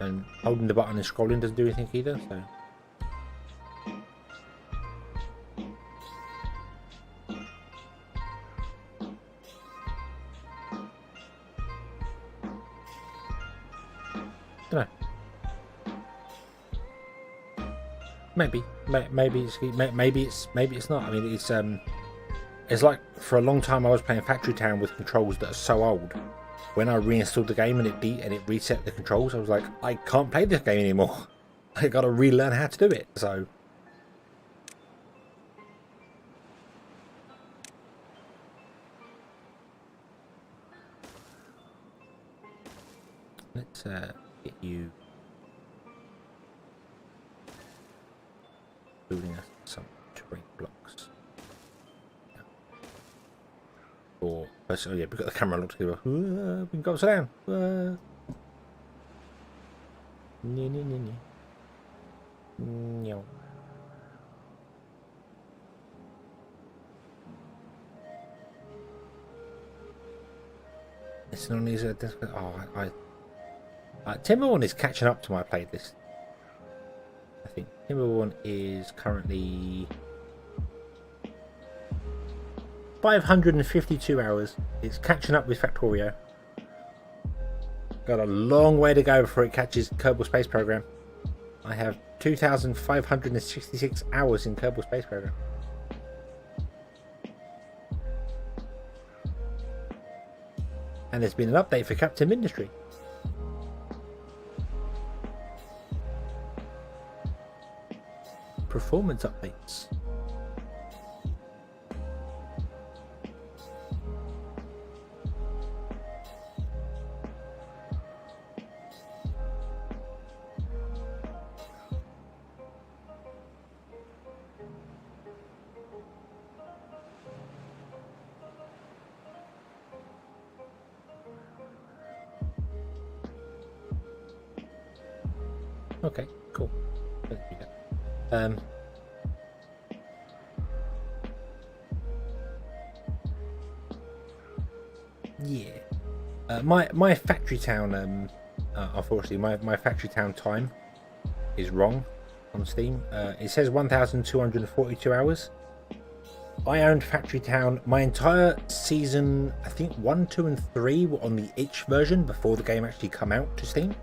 and holding the button and scrolling doesn't do anything either. So don't know. Maybe it's not. I mean, it's like for a long time I was playing Factory Town with controls that are so old. When I reinstalled the game and it reset the controls, I was like, I can't play this game anymore. I got to relearn how to do it. So let's get you building us some terrain blocks. Or oh yeah, we've got the camera locked together. We can go upside down. No. It's not easy. Timberborn is catching up to my playlist. I think Timberborn is currently 552 hours. It's catching up with Factorio. Got a long way to go before it catches Kerbal Space Program. I have 2,566 hours in Kerbal Space Program. And there's been an update for Captain Industry. Performance updates. Okay, cool. Let's do that. Yeah. My Factory Town, unfortunately, my Factory Town time is wrong on Steam. It says 1,242 hours. I owned Factory Town. My entire season, I think 1, 2, and 3 were on the itch version before the game actually come out to Steam.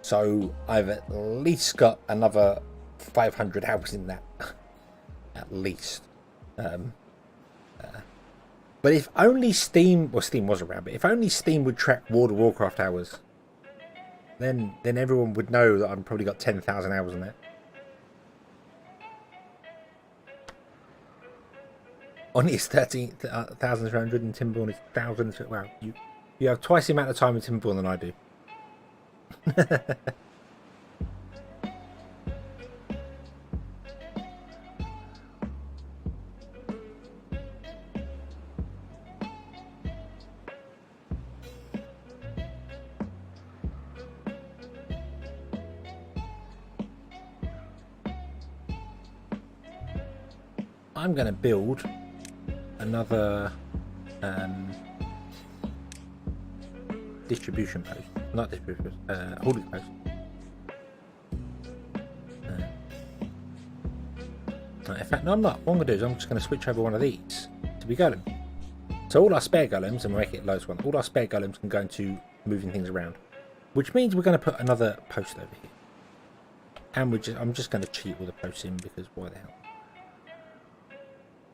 So I've at least got another 500 hours in that, at least. But if only Steam, well, Steam was around, but if only Steam would track World of Warcraft hours, then everyone would know that I've probably got 10,000 hours on that. Only it's 13,300 and Timberborn is thousands. Wow, you have twice the amount of time in Timberborn than I do. I'm going to build another distribution post, not distribution post, holding post. In fact, no, I'm not. What I'm going to do is I'm just going to switch over one of these to be Golem. So all our spare Golems, and we'll make it lowest one, all our spare Golems can go into moving things around, which means we're going to put another post over here. And I'm just going to cheat all the posts in because why the hell?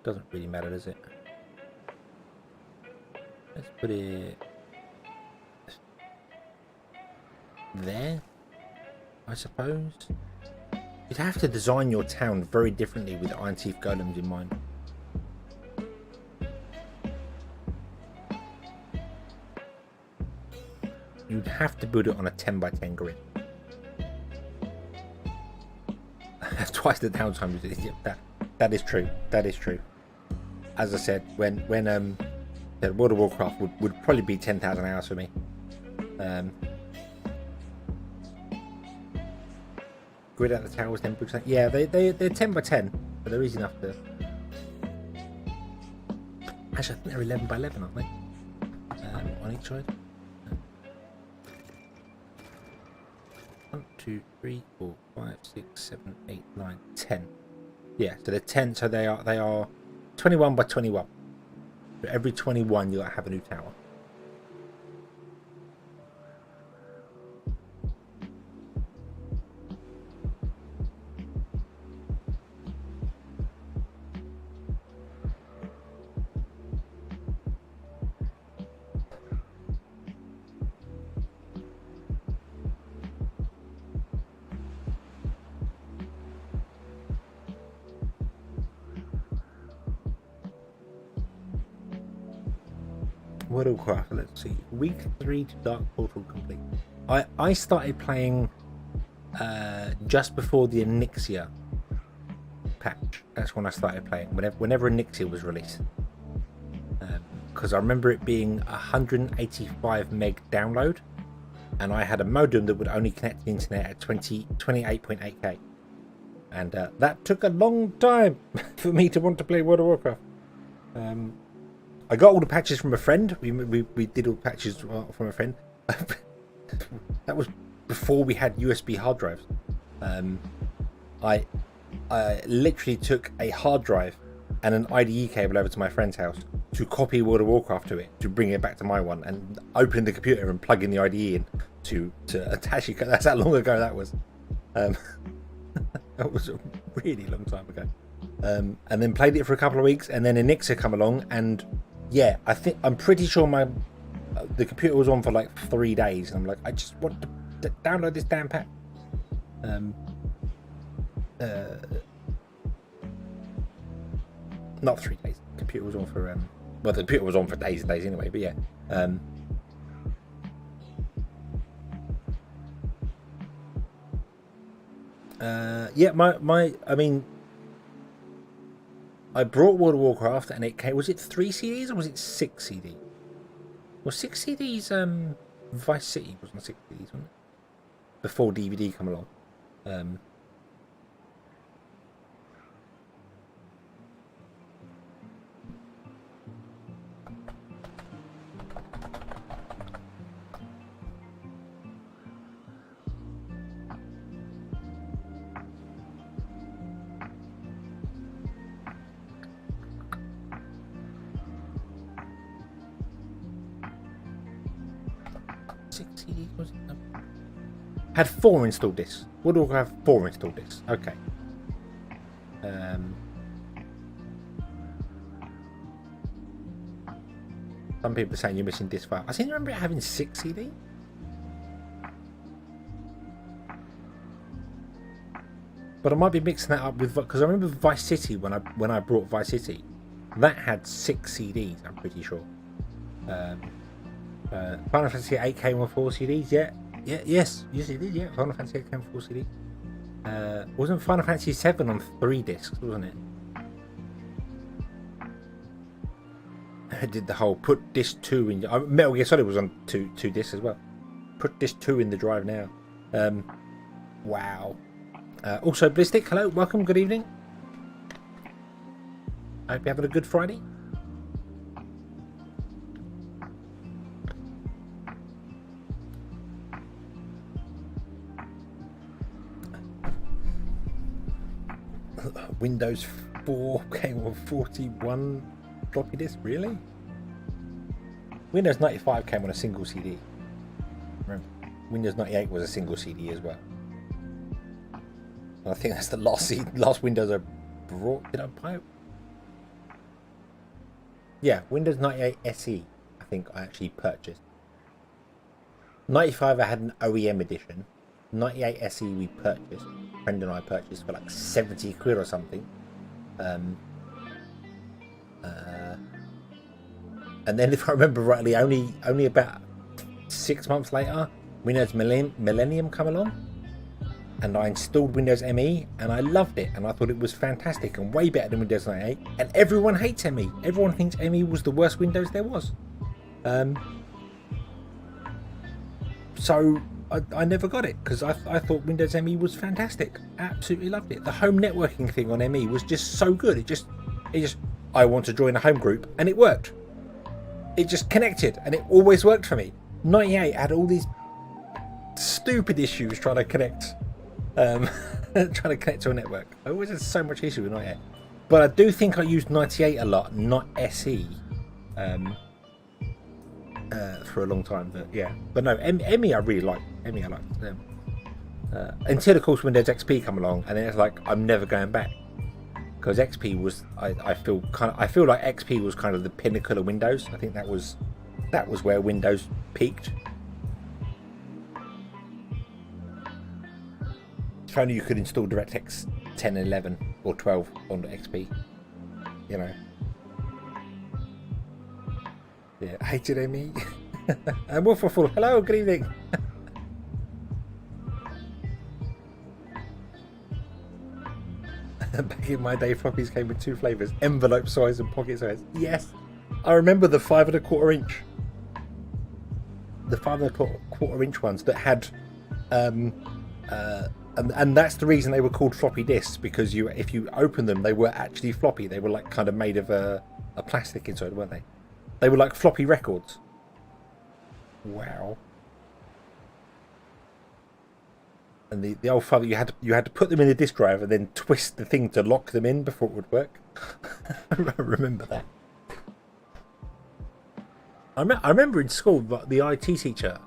Doesn't really matter, does it? Let's put it there, I suppose. You'd have to design your town very differently with Iron Teeth Golems in mind. You'd have to build it on a 10 by 10 grid. That's twice the downtime. That is true. That is true. As I said, when World of Warcraft would probably be 10,000 hours for me. Grid out the towers, 10%. Yeah, they're 10 by 10, but they're easy enough to. Actually, I think they're 11 by 11, aren't they? On each side. 1, 2, 3, 4, 5, 6, 7, 8, 9, 10. Yeah, so they're 10. So they are 21 by 21. For every 21, you'll have a new tower. World of Warcraft, let's see. Week 3 to Dark Portal complete. I started playing just before the Onyxia patch. That's when I started playing. Whenever Onyxia was released. Because I remember it being 185 meg download, and I had a modem that would only connect to the internet at 28.8k. And that took a long time for me to want to play World of Warcraft. I got all the patches from a friend. We did all the patches from a friend. That was before we had USB hard drives. I literally took a hard drive and an IDE cable over to my friend's house to copy World of Warcraft to it, to bring it back to my one, and open the computer and plug in the IDE in to attach it. That's how long ago that was. That was a really long time ago. And then played it for a couple of weeks, and then Onyxia come along, and yeah, I'm pretty sure the computer was on for like 3 days, and I'm like, I just want to download this damn pack. Not 3 days. The computer was on for well, the computer was on for days and days anyway. But yeah, yeah. I mean, I brought World of Warcraft, and it came. Was it 3 CDs or was it 6 CDs? Well, 6 CDs. Vice City was on 6 CDs, wasn't it? Before DVD come along. Had 4 installed discs. What do I have? 4 installed discs. Okay. Some people are saying you're missing disc 5. I seem to remember it having 6 CD. But I might be mixing that up with, because I remember Vice City when I brought Vice City, that had 6 CDs. I'm pretty sure. Final Fantasy 8 came with 4 CDs. Yes, it did. Yeah, Final Fantasy 8 came with 4 CDs. Wasn't Final Fantasy 7 on 3 discs, wasn't it? I did the whole put disc 2 in. Metal Gear Solid was on two discs as well. Put disc 2 in the drive now. Wow. Also, Ballistic, hello, welcome, good evening. I hope you're having a good Friday. Windows 4 came with 41 floppy disk, really? Windows 95 came on a single CD. Remember, Windows 98 was a single CD as well. I think that's the last Windows I brought. Did I buy it? Yeah, Windows 98 SE, I think I actually purchased. 95 I had an OEM edition. 98 SE we purchased. A friend and I purchased for like 70 quid or something. And then if I remember rightly, only about 6 months later, Windows Millennium come along. And I installed Windows ME and I loved it and I thought it was fantastic and way better than Windows 98, and everyone hates ME. Everyone thinks ME was the worst Windows there was. So I never got it because I thought Windows ME was fantastic. Absolutely loved it. The home networking thing on ME was just so good. It just I want to join a home group and it worked. It just connected and it always worked for me. 98 had all these stupid issues trying to connect. Trying to connect to a network. I always had so much issue with 98. But I do think I used 98 a lot, not SE, for a long time. But yeah, but no, ME I really like. ME I like. Until of course Windows XP come along, and then it's like I'm never going back because XP was I feel like XP was kind of the pinnacle of Windows. I think that was where Windows peaked. If only you could install DirectX 10 and 11 or 12 on the XP, you know. Yeah, hated ME. And Wolfwafel, hello, good evening. Back in my day, floppies came with 2 flavors: envelope size and pocket size. Yes, I remember the 5 1/4 inch. The 5 1/4 inch ones that had and that's the reason they were called floppy disks, because if you open them, they were actually floppy. They were like kind of made of a plastic inside, weren't they? They were like floppy records. Wow. And the old father, you had to put them in the disk drive and then twist the thing to lock them in before it would work. I remember that. I remember in school the IT teacher.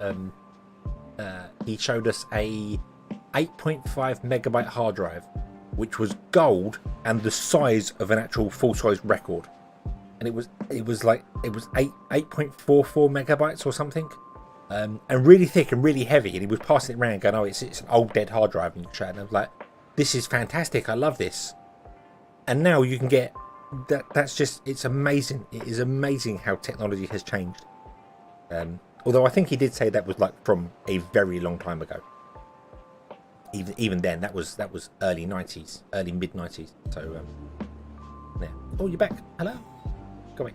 He showed us a 8.5 megabyte hard drive, which was gold and the size of an actual full-size record, and it was 8.44 megabytes or something, and really thick and really heavy. And he was passing it around, going, "Oh, it's an old dead hard drive." And I was like, "This is fantastic! I love this." And now you can get that. That's just, it's amazing. It is amazing how technology has changed. Although I think he did say that was like from a very long time ago. Even then, that was early 90s, early mid 90s. So yeah. Oh, you're back. Hello. Go away.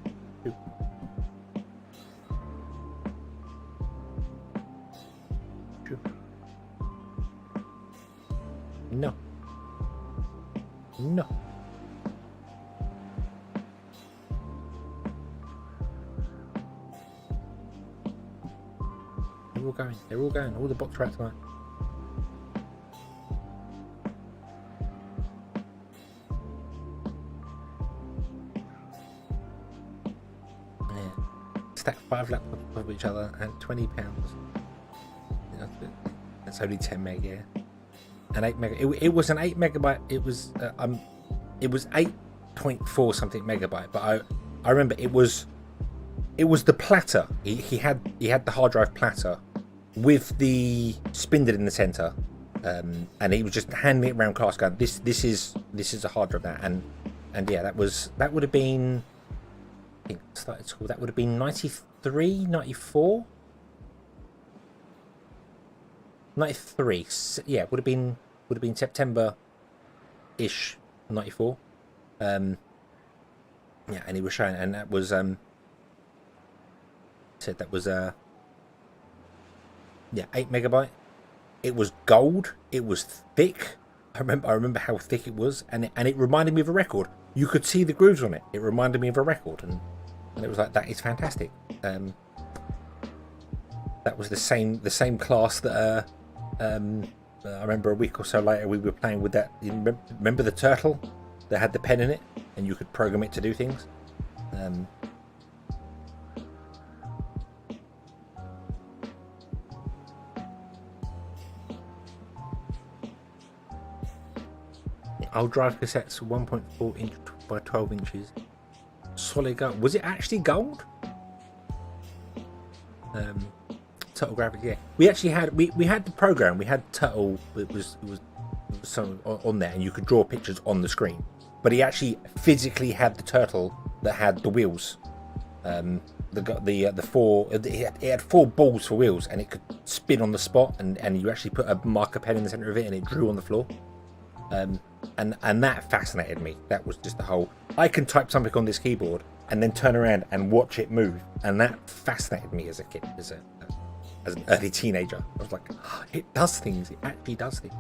No. They're all going. All the box rats are. Stack 5 laptops of each other at £20. That's only 10 meg, yeah. An 8 meg. It was an 8 megabyte. It was it was 8.4 something megabyte, but I remember it was the platter. He had the hard drive platter with the spindle in the center, and he was just handing it around class going, this is a hard drive now, and yeah, that would have been, I think I started school, that would have been 93, 94, 93, yeah, would have been September ish 94. Yeah, and he was showing, and that was said that was yeah, 8 megabyte. It was gold, it was thick. I remember how thick it was, and it reminded me of a record. You could see the grooves on it. It reminded me of a record, and it was like, that is fantastic. That was the same class that I remember a week or so later we were playing with that. You remember the turtle that had the pen in it, and you could program it to do things. I'll drive cassettes 1.4 inch by 12 inches. Solid gold. Was it actually gold? Turtle graphics, yeah. We actually had we had the program. We had Turtle. It was some on there, and you could draw pictures on the screen. But he actually physically had the turtle that had the wheels. The four. It had 4 balls for wheels, and it could spin on the spot. And you actually put a marker pen in the center of it, and it drew on the floor. And that fascinated me. That was just the whole, I can type something on this keyboard and then turn around and watch it move, and that fascinated me as a kid, as an early teenager. I was like, oh, it does things. It actually does things.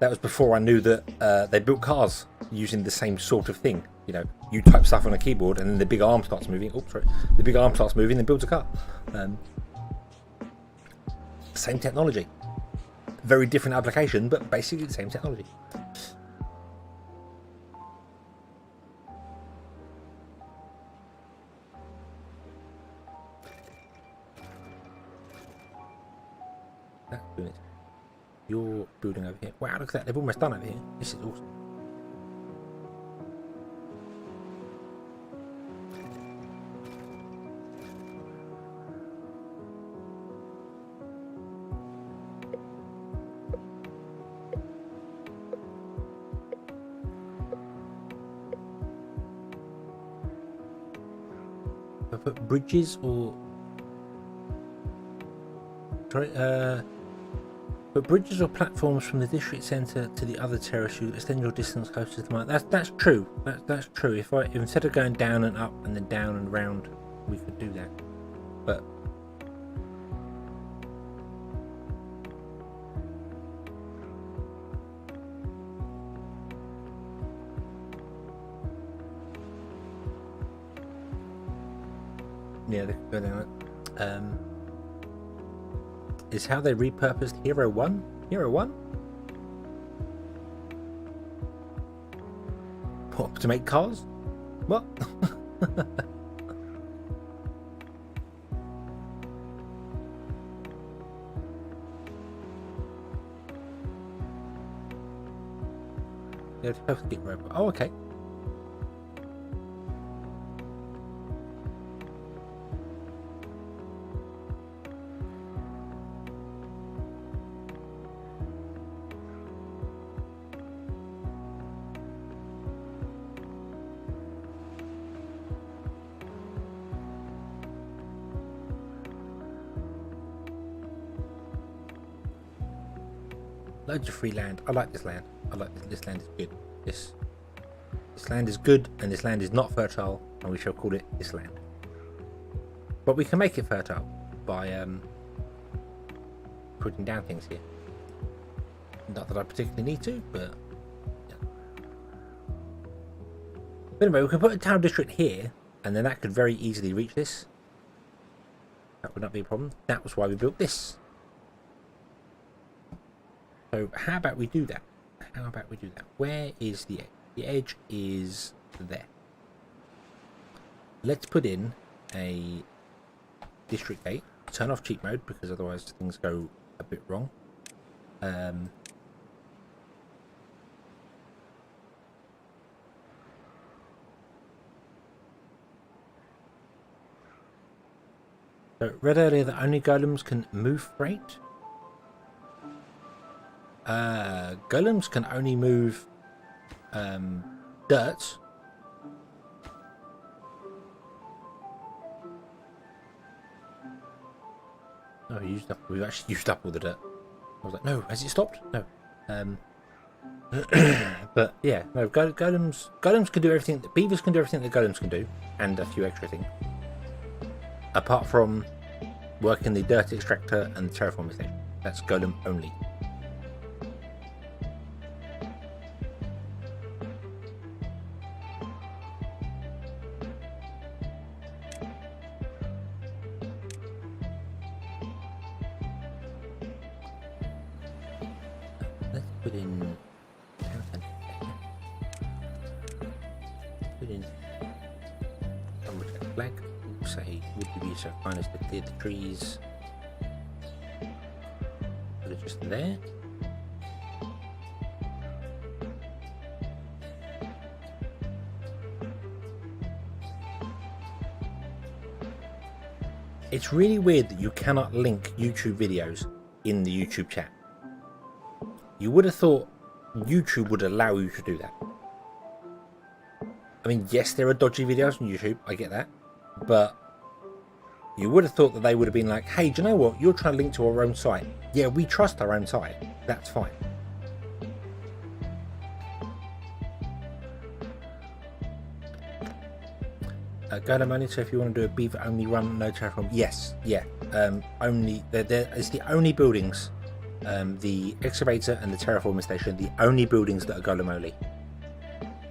That was before I knew that they built cars using the same sort of thing. You know, you type stuff on a keyboard and then the big arm starts moving. Oh, sorry, the big arm starts moving and builds a car. Same technology, very different application, but basically the same technology. You're building over here. Wow, look at that. They've almost done over here. This is awesome. I put bridges or but bridges or platforms from the district centre to the other terrace, you extend your distance closer to the mine. That's true. That's true. If instead of going down and up and then down and round, we could do that. But yeah, they could go down it. Is how they repurposed Hero 1? Hero 1? What, to make cars? What? Yeah, have to get robot. Oh, okay. Loads of free land. I like this land. I like this. This land is good. This land is good, and this land is not fertile, and we shall call it this land. But we can make it fertile by putting down things here. Not that I particularly need to, but yeah. But anyway, we can put a town district here, and then that could very easily reach this. That would not be a problem. That was why we built this. So how about we do that? How about we do that? Where is the edge? The edge is there. Let's put in a district gate. Turn off cheat mode because otherwise things go a bit wrong. So read earlier that only golems can move freight. Golems can only move dirt. Oh, we've actually used up all the dirt. I was like, no, has it stopped? No. But yeah, no, golems can do everything. Beavers can do everything that golems can do, and a few extra things. Apart from working the dirt extractor and the terraforming station. That's golem only. Let's put in flag. Say, would you be so kind as to clear the trees? Put it just there. It's really weird that you cannot link YouTube videos in the YouTube chat. You would have thought YouTube would allow you to do that. I mean, yes, there are dodgy videos on YouTube, I get that. But you would have thought that they would have been like, hey, do you know what? You're trying to link to our own site. Yeah, we trust our own site. That's fine. Golem only, so if you want to do a beaver only run, no terraform. Yes, yeah. Only it's the only buildings, the excavator and the terraforming station, the only buildings that are golem only.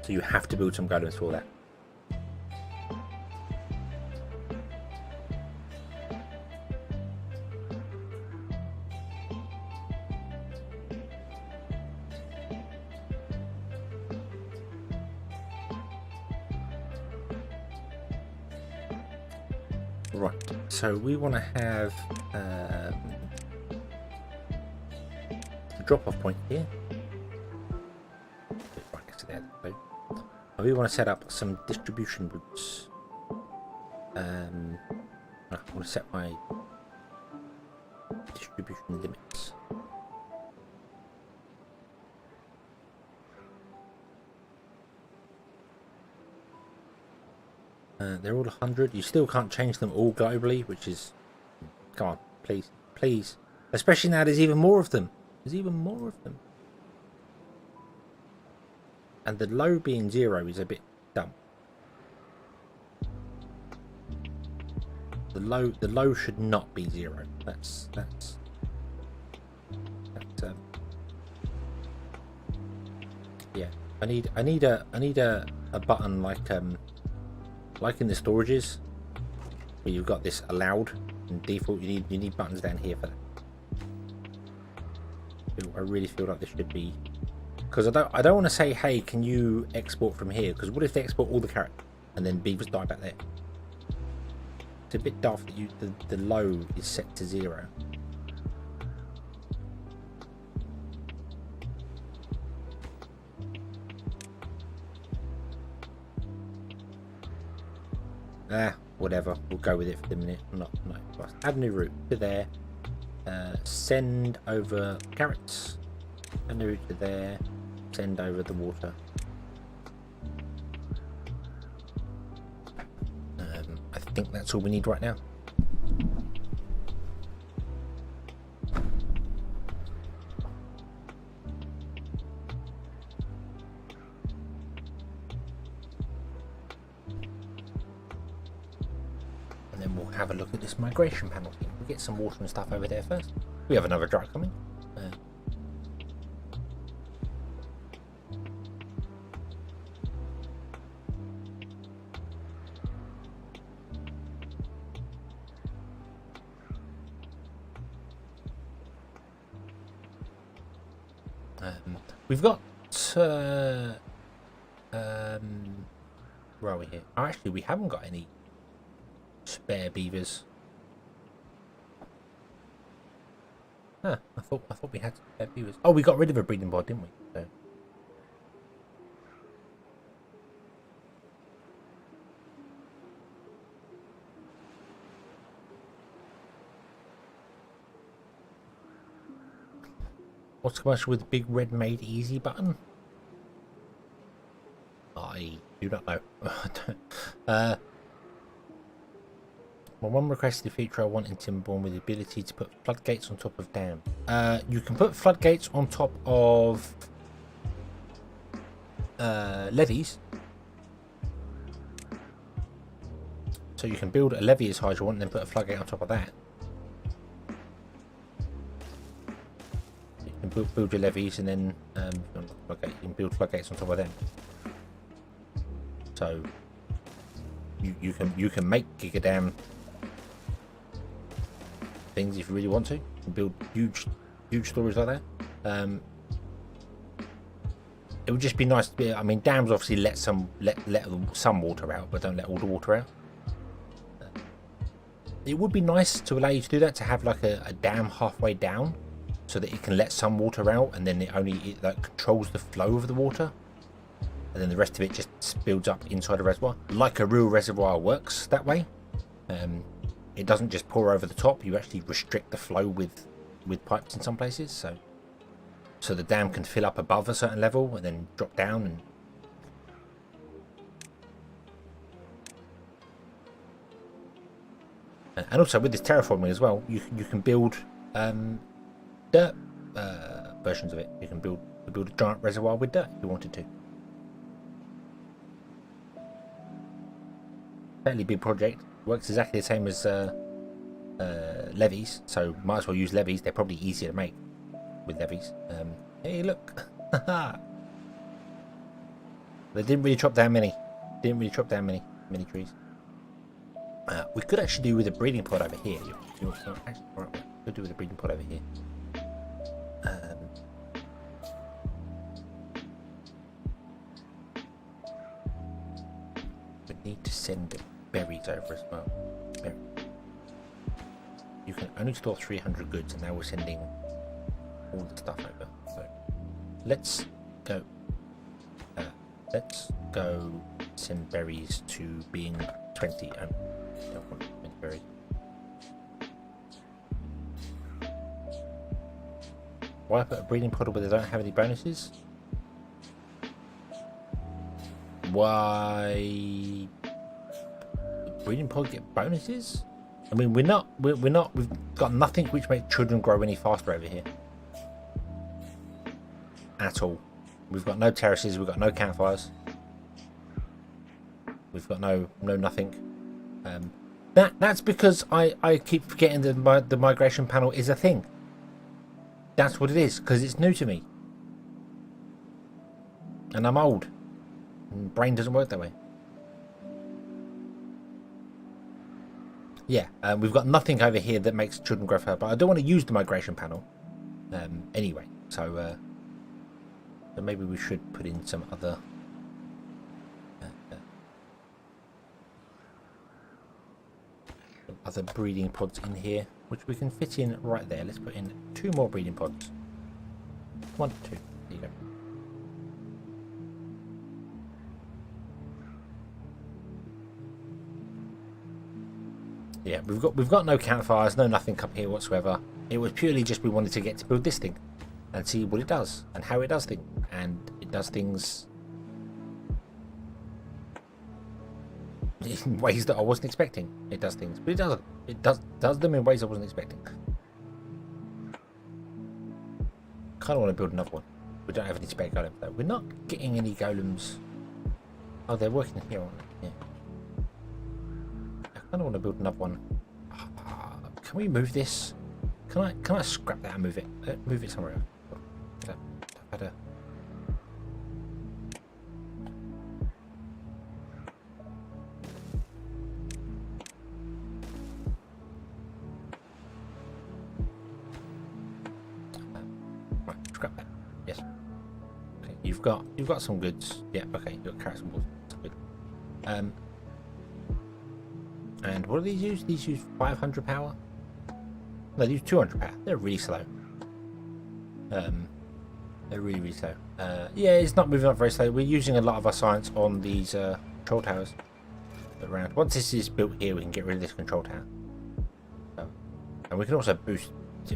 So you have to build some golems for that. Right, so we want to have a drop-off point here. Right next to there. So we want to set up some distribution routes. I want to set my distribution limits. They're all 100. You still can't change them all globally, which is... Come on, please. Please. Especially now there's even more of them. There's even more of them. And the low being 0 is a bit dumb. The low should not be 0. That's yeah. I need a button like in the storages where you've got this allowed and default. You need buttons down here for that. I really feel like this should be, because I don't want to say, hey, can you export from here? Because what if they export all the characters and then beavers die back there? It's a bit daft that the low is set to 0. Whatever, we'll go with it for the minute. Not add new route to there. Send over carrots. Add new route to there. Send over the water. I think that's all we need right now. Have a look at this migration panel thing. We'll get some water and stuff over there first. We have another drought coming. We've got where are we here? Oh, actually we haven't got any spare beavers. Huh, I thought we had spare beavers. Oh, we got rid of a breeding pod, didn't we? So. What's the commercial with the big red made easy button? I do not know. Well, one requested feature I want in Timberborn with the ability to put floodgates on top of dam. You can put floodgates on top of levees. So you can build a levee as high as you want and then put a floodgate on top of that. You can build your levees and then you can build floodgates on top of them. So you can make Giga Dam things if you really want to. You can build huge stories like that. It would just be nice to be. I mean, dams obviously let some water out, but don't let all the water out. It would be nice to allow you to do that, to have like a dam halfway down, so that it can let some water out, and then it like controls the flow of the water, and then the rest of it just builds up inside a reservoir, like a real reservoir works that way. It doesn't just pour over the top. You actually restrict the flow with pipes in some places, so the dam can fill up above a certain level and then drop down. And also with this terraforming as well, you can build dirt versions of it. You can build a giant reservoir with dirt if you wanted to. Fairly big project. Works exactly the same as levees, so might as well use levees. They're probably easier to make with levees. Hey, look. They didn't really chop down many. Many trees. We could actually do with a breeding pod over here. We could do with a breeding pod over here. We need to send berries over as well. You can only store 300 goods, and now we're sending all the stuff over. So let's go. Let's go send berries to being 20. Don't want many berries. Why put a breeding pod where they don't have any bonuses? Why breeding pod get bonuses? I mean, we've got nothing which makes children grow any faster over here at all. We've got no terraces, we've got no campfires, we've got no nothing. That's because I keep forgetting that the migration panel is a thing. That's what it is, because it's new to me, and I'm old, and brain doesn't work that way. Yeah, we've got nothing over here that makes children grow fast, but I don't want to use the migration panel anyway. So maybe we should put in some other. Other breeding pods in here, which we can fit in right there. Let's put in 2 more breeding pods. 1, 2. There you go. Yeah, we've got no campfires, no nothing up here whatsoever. It was purely just we wanted to get to build this thing and see what it does and how it does things, and it does things in ways that I wasn't expecting. It does things, but it does them in ways I wasn't expecting. Kind of want to build another one. We don't have any spare golems though. We're not getting any golems. Oh, they're working here, aren't they? Yeah. I kind of want to build another one. Can we move this? Can I scrap that and move it? Move it somewhere else. Better. Right, scrap that. Yes. Okay, you've got some goods. Yeah. Okay, you've got carrots and balls. That's good. And what do these use? These use 500 power. No, they use 200 power. They're really slow. They're really slow. Yeah, it's not moving up very slow. We're using a lot of our science on these control towers around. Once this is built here, we can get rid of this control tower. And we can also boost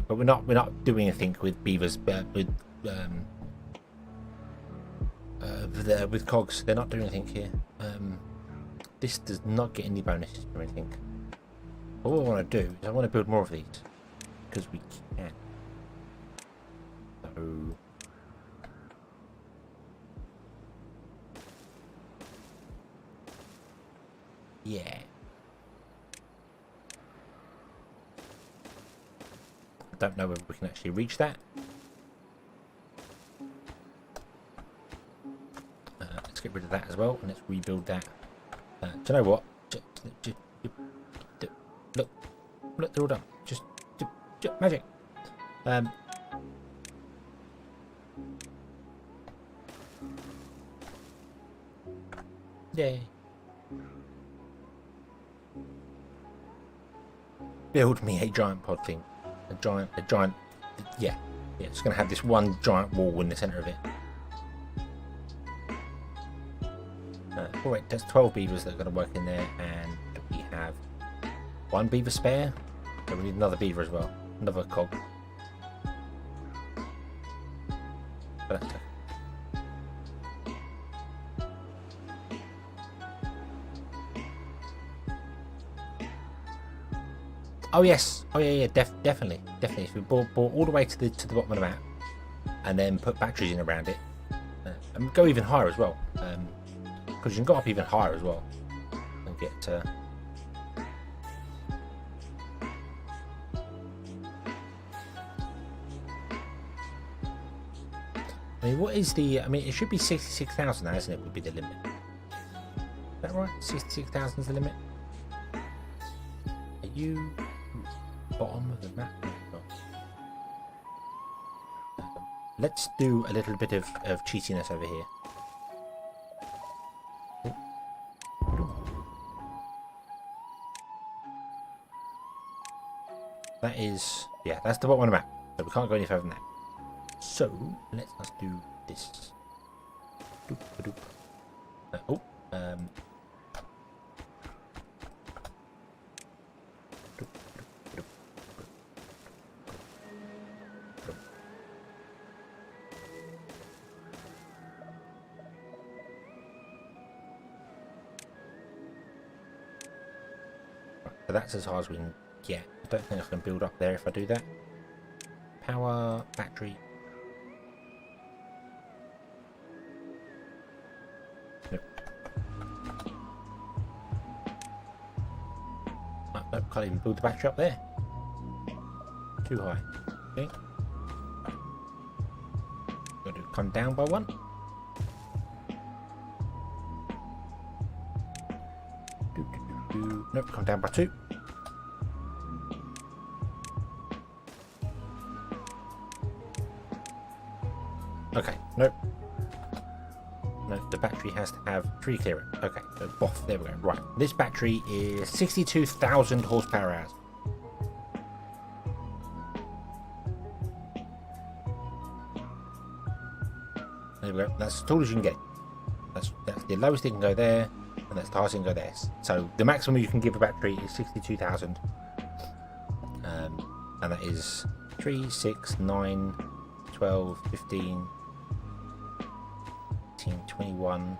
but we're not doing anything with beavers, with cogs. They're not doing anything here. This does not get any bonuses or anything. But what I want to do is I want to build more of these because we can. So yeah. I don't know whether we can actually reach that. Let's get rid of that as well, and let's rebuild that. Do you know what? Look, they're all done. Just magic. Yay. Build me a giant pod thing. A giant. Yeah. It's going to have this one giant wall in the center of it. Oh wait, there's 12 beavers that are going to work in there, and we have one beaver spare. So we need another beaver as well, another cog. But that's oh yes, oh yeah, definitely. If we bore all the way to the bottom of the map, and then put batteries in around it, and go even higher as well. Because you can go up even higher as well and get I mean, what is the? I mean, it should be 66,000 now, isn't it? Would be the limit. Is that right? 66,000 is the limit. Are you bottom of the map? Let's do a little bit of cheatiness over here. That is, yeah, that's the bottom of the map, so we can't go any further than that. So let's do this. So that's as hard as we can get. I don't think I can build up there if I do that. Power, battery. Nope. Oh, nope, can't even build the battery up there. Too high. Okay. Got to come down by one. Nope, come down by two. Okay, nope. No, the battery has to have 3 clearance. Okay, so boff, there we go. Right, this battery is 62,000 horsepower hours. There we go. That's as tall as you can get. That's the lowest it can go there, and that's the highest it can go there. So the maximum you can give a battery is 62,000. And that is 3, 6, 9, 12, 15, 21,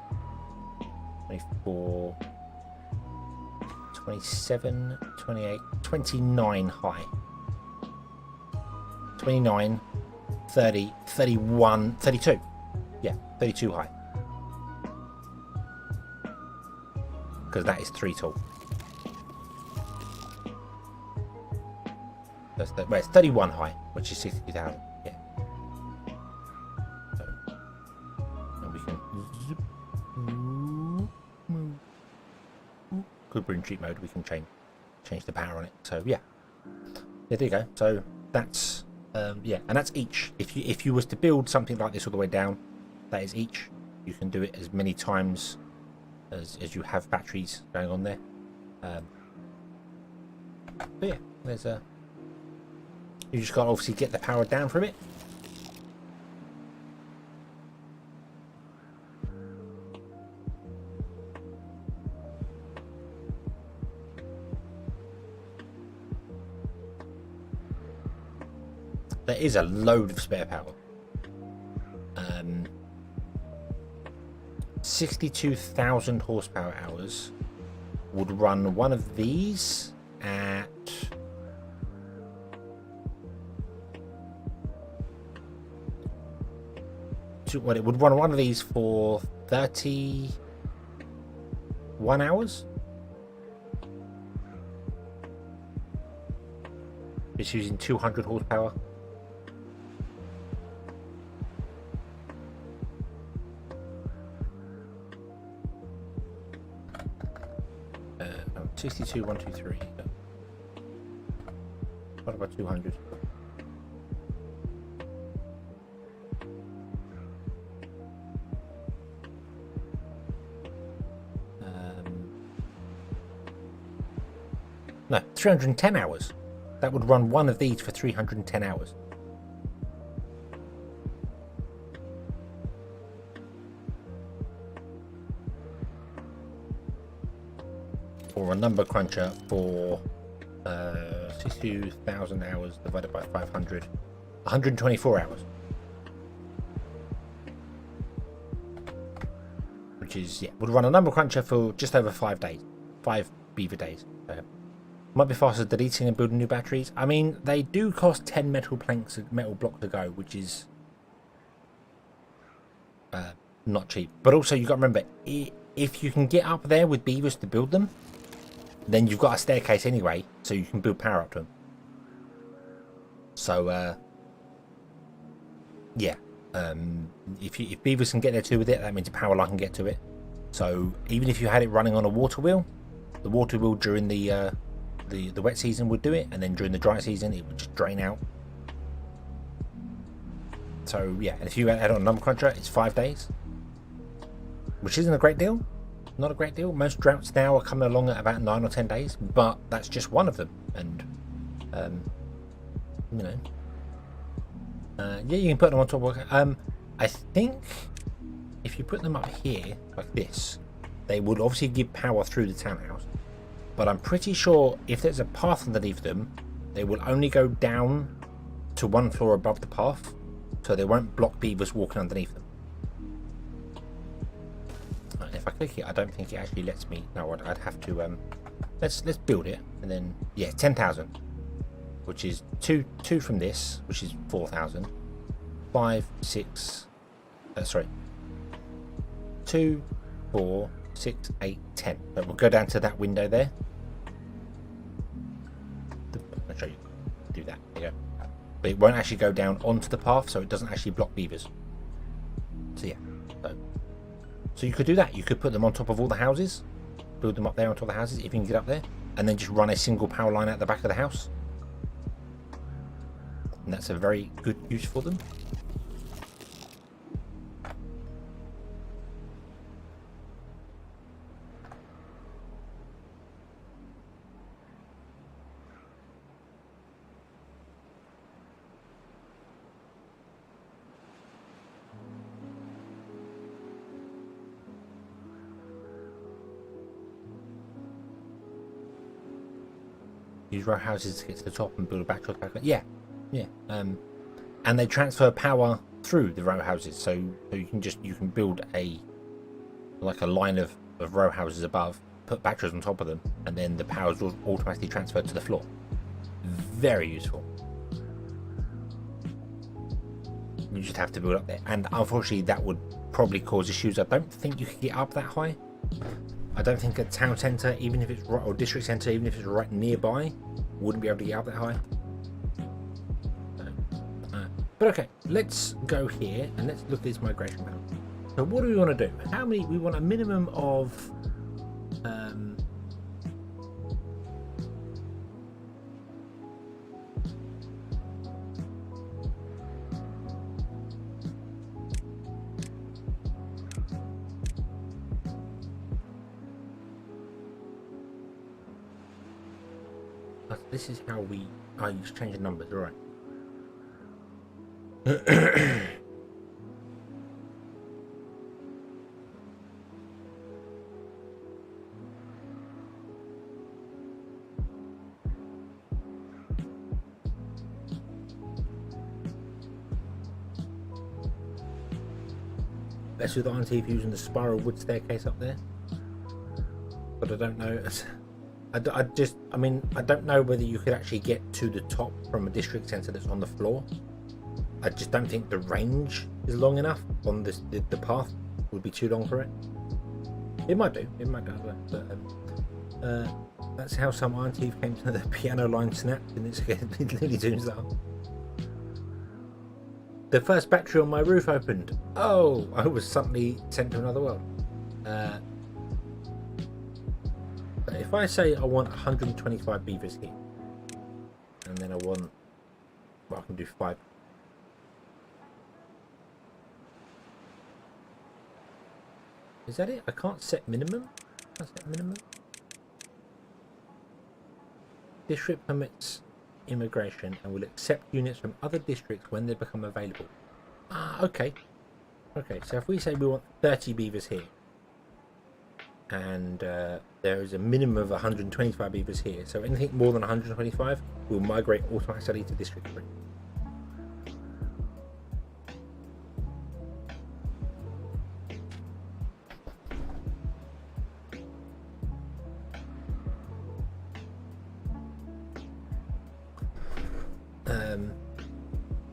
24, 27, 28, 29 high. 29, 30, 31, 32. Yeah, 32 high. Because that is 3 tall. Well, it's 31 high, which is 62,000. Yeah. So, and we can zip, good bring cheat mode. We can change the power on it. So yeah, there you go. So that's yeah, and that's each. If you was to build something like this all the way down, that is each. You can do it as many times as you have batteries going on there. But yeah, there's a. You just got to obviously get the power down from it. There is a load of spare power. 62,000 horsepower hours would run one of these at well, it would run one of these for 31 hours. It's using 200 horsepower. Uh, 62, 123. What about 200? No, 310 hours. That would run one of these for 310 hours. Or a number cruncher for 62,000 hours divided by 500, 124 hours. Which is, yeah, would run a number cruncher for just over 5 days. 5 beaver days. Might be faster deleting and building new batteries. I mean, they do cost 10 metal blocks to go, which is not cheap. But also, you got to remember, if you can get up there with beavers to build them, then you've got a staircase anyway, so you can build power up to them. So, yeah, if beavers can get there too with it, that means a power line can get to it. So even if you had it running on a water wheel, the water wheel during the wet season would do it, and then during the dry season it would just drain out. So yeah, and if you add on a number cruncher, it's 5 days, which isn't a great deal. Not a great deal. Most droughts now are coming along at about 9 or 10 days, but that's just one of them. And you know, yeah, you can put them on top of. I think if you put them up here like this, they would obviously give power through the townhouse. But I'm pretty sure if there's a path underneath them, they will only go down to one floor above the path, so they won't block beavers walking underneath them. If I click it, I don't think it actually lets me. No, I'd have to. Let's build it, and then yeah, 10,000, which is two from this, which is 4,000. 5, 6. Sorry. 2, 4, 6, 8, 10. But we'll go down to that window there. I'll show you. Do that. There you go. But it won't actually go down onto the path, so it doesn't actually block beavers. So yeah. So you could do that. You could put them on top of all the houses, build them up there on top of the houses if you can get up there, and then just run a single power line out the back of the house. And that's a very good use for them. Use row houses to get to the top and build a battery back. Yeah, yeah. And they transfer power through the row houses, so you can build a line of row houses above, put batteries on top of them, and then the power is automatically transferred to the floor. Very useful. You just have to build up there, and unfortunately that would probably cause issues. I don't think you could get up that high. I don't think a town centre, even if it's right, or district centre, even if it's right nearby, wouldn't be able to get up that high. But okay, let's go here and let's look at this migration map. So what do we want to do? How many? We want a minimum of this is how we just change the numbers, all right. best with Iron Teeth using the spiral wood staircase up there, but I don't know. I don't know whether you could actually get to the top from a district centre that's on the floor. I just don't think the range is long enough on this. The path would be too long for it. It might do. It might do. But that's how some Iron Teeth came to the piano line snapped, and it's literally tunes that up. The first battery on my roof opened. Oh, I was suddenly sent to another world. If I say I want 125 beavers here, and then I want, well, I can do 5. Is that it? I can't set minimum? District permits immigration and will accept units from other districts when they become available. Ah, okay. Okay, so if we say we want 30 beavers here, and there is a minimum of 125 beavers here, so anything more than 125 will migrate automatically to District 3.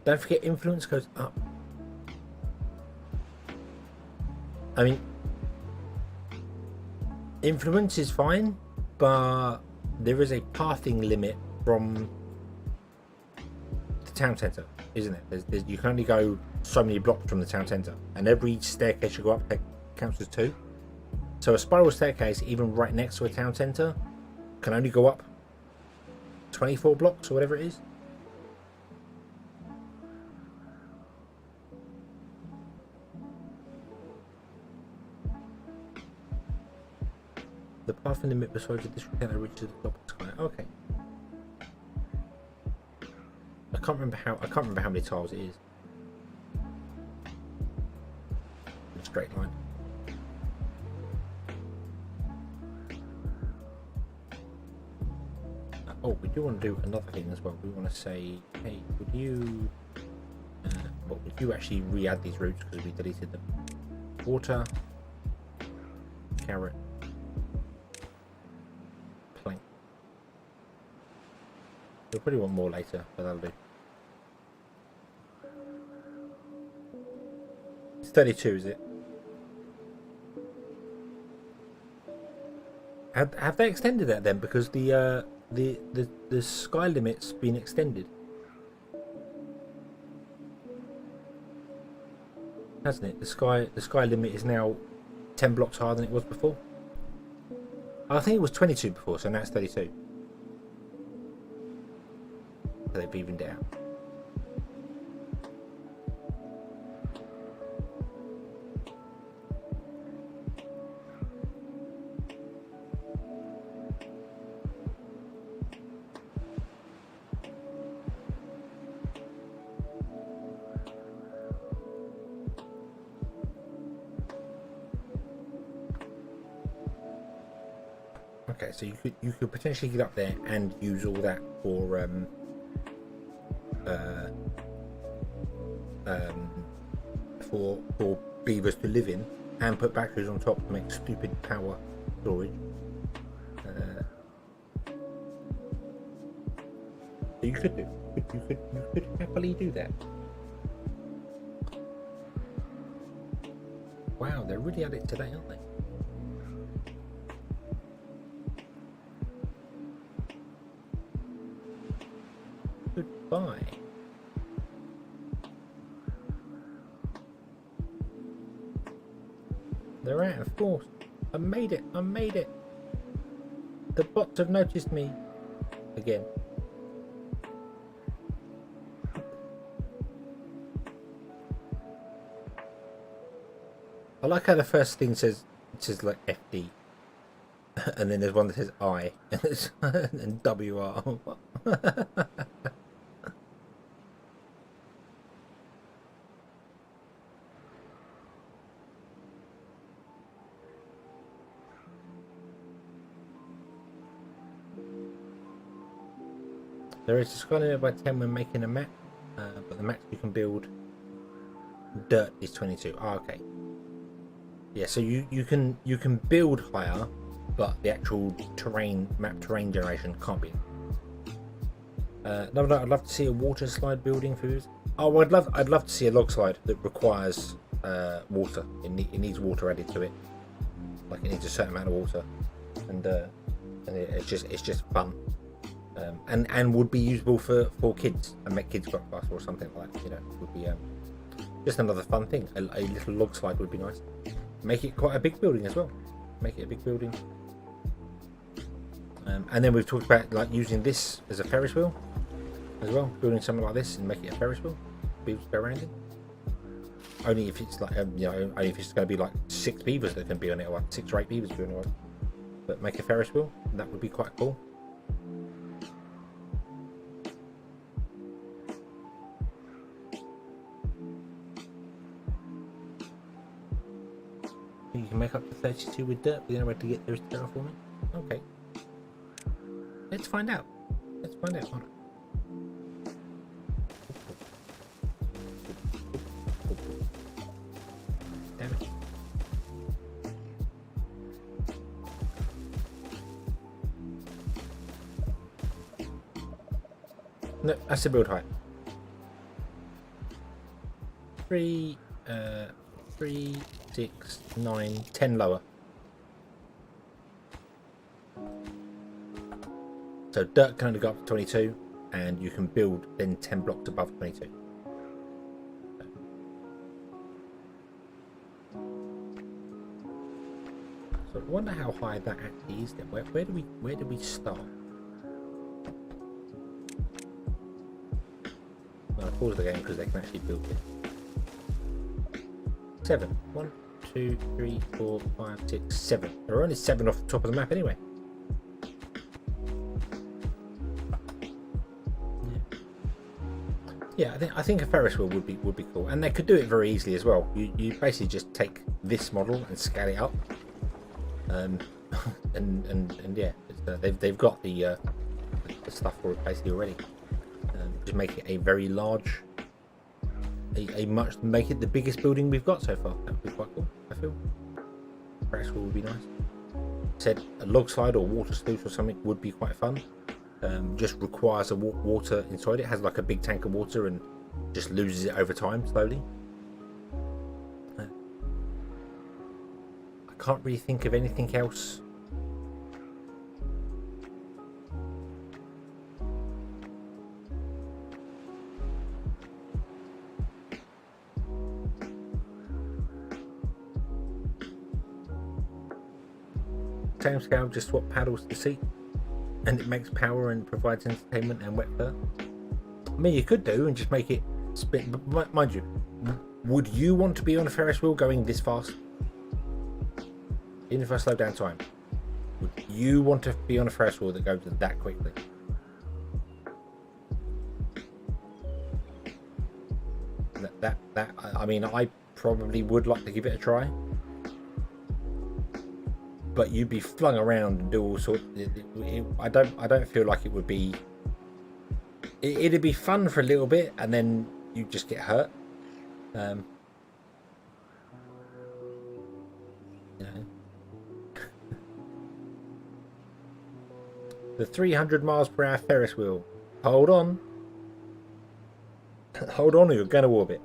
Don't forget, influence goes up. I mean, influence is fine, but there is a pathing limit from the town centre, isn't it? You can only go so many blocks from the town centre, and every staircase you go up counts as 2. So a spiral staircase, even right next to a town centre, can only go up 24 blocks or whatever it is. The path in the mid besides the district center reaches the top of the sky. Okay. I can't remember how many tiles it is. In a straight line. Oh, we do want to do another thing as well. We want to say, hey, would you actually re-add these routes because we deleted them? Water, carrot, plank. We'll probably want more later, but that'll do. It's 32, is it? Have they extended that then? Because the sky limit's been extended, hasn't it? The sky limit is now 10 blocks higher than it was before. I think it was 22 before, so now it's 32. So they've evened it out. Okay, so you could potentially get up there and use all that for beavers to live in, and put batteries on top to make stupid power storage. So you could happily do that. Wow, they're really at it today, aren't they? Goodbye. They're out of force. I made it. The bots have noticed me again. I like how the first thing says like FD, and then there's one that says I, and WR. There is a sky limit by 10 when making a map, but the max you can build dirt is 22. Oh, okay. Yeah, so you can build higher, but the actual map terrain generation can't be. No, I'd love to see a water slide building for this. Oh, I'd love to see a log slide that requires water. It needs water added to it. Like it needs a certain amount of water, and it's just fun, and would be usable for kids and make kids go faster or something like that. You know, would be just another fun thing. A little log slide would be nice. Make it quite a big building as well. Make it a big building. And then we've talked about like using this as a Ferris wheel as well, building something like this and make it a Ferris wheel. Beavers go around it. Only if it's like only if it's going to be like 6 beavers that can be on it, or like 6 or 8 beavers be on it. But make a Ferris wheel, that would be quite cool. You can make up to 32 with dirt. The only way to get there is terraforming. Okay. Let's find out. Let's find out. Damn it. No, that's the build height. 3, 6, 9, 10 lower. So dirt can only go up to 22, and you can build then 10 blocks above 22. So I wonder how high that actually is then. Where do we start? I'll pause the game because they can actually build it. 7. 1, 2, 3, 4, 5, 6, 7. There are only 7 off the top of the map anyway. Yeah, I think a Ferris wheel would be cool, and they could do it very easily as well. You basically just take this model and scale it up, and yeah, they've got the stuff for it basically already. Just make it a very large, make it the biggest building we've got so far. That would be quite cool. I feel Ferris wheel would be nice. Said a log slide or water sluice or something would be quite fun. Just requires a water inside it. Has like a big tank of water and just loses it over time slowly. I can't really think of anything else. Same scale, just swap paddles to seat. And it makes power and provides entertainment and wet fur. I mean, you could do and just make it spin. But mind you, would you want to be on a Ferris wheel going this fast? Even if I slow down time, would you want to be on a Ferris wheel that goes that quickly? I mean, I probably would like to give it a try. But you'd be flung around and do all sorts. I don't feel like it would be. It'd be fun for a little bit, and then you just get hurt. You know. The 300 miles per hour Ferris wheel. Hold on. Hold on, or you're gonna orbit.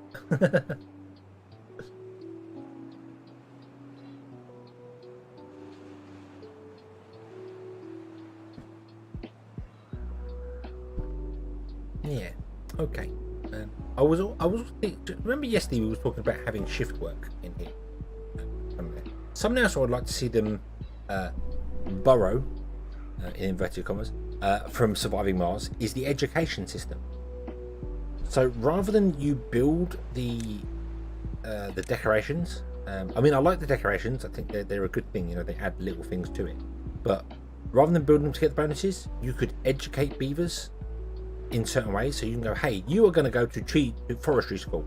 Yeah, okay. I was remember yesterday we were talking about having shift work in here. Something else I would like to see them borrow, in inverted commas, from Surviving Mars is the education system. So rather than you build the decorations, I mean I like the decorations. I think they're a good thing. You know, they add little things to it. But rather than building them to get the bonuses, you could educate beavers in certain ways. So you can go, hey, you are going to go to forestry school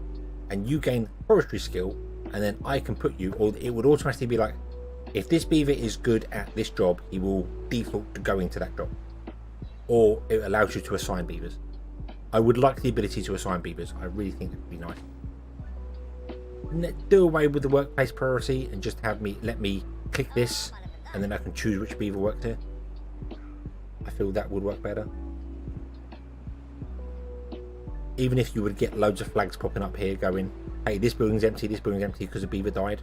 and you gain forestry skill, and then I can put you, or it would automatically be like, if this beaver is good at this job, he will default to going to that job, or it allows you to assign beavers. I would like the ability to assign beavers. I really think it would be nice. do away with the workplace priority and just let me click this, and then I can choose which beaver works here. I feel that would work better. Even if you would get loads of flags popping up here going, hey, this building's empty because a beaver died,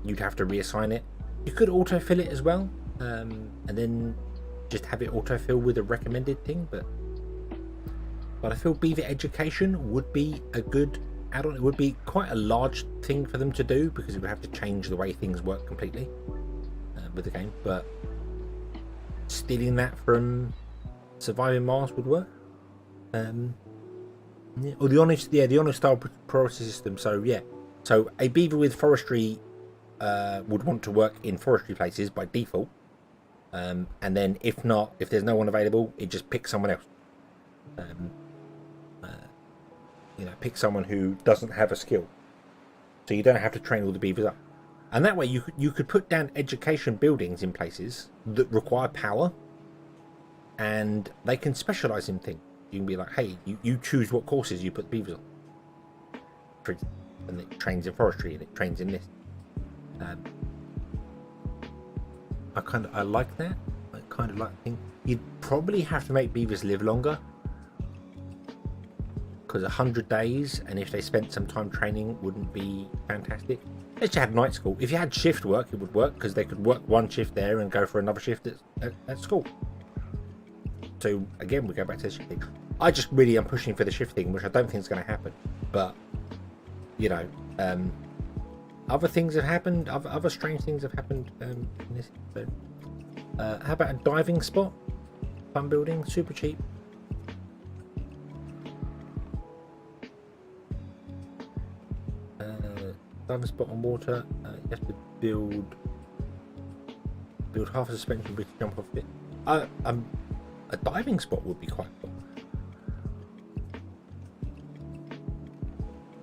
you'd have to reassign it. You could autofill it as well, and then just have it autofill with a recommended thing, but I feel beaver education would be a good add-on. It would be quite a large thing for them to do because it would have to change the way things work completely with the game, but stealing that from Surviving Mars would work. Yeah. Or the honest style priority system. So yeah, so a beaver with forestry would want to work in forestry places by default, and then if there's no one available, it just picks someone else. Pick someone who doesn't have a skill, so you don't have to train all the beavers up. And that way you could put down education buildings in places that require power, and they can specialize in things. You can be like, hey, you choose what courses you put the beavers on, and it trains in forestry and it trains in this. I like that. I kind of like the thing. You'd probably have to make beavers live longer, because 100 days, and if they spent some time training, wouldn't be fantastic. Unless you had night school. If you had shift work, it would work, because they could work one shift there and go for another shift at school. So again, we go back to the shift thing. I just really am pushing for the shift thing, which I don't think is going to happen. But other things have happened. Other strange things have happened in this. So, how about a diving spot? Fun building, super cheap. Diving spot on water. You have to build half a suspension bridge to jump off it. A diving spot would be quite cool,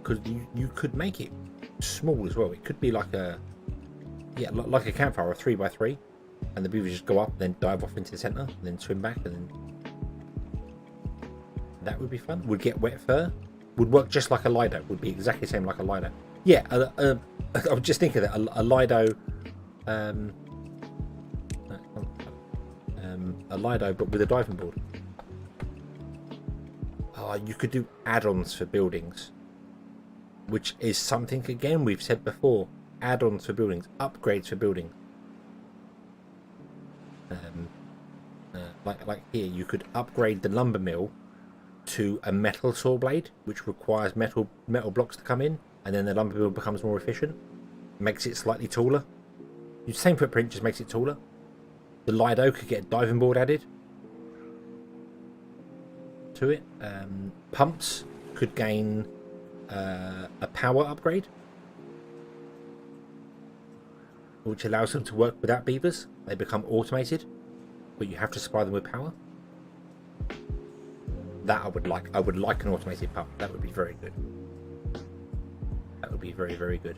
because you could make it small as well. It could be like a campfire, a 3x3, and the beavers just go up, then dive off into the center, and then swim back, and then that would be fun. Would get wet fur. Would work just like a Lido. Would be exactly the same like a Lido. Yeah, I was just thinking that a Lido. A Lido, but with a diving board. You could do add-ons for buildings, which is something again we've said before. Add-ons for buildings, upgrades for buildings. Like here, you could upgrade the lumber mill to a metal saw blade, which requires metal blocks to come in, and then the lumber mill becomes more efficient, makes it slightly taller. Same footprint, just makes it taller. The Lido could get a diving board added to it. Pumps could gain a power upgrade, which allows them to work without beavers. They become automated, but you have to supply them with power. That I would like. I would like an automated pump. That would be very good. That would be very, very good.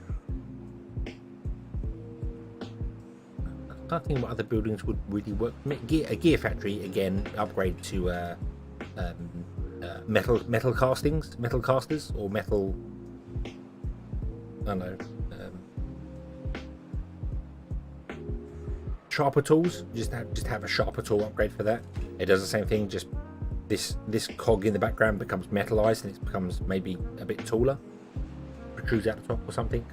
I can't think what other buildings would really work. A gear factory, again, upgrade to metal casters, or metal. I don't know. Sharper tools. Just have a sharper tool upgrade for that. It does the same thing. Just this cog in the background becomes metallized, and it becomes maybe a bit taller, protrudes out the top or something.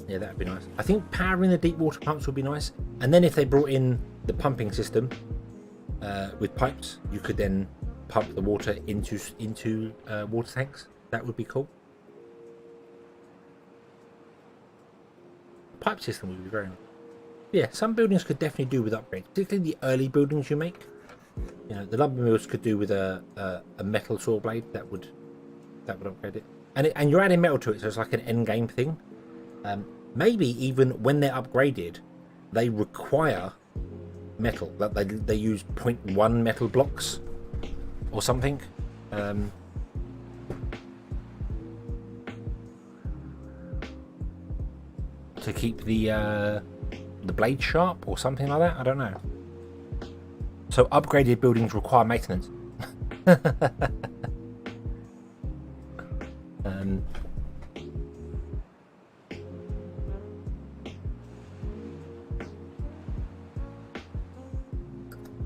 Yeah, that would be nice. I think powering the deep water pumps would be nice. And then if they brought in the pumping system with pipes, you could then pump the water into water tanks. That would be cool. Pipe system would be very nice. Yeah, some buildings could definitely do with upgrades, particularly the early buildings you make. The lumber mills could do with a metal saw blade. That would upgrade it. And you're adding metal to it, so it's like an end game thing. Maybe even when they're upgraded, they require metal. That they use 0.1 metal blocks or something. To keep the blade sharp or something like that. I don't know. So upgraded buildings require maintenance.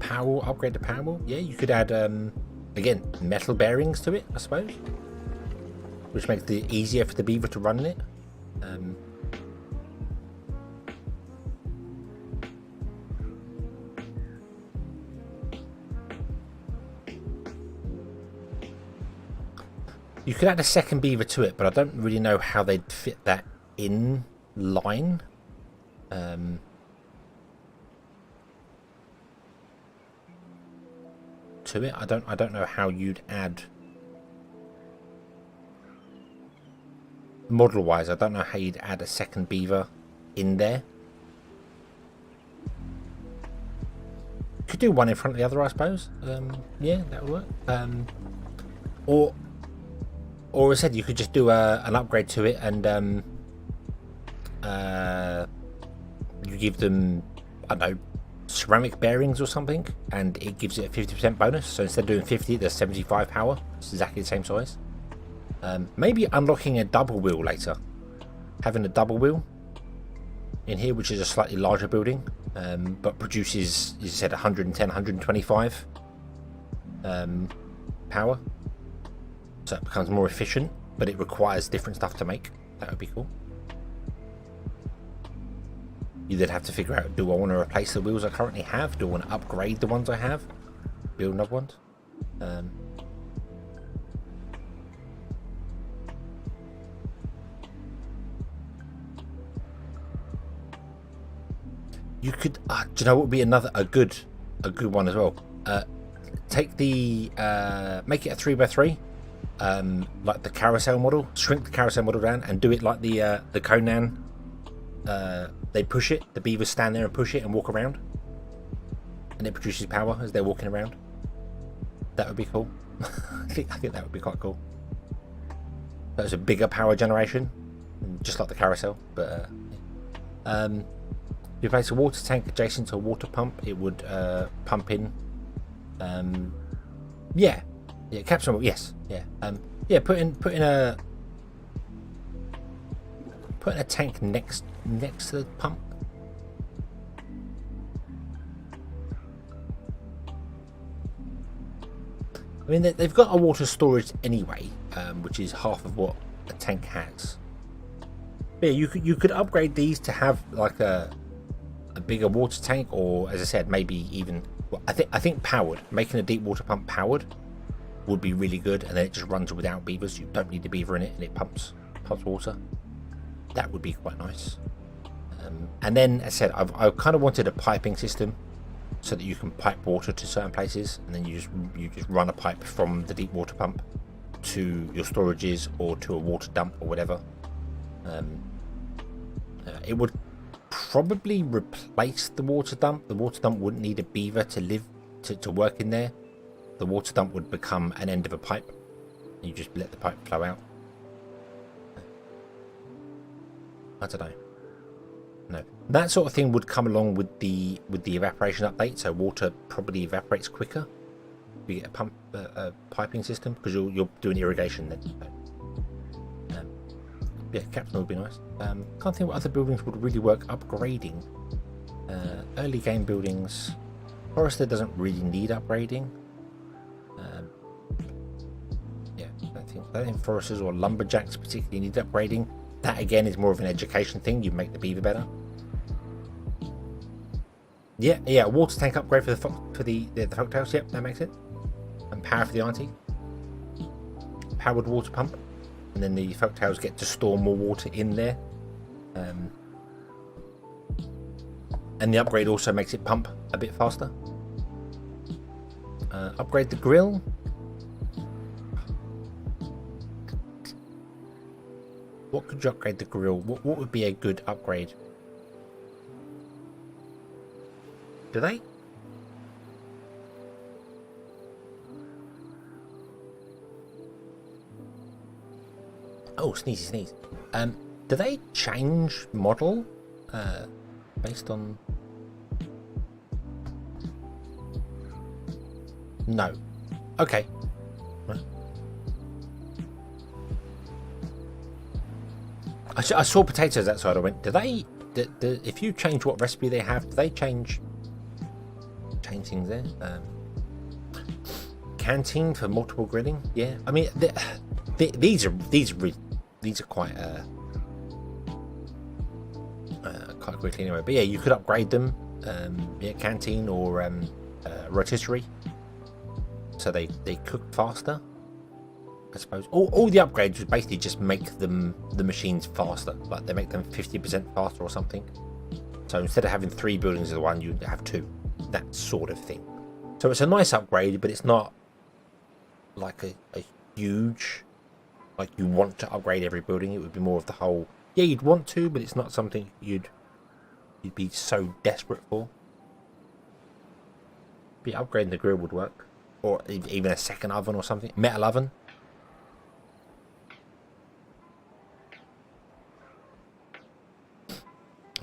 power upgrade the power wall. Yeah, you could add again metal bearings to it, I suppose, which makes it easier for the beaver to run in it. You could add a second beaver to it, but I don't really know how they'd fit that in line. To it, I don't know how you'd add model wise. I don't know how you'd add a second beaver in there. Could do one in front of the other, I suppose. Yeah, that would work. Or as I said, you could just do an upgrade to it, and you give them, I don't know, ceramic bearings or something, and it gives it a 50% bonus. So instead of doing 50, there's 75 power. It's exactly the same size. Maybe unlocking a double wheel later. Having a double wheel in here, which is a slightly larger building, but produces, as you said, 110, 125 power. So it becomes more efficient, but it requires different stuff to make. That would be cool. You then have to figure out, do I want to replace the wheels I currently have? Do I want to upgrade the ones I have? Build another ones? You could, do you know what would be a good one as well? Take the, make it a 3x3. Like the carousel model, shrink the carousel model down and do it like the Conan. They push it, the beavers stand there and push it and walk around, and it produces power as they're walking around. That would be cool. I think that would be quite cool. That was a bigger power generation, just like the carousel. But if you place a water tank adjacent to a water pump, it would pump in. Yeah, capsule. Yes, yeah, yeah. Put in a tank next to the pump. I mean, they've got a water storage anyway, which is half of what a tank has. But yeah, you could upgrade these to have like a bigger water tank, or as I said, maybe even. Well, I think powered, making a deep water pump powered would be really good, and then it just runs without beavers. You don't need the beaver in it, and it pumps water. That would be quite nice. And then, as I said, I kind of wanted a piping system so that you can pipe water to certain places, and then you just run a pipe from the deep water pump to your storages or to a water dump or whatever. It would probably replace the water dump. The water dump wouldn't need a beaver to work in there. The water dump would become an end of a pipe. You just let the pipe flow out. I don't know. No, that sort of thing would come along with the evaporation update. So water probably evaporates quicker if you get a piping system, because you're doing irrigation then. So, yeah, captain would be nice. Can't think what other buildings would really work upgrading. Early game buildings. Forester doesn't really need upgrading. Yeah, I don't think foresters or lumberjacks particularly need upgrading. That again is more of an education thing. You make the beaver better. Yeah, water tank upgrade for the folktales. Yep, that makes it. And power for the auntie. Powered water pump, and then the folktales get to store more water in there. And the upgrade also makes it pump a bit faster. Upgrade the grill. What could you upgrade the grill? What would be a good upgrade? Do they? Oh, sneeze. Do they change model based on? No. Okay. I saw potatoes outside. I went, do they? If you change what recipe they have, do they change change things there. Canteen for multiple grilling. Yeah, I mean these are quite quite quickly anyway. But yeah, you could upgrade them. Yeah, canteen or rotisserie, so they cook faster. I suppose all the upgrades would basically just make the machines faster, like they make them 50% faster or something. So instead of having 3 buildings as the one, you have 2, that sort of thing. So it's a nice upgrade, but it's not like a huge, like you want to upgrade every building. It would be more of the whole, yeah, you'd want to, but it's not something you'd be so desperate for. But yeah, upgrading the grill would work, or even a second oven or something, metal oven.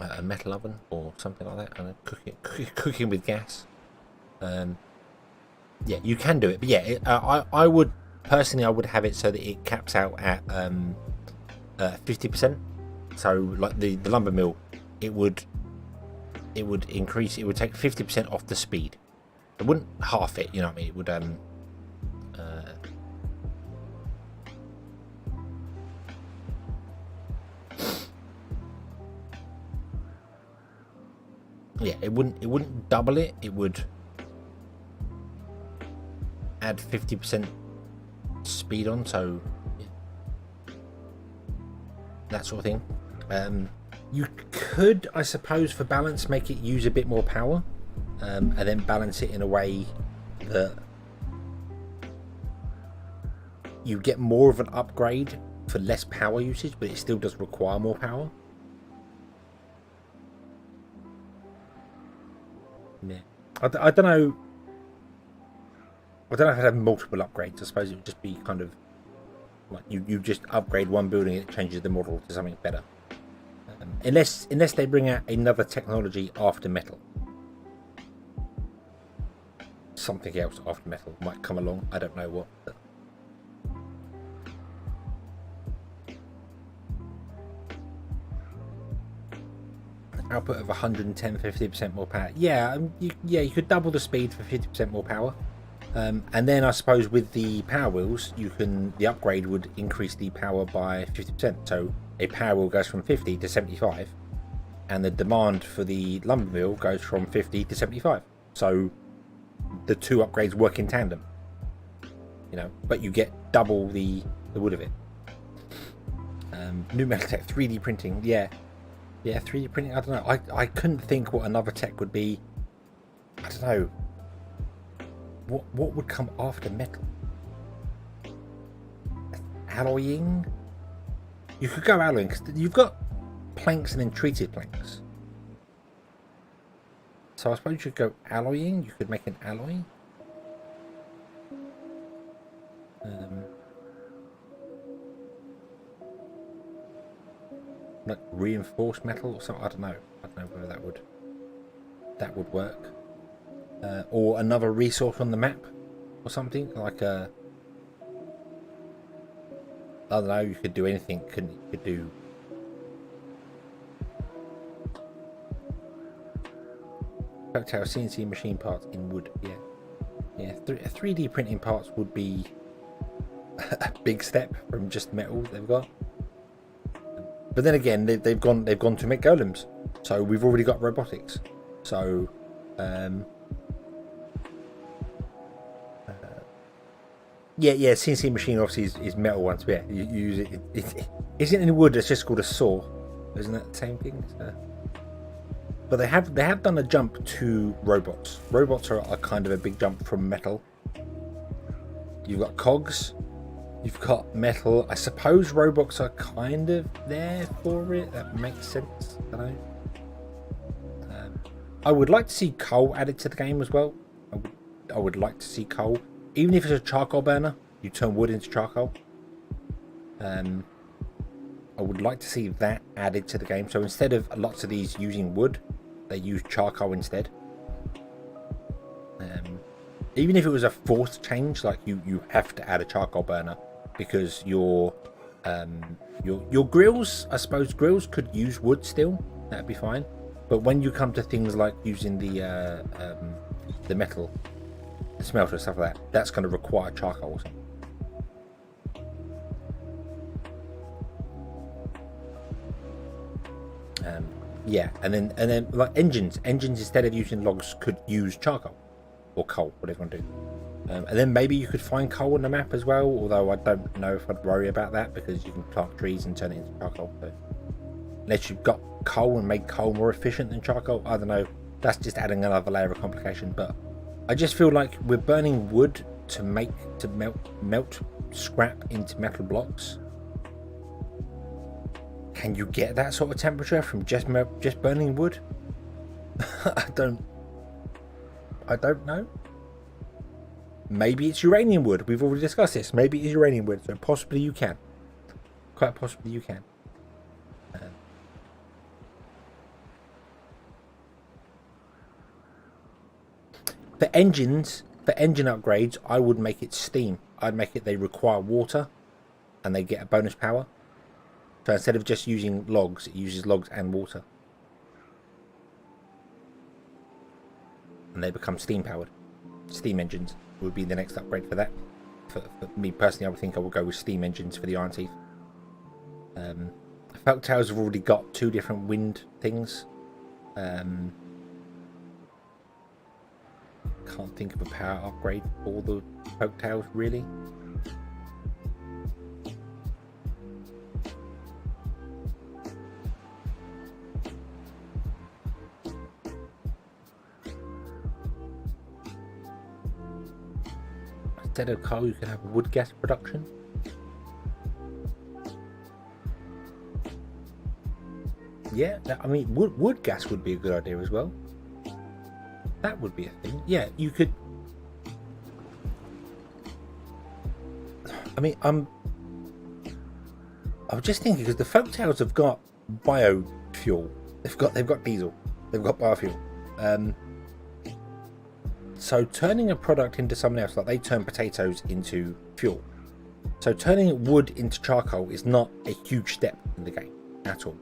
A metal oven or something like that, and cooking with gas. Yeah, you can do it, but yeah, I would personally, I would have it so that it caps out at 50%. So like the lumber mill, it would increase. It would take 50% off the speed. It wouldn't half it, you know what I mean? It would yeah, it wouldn't double it. It would add 50% speed on, so yeah, that sort of thing. You could, I suppose, for balance, make it use a bit more power, and then balance it in a way that you get more of an upgrade for less power usage, but it still does require more power. Yeah, I don't know. I don't know if I'd have multiple upgrades. I suppose it would just be kind of like you just upgrade one building and it changes the model to something better. Unless they bring out another technology after metal. Something else after metal might come along. I don't know what. But... output of 110 for 50% more power. Yeah, you could double the speed for 50% more power. And then I suppose with the power wheels, the upgrade would increase the power by 50%. So a power wheel goes from 50 to 75, and the demand for the lumber mill goes from 50 to 75. So the 2 upgrades work in tandem, you know, but you get double the wood of it. New metal tech, 3D printing, yeah, 3D printing. I don't know. I couldn't think what another tech would be. I don't know. What would come after metal? Alloying? You could go alloying, because you've got planks and then treated planks. So I suppose you could go alloying. You could make an alloy. Like reinforced metal or something. I don't know whether that would work. Or another resource on the map or something, like a, I don't know, you could do anything, couldn't you? You could do cocktail CNC machine parts in wood. Yeah, 3D printing parts would be a big step from just metal they've got. But then again, they've gone to make golems, so we've already got robotics. So yeah, CNC machine obviously is metal ones. But yeah, you use it. It isn't in wood. It's just called a saw. Isn't that the same thing? But they have done a jump to robots. Robots are kind of a big jump from metal. You've got cogs. You've got metal. I suppose robots are kind of there for it. That makes sense. I don't know. I would like to see coal added to the game as well. I would like to see coal. Even if it's a charcoal burner, you turn wood into charcoal. I would like to see that added to the game. So instead of lots of these using wood, they use charcoal instead. Even if it was a forced change, like you have to add a charcoal burner because your grills, I suppose grills could use wood still. That'd be fine. But when you come to things like using the the metal, the smelter, stuff like that, that's going to require charcoal. Yeah, and then like engines instead of using logs could use charcoal or coal, whatever you want to do. And then maybe you could find coal on the map as well, although I don't know if I'd worry about that because you can plant trees and turn it into charcoal. So unless you've got coal and make coal more efficient than charcoal, I don't know. That's just adding another layer of complication. But I just feel like we're burning wood to melt scrap into metal blocks. Can you get that sort of temperature from just burning wood? I don't know. Maybe it's uranium wood. We've already discussed this. Maybe it's uranium wood, so possibly you can. Quite possibly you can. For engine upgrades, I would make it steam. I'd make it they require water, and they get a bonus power. So instead of just using logs, it uses logs and water. And they become steam powered. Steam engines would be the next upgrade for that. For me personally, I would think I would go with steam engines for the Iron Teeth. Folk Tales have already got 2 different wind things. Can't think of a power upgrade for the Folk Tales really. Instead of coal, you can have wood gas production. Yeah, I mean, wood gas would be a good idea as well. That would be a thing. Yeah, you could. I mean, I was just thinking because the Folk Tales have got biofuel. They've got diesel. They've got biofuel. So turning a product into something else, like they turn potatoes into fuel. So turning wood into charcoal is not a huge step in the game at all.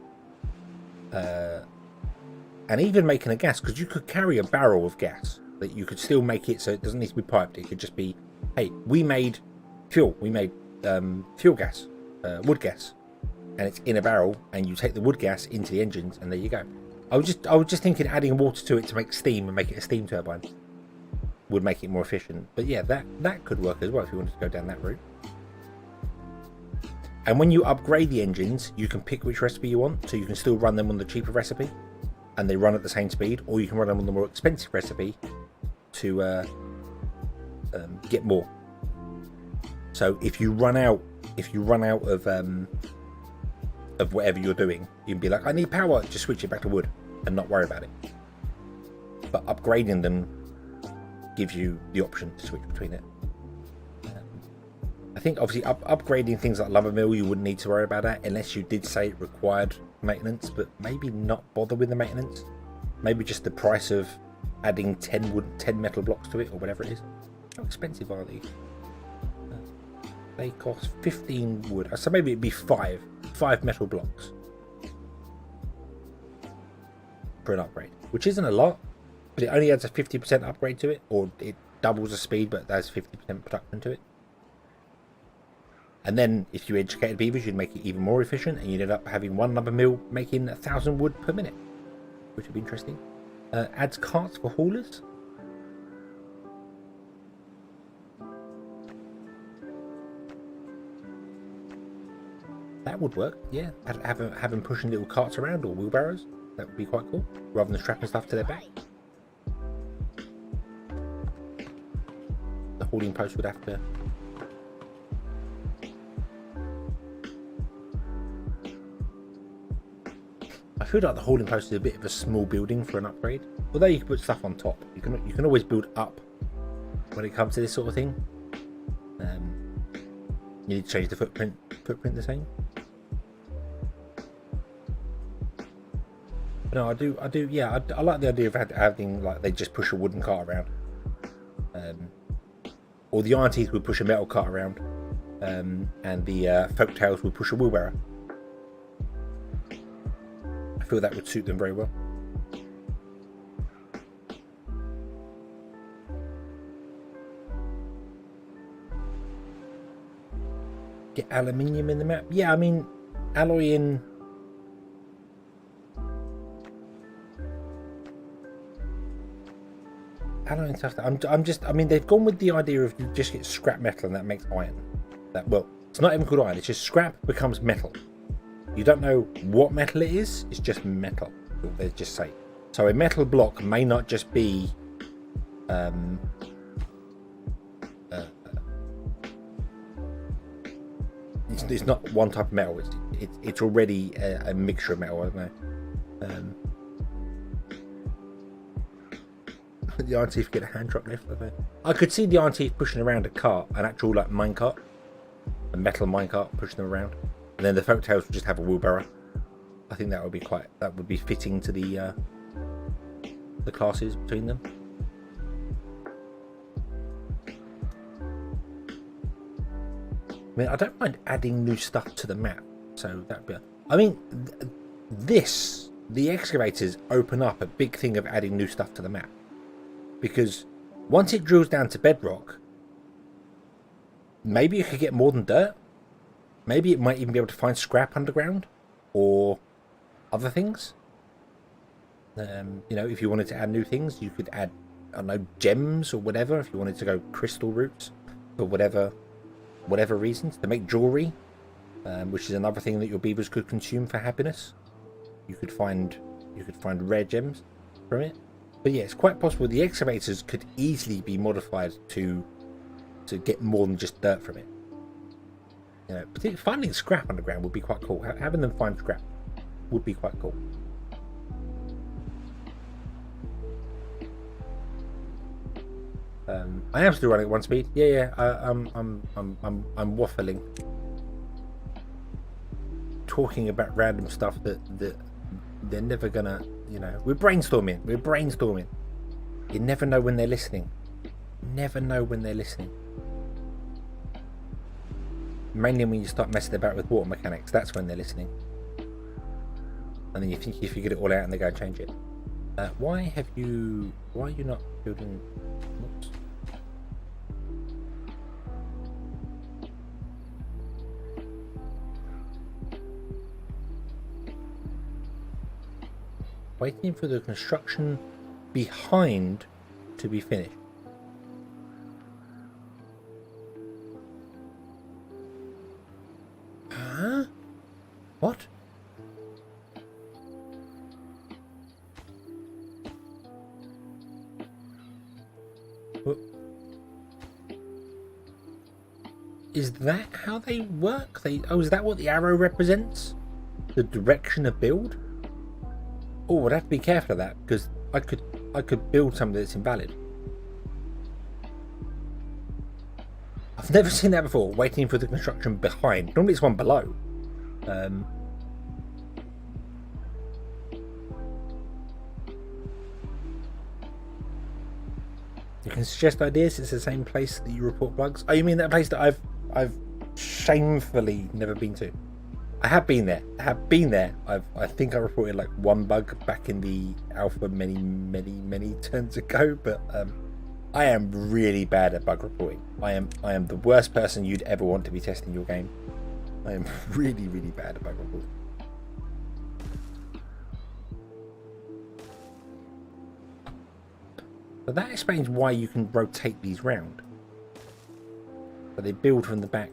And even making a gas, because you could carry a barrel of gas, that you could still make it so it doesn't need to be piped. It could just be, hey, we made fuel. We made fuel gas, wood gas, and it's in a barrel, and you take the wood gas into the engines, and there you go. I was just thinking adding water to it to make steam and make it a steam turbine would make it more efficient. But yeah, that could work as well if you wanted to go down that route. And when you upgrade the engines, you can pick which recipe you want, so you can still run them on the cheaper recipe and they run at the same speed, or you can run them on the more expensive recipe to get more. So if you run out of whatever you're doing, you can be like, I need power, just switch it back to wood and not worry about it. But upgrading them gives you the option to switch between it. I think obviously upgrading things like lumber mill, you wouldn't need to worry about that unless you did say it required maintenance, but maybe not bother with the maintenance. Maybe just the price of adding 10 metal blocks to it or whatever it is. How expensive are these? They cost 15 wood, so maybe it'd be 5 metal blocks for an upgrade, which isn't a lot, but it only adds a 50% upgrade to it, or it doubles the speed but there's 50% production to it. And then if you educated beavers, you'd make it even more efficient, and you'd end up having one lumber mill making 1,000 wood per minute, which would be interesting. Adds carts for haulers. That would work, yeah. Have them pushing little carts around or wheelbarrows. That would be quite cool, rather than strapping stuff to their back. The hauling post would have to. I feel like the hauling post is a bit of a small building for an upgrade. Although you can put stuff on top, you can always build up when it comes to this sort of thing. You need to change the footprint the same. But no, I do. Yeah, I like the idea of having like they just push a wooden cart around, or the Iron Teeth would push a metal cart around, and the Folk Tales would push a wheelbarrow. I feel that would suit them very well. Get aluminium in the map. Yeah, I mean, alloying. Alloying stuff. I'm just. I mean, they've gone with the idea of you just get scrap metal and that makes iron. That, well, it's not even called iron. It's just scrap becomes metal. You don't know what metal it is. It's just metal. They just say. So a metal block may not just be. It's not one type of metal. It's already a mixture of metal. I don't know. The Iron Thief get a hand drop lift. I could see the Iron Thief pushing around a cart, an actual like minecart, a metal minecart pushing them around, and then the folktales would just have a wheelbarrow. I think that would be fitting to the classes between them. I mean, I don't mind adding new stuff to the map, so that'd be. I mean, the excavators open up a big thing of adding new stuff to the map, because once it drills down to bedrock, maybe you could get more than dirt. Maybe it might even be able to find scrap underground, or other things. You know, if you wanted to add new things, you could add, I don't know, gems or whatever. If you wanted to go crystal routes, or whatever reasons, to make jewelry, which is another thing that your beavers could consume for happiness. You could find rare gems from it. But yeah, it's quite possible the excavators could easily be modified to get more than just dirt from it. You know, particularly finding scrap underground would be quite cool. Having them find scrap would be quite cool. I am still running at 1 speed. Yeah. I'm waffling, talking about random stuff that they're never gonna. You know, we're brainstorming. You never know when they're listening. Mainly when you start messing about with water mechanics, that's when they're listening. And then you think you figured it all out, and they go and change it. Why are you not building? Whoops. Waiting for the construction behind to be finished. Huh? What? Is that how they work? Is that what the arrow represents? The direction of build? Oh, I'd have to be careful of that, because I could build something that's invalid. I've never seen that before, waiting for the construction behind. Normally it's one below. You can suggest ideas. It's the same place that you report bugs. Oh, you mean that place that I've shamefully never been to? I have been there. I think I reported like one bug back in the alpha many turns ago, but I am really bad at bug reporting. I am the worst person you'd ever want to be testing your game. I am really bad at bug reporting. But that explains why you can rotate these round. But they build from the back.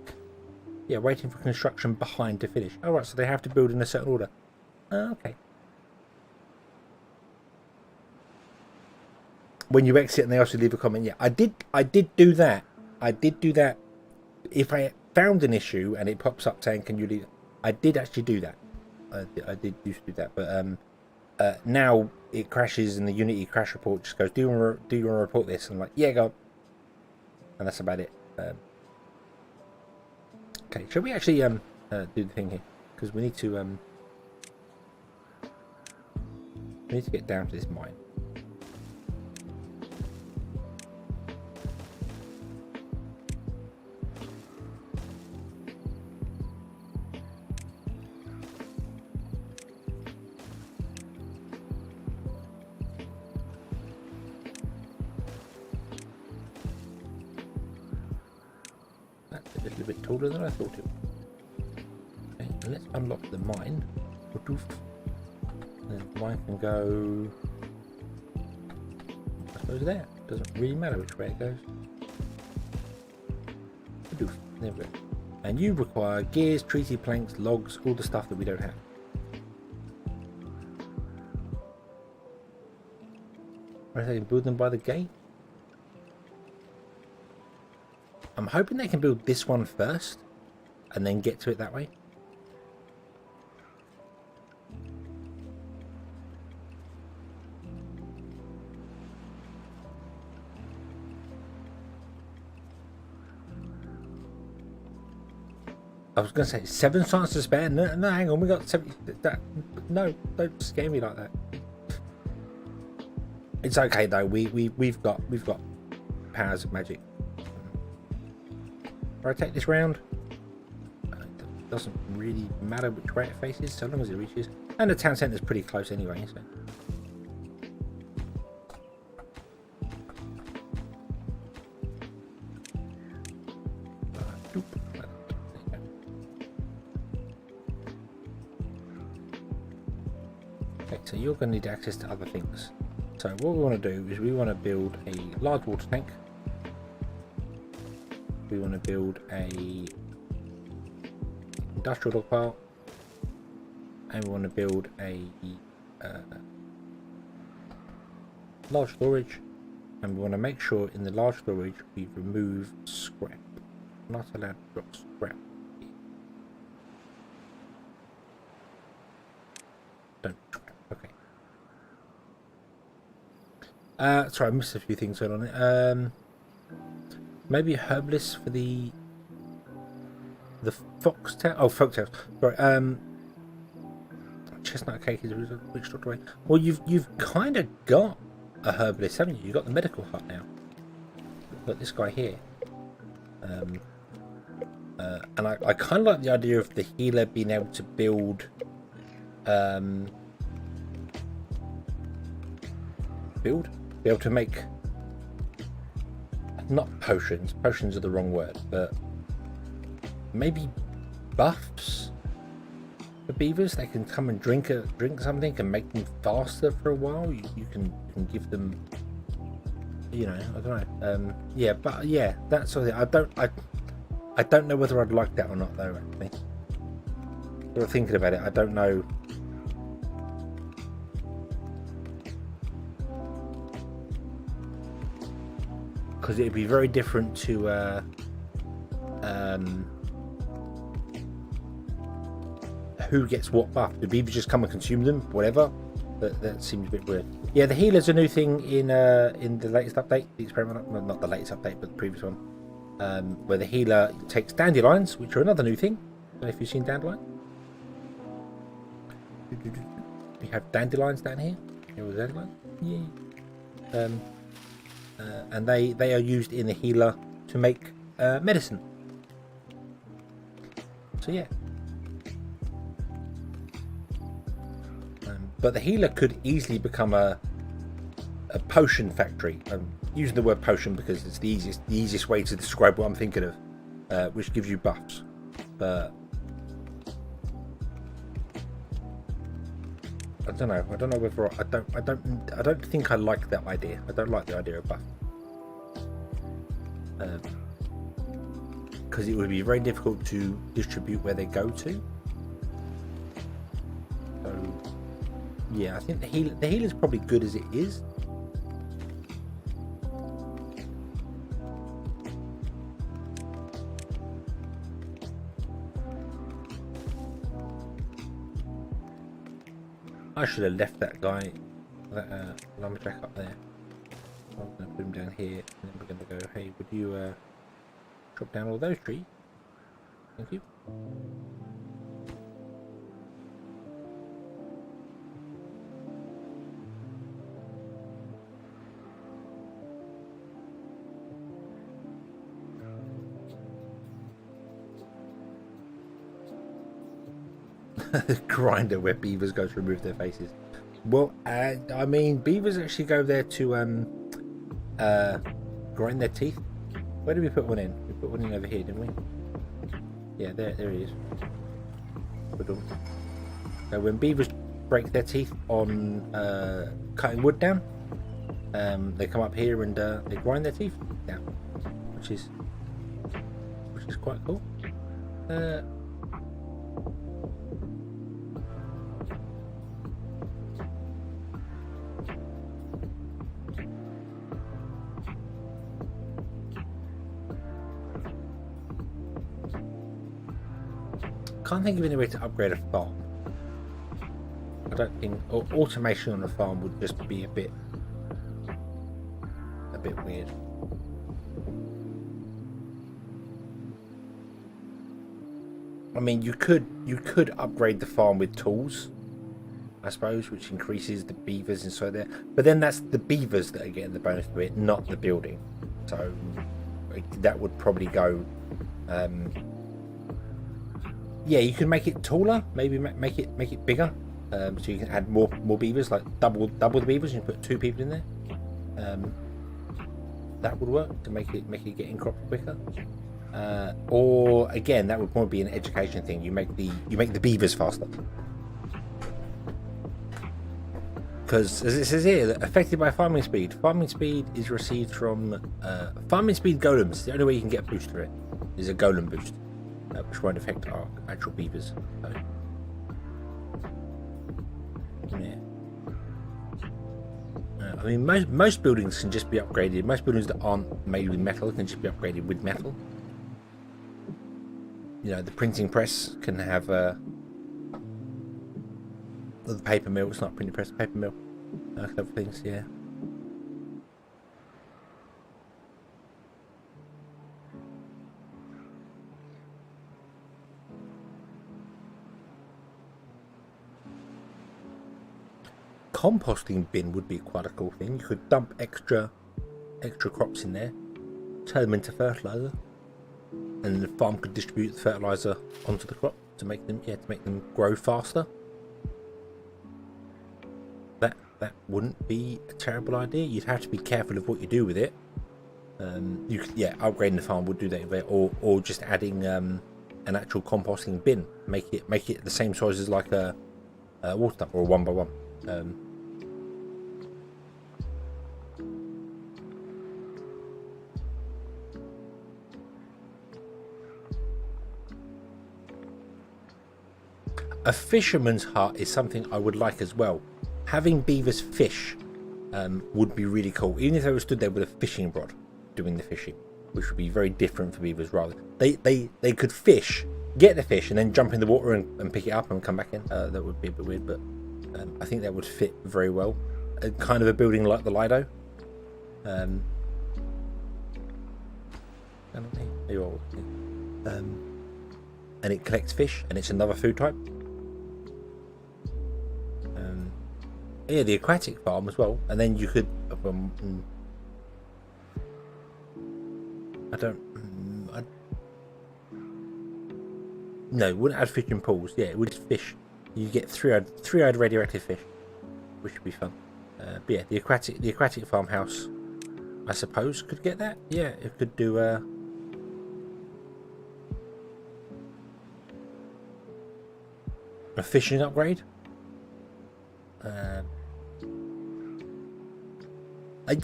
Yeah, waiting for construction behind to finish. Oh, right, so they have to build in a certain order. Oh, okay. When you exit and they also leave a comment. Yeah, I did do that. If I found an issue and it pops up saying, can you leave? I did actually do that. I did used to do that. But now it crashes and the Unity crash report just goes, do you want to report this? And I'm like, yeah, go on. And that's about it. Okay, shall we actually do the thing here? Because we need to get down to this mine. A little bit taller than I thought it would. let's unlock the mine. And the mine can go, I suppose, there. Doesn't really matter which way it goes. There we go. And you require gears, treaty planks, logs, all the stuff that we don't have. Or they can build them by the gate. I'm hoping they can build this one first and then get to it that way. I was going to say 7 chances to spare. No, hang on, we got 70. No, don't scare me like that. It's okay though. We've got powers of magic. If I take this round, it doesn't really matter which way it faces, so long as it reaches. And the town centre is pretty close anyway. So. So you're going to need access to other things. So what we want to do is we want to build a large water tank. We want to build a industrial dog pile, and we want to build a large storage. And we want to make sure in the large storage we remove scrap. Not allowed to drop scrap. Don't scrap. Okay. Sorry, I missed a few things on it. Maybe a herbalist for the foxtail. Oh, foxtails. Sorry. Chestnut cake is which doctor way. Well, you've kind of got a herbalist, haven't you? You've got the medical hut now. You've got this guy here. And I kind of like the idea of the healer being able to build. Be able to make, not potions are the wrong word, but maybe buffs for beavers. They can come and drink something and make them faster for a while. You can give them, you know, I don't know. Yeah, but yeah, that sort of thing. I don't know whether I'd like that or not though, actually. Sort of thinking about it, I don't know. Because it'd be very different to who gets what buff. Do beavers just come and consume them? Whatever. That seems a bit weird. Yeah, the healer's a new thing in the latest update, the experimental. Well, not the latest update, but the previous one, where the healer takes dandelions, which are another new thing. I don't know if you've seen dandelion. We have dandelions down here. Here was dandelion. Yeah. And they are used in the healer to make medicine. So yeah. But the healer could easily become a potion factory. I'm using the word potion because it's the easiest way to describe what I'm thinking of, which gives you buffs. But I don't know. I don't know whether I don't think I like that idea. I don't like the idea of buff. Because it would be very difficult to distribute where they go to. So yeah, I think the healer's probably good as it is. I should have left that guy, that lumberjack up there. I'm going to put him down here, and then we're going to go, hey, would you chop down all those trees? Thank you. Grinder where beavers go to remove their faces. Well, I mean, beavers actually go there to grind their teeth. Where did we put one in? We put one in over here, didn't we? Yeah, there he is. aqueduct. So when beavers break their teeth on cutting wood down, they come up here and they grind their teeth down, which is quite cool. Can't think of any way to upgrade a farm. I don't think automation on a farm would just be a bit weird. I mean, you could upgrade the farm with tools, I suppose, which increases the beavers inside there. But then that's the beavers that are getting the bonus to it, not the building. So that would probably go. Yeah, you can make it taller. Maybe make it bigger, so you can add more beavers, like double the beavers. You can put 2 people in there. That would work to make it get in crop quicker. Or again, that would probably be an education thing. You make the beavers faster. Because as it says here, affected by farming speed. Farming speed is received from farming speed golems. The only way you can get a boost for it is a golem boost, which won't affect our actual beavers. So, yeah. I mean, most buildings can just be upgraded. Most buildings that aren't made with metal can just be upgraded with metal. You know, the printing press can have the paper mill. It's not a printing press, paper mill. Other things, yeah. Composting bin would be quite a cool thing. You could dump extra crops in there, turn them into fertilizer, and the farm could distribute the fertilizer onto the crop to make them grow faster. That wouldn't be a terrible idea. You'd have to be careful of what you do with it. You could, upgrading the farm would do that, or just adding an actual composting bin. Make it the same size as like a water dump or a 1x1. A fisherman's hut is something I would like as well. Having beavers fish would be really cool, even if they were stood there with a fishing rod doing the fishing, which would be very different for beavers. Rather, they could fish, get the fish, and then jump in the water and pick it up and come back in. That would be a bit weird, but I think that would fit very well. Kind of a building like the Lido. And it collects fish, and it's another food type. Yeah, the aquatic farm as well, and then you could. No, it wouldn't add fishing pools. Yeah, it would just fish. You get three-eyed radioactive fish, which would be fun. But yeah, the aquatic farmhouse, I suppose, could get that. Yeah, it could do a fishing upgrade.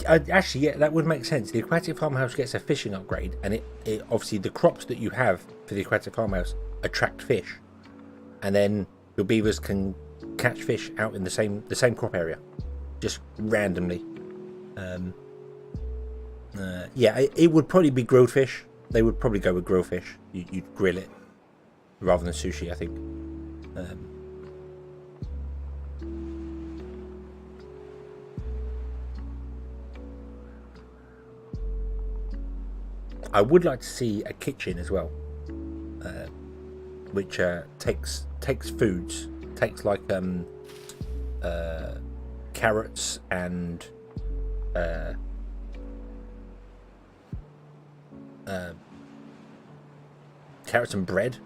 Actually, yeah, that would make sense. The aquatic farmhouse gets a fishing upgrade, and it obviously the crops that you have for the aquatic farmhouse attract fish, and then your beavers can catch fish out in the same crop area, just randomly. Yeah, it would probably be grilled fish. They would probably go with grilled fish. You'd grill it rather than sushi, I think. I would like to see a kitchen as well, which takes foods, takes like carrots and bread,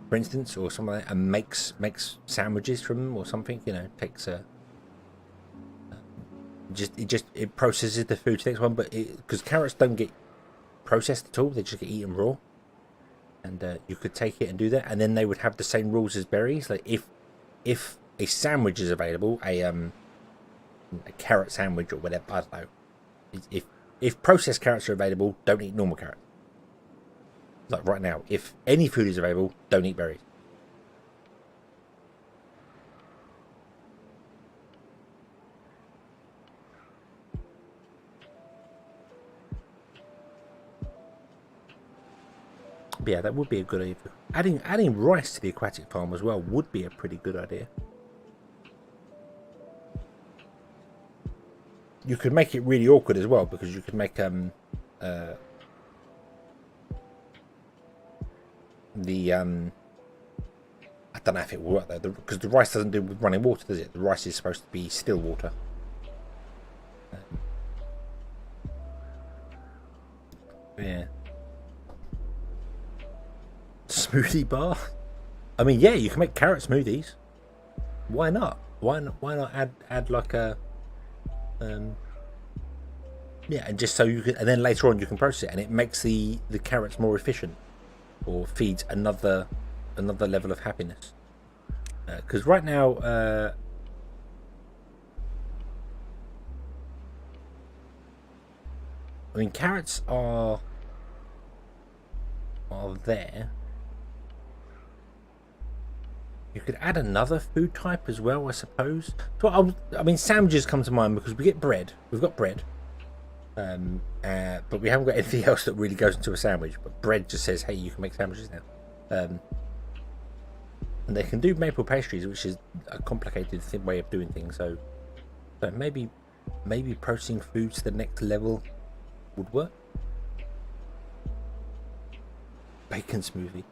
for instance, or something like that, and makes sandwiches from them or something. You know, takes it processes the food to the next one, but because carrots don't get processed at all, they just get eaten raw. and you could take it and do that, and then they would have the same rules as berries. Like if a sandwich is available, a carrot sandwich or whatever, I don't know. If processed carrots are available, don't eat normal carrots. Like right now, if any food is available, don't eat berries. But yeah, that would be a good idea. Adding rice to the aquatic farm as well would be a pretty good idea. You could make it really awkward as well, because you could make I don't know if it will work though, because the rice doesn't do with running water, does it? The rice is supposed to be still water. Yeah. Smoothie bar? I mean, yeah, you can make carrot smoothies. Why not? Why not add like a yeah, and just so you can, and then later on you can process it, and it makes the carrots more efficient, or feeds another level of happiness. Because right now, I mean, carrots are there. You could add another food type as well, I suppose. So I mean, sandwiches come to mind because we get bread. We've got bread, but we haven't got anything else that really goes into a sandwich. But bread just says, "Hey, you can make sandwiches now." And they can do maple pastries, which is a complicated way of doing things. So maybe processing food to the next level would work. Bacon smoothie.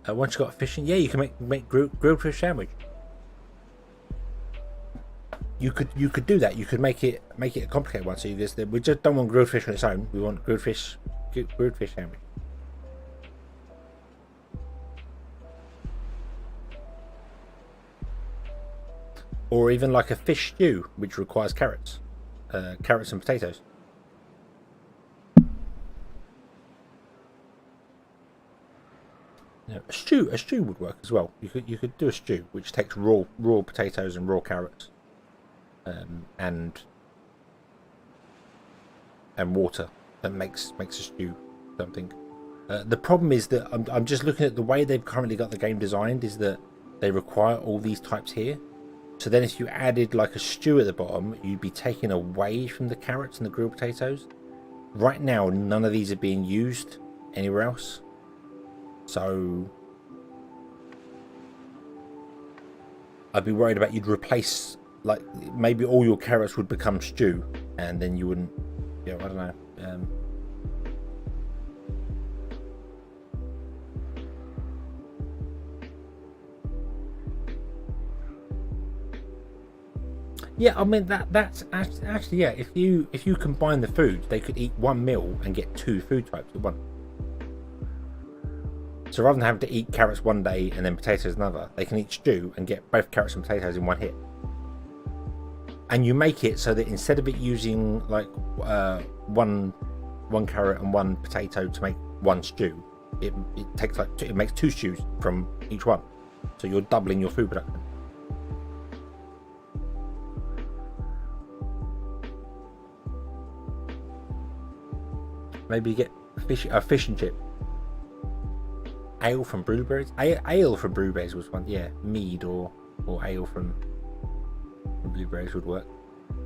Once you got fishing, yeah, you can make grilled fish sandwich. You could do that. You could make it a complicated one. So we just don't want grilled fish on its own. We want grilled fish sandwich. Or even like a fish stew, which requires carrots and potatoes. Yeah, a stew would work as well. You could do a stew which takes raw potatoes and raw carrots, and water, and makes a stew something. The problem is that I'm just looking at the way they've currently got the game designed, is that they require all these types here. So then if you added like a stew at the bottom, you'd be taking away from the carrots and the grilled potatoes. Right now, none of these are being used anywhere else. So I'd be worried about you'd replace, like, maybe all your carrots would become stew, and then you wouldn't, I don't know. Yeah, I mean that's actually yeah. If you combine the foods, they could eat one meal and get two food types at once. So rather than having to eat carrots one day and then potatoes another, they can eat stew and get both carrots and potatoes in one hit. And you make it so that instead of it using like one carrot and one potato to make one stew, it takes like it makes two stews from each one. So you're doubling your food production. Maybe you get a fish and chip. Ale from blueberries. Ale from blueberries was one. Yeah, mead or ale from blueberries would work.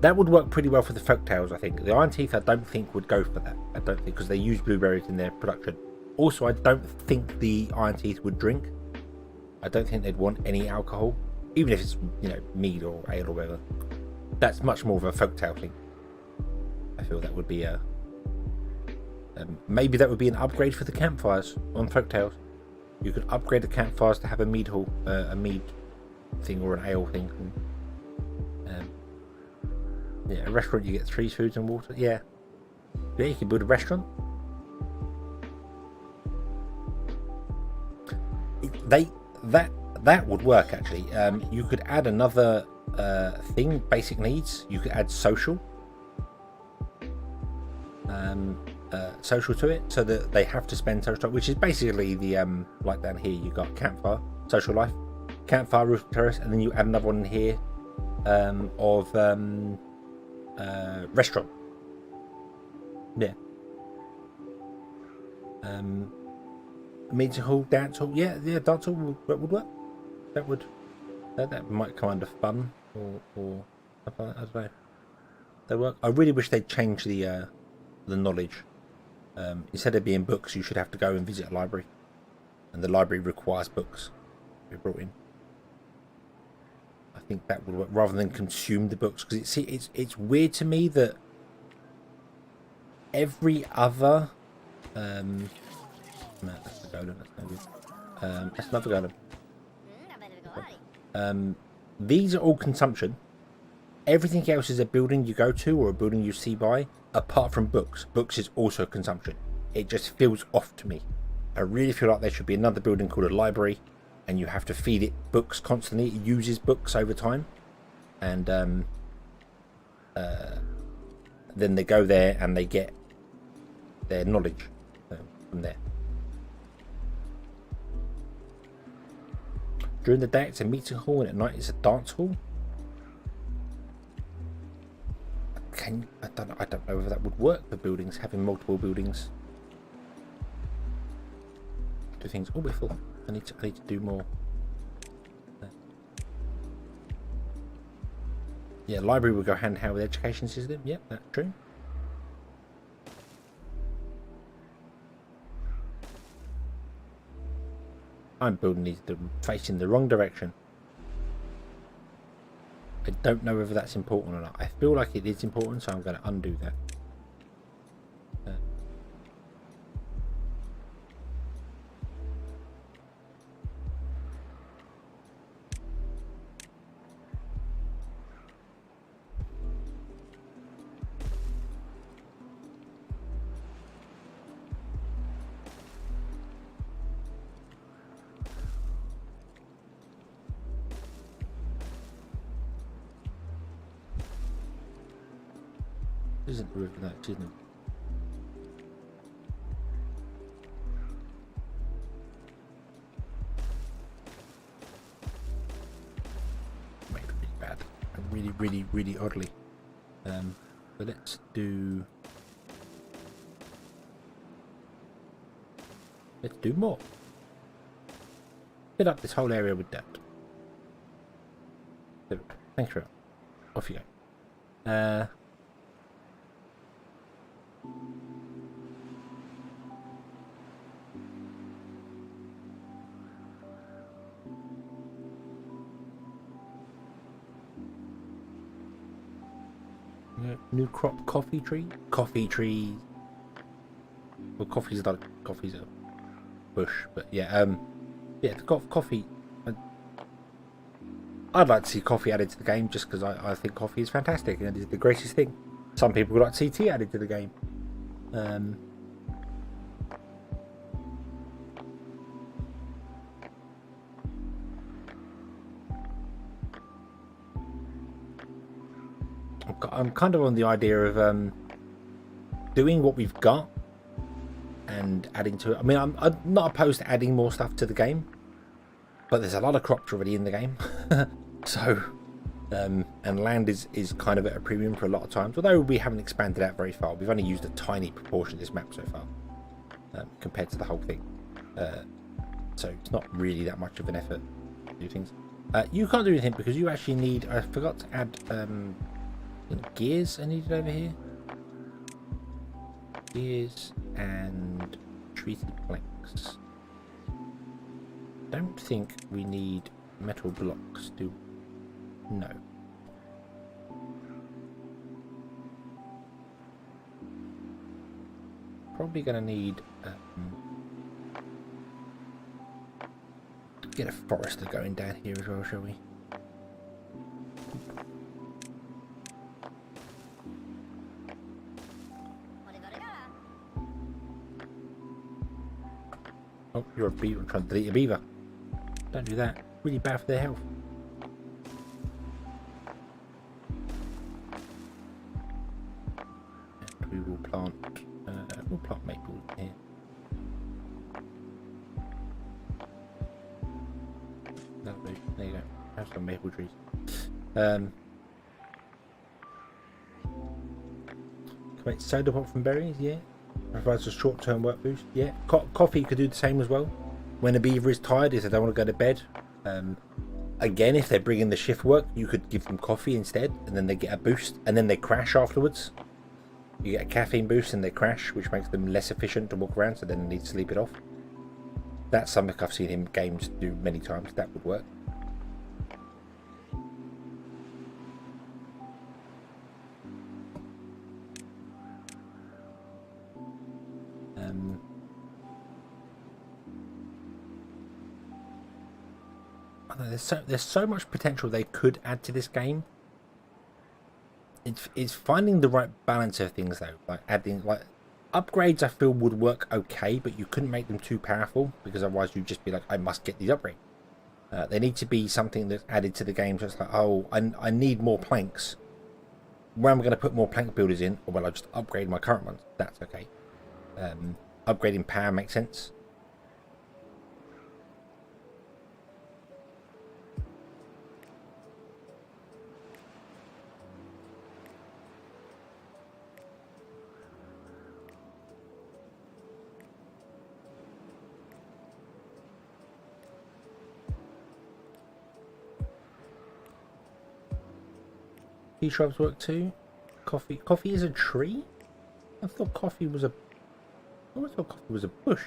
That would work pretty well for the folktales, I think. The Iron Teeth, I don't think would go for that. I don't think, because they use blueberries in their production. Also, I don't think the Iron Teeth would drink. I don't think they'd want any alcohol, even if it's mead or ale or whatever. That's much more of a folktale thing. I feel that would be a maybe that would be an upgrade for the campfires on folktales. You could upgrade the campfires to have a mead hall, a mead thing or an ale thing. Yeah, a restaurant, you get 3 foods and water. Yeah, you can build a restaurant. That would work actually. You could add another thing, basic needs. You could add social. social to it, so that they have to spend social time, which is basically the like down here you got campfire, social life, campfire, roof terrace, and then you add another one in here of restaurant. Yeah. Meeting hall, dance hall. Yeah, dance hall would work. That might come under fun or I don't know. They work. I really wish they'd change the knowledge. Instead of being books, you should have to go and visit a library, and the library requires books to be brought in. I think that would work rather than consume the books, because it's weird to me that every other no, that's the golem. That's no good. That's another golem. These are all consumption. Everything else is a building you go to or a building you see by, apart from books. Books is also consumption. It just feels off to me. I really feel like there should be another building called a library, and you have to feed it books constantly. It uses books over time, and then they go there and they get their knowledge from there. During the day it's a meeting hall, and at night it's a dance hall. I don't know whether that would work for buildings, having multiple buildings. Do things. Oh, we're full. I need to do more. Yeah, library will go hand in hand with education system. Yep, that's true. I'm building these facing the wrong direction. I don't know whether that's important or not. I feel like it is important, so I'm going to undo that. Isn't the river that, isn't it? Made really bad. And really oddly. But let's do more. Fill up this whole area with dirt. Thanks for it. Off you go. New crop coffee tree. Well, coffee's a bush, but yeah, yeah, the coffee. I'd like to see coffee added to the game, just because I think coffee is fantastic and it is the greatest thing. Some people would like to see tea added to the game. I'm kind of on the idea of doing what we've got and adding to it. I mean, I'm not opposed to adding more stuff to the game, but there's a lot of crops already in the game. So, and land is kind of at a premium for a lot of times, although we haven't expanded out very far. We've only used a tiny proportion of this map so far, compared to the whole thing. So it's not really that much of an effort to do things. You can't do anything because you actually need, I forgot to add gears I needed over here. Gears and treated planks. Don't think we need metal blocks, do we? No. Probably going to need get a forester going down here as well, shall we? Oh, you're a beaver. I'm trying to delete a beaver. Don't do that. Really bad for their health. And we will plant maples here. Lovely. There you go. Have some maple trees. Can make soda pop from berries, yeah. Provides a short-term work boost, yeah. Coffee could do the same as well. When a beaver is tired, if they don't want to go to bed. Again, if they're bringing the shift work, you could give them coffee instead, and then they get a boost, and then they crash afterwards. You get a caffeine boost and they crash, which makes them less efficient to walk around, so then they need to sleep it off. That's something I've seen in games do many times. That would work. There's so much potential they could add to this game. It's finding the right balance of things though. Like adding upgrades, I feel would work okay, but you couldn't make them too powerful because otherwise you'd just be like, I must get these upgrades. They need to be something that's added to the game. So it's like, oh, I need more planks. Where am I going to put more plank builders in? Or well, I'll just upgrade my current ones. That's okay. Upgrading power makes sense. Tea shrubs work too. Coffee is a tree? I thought coffee was a bush.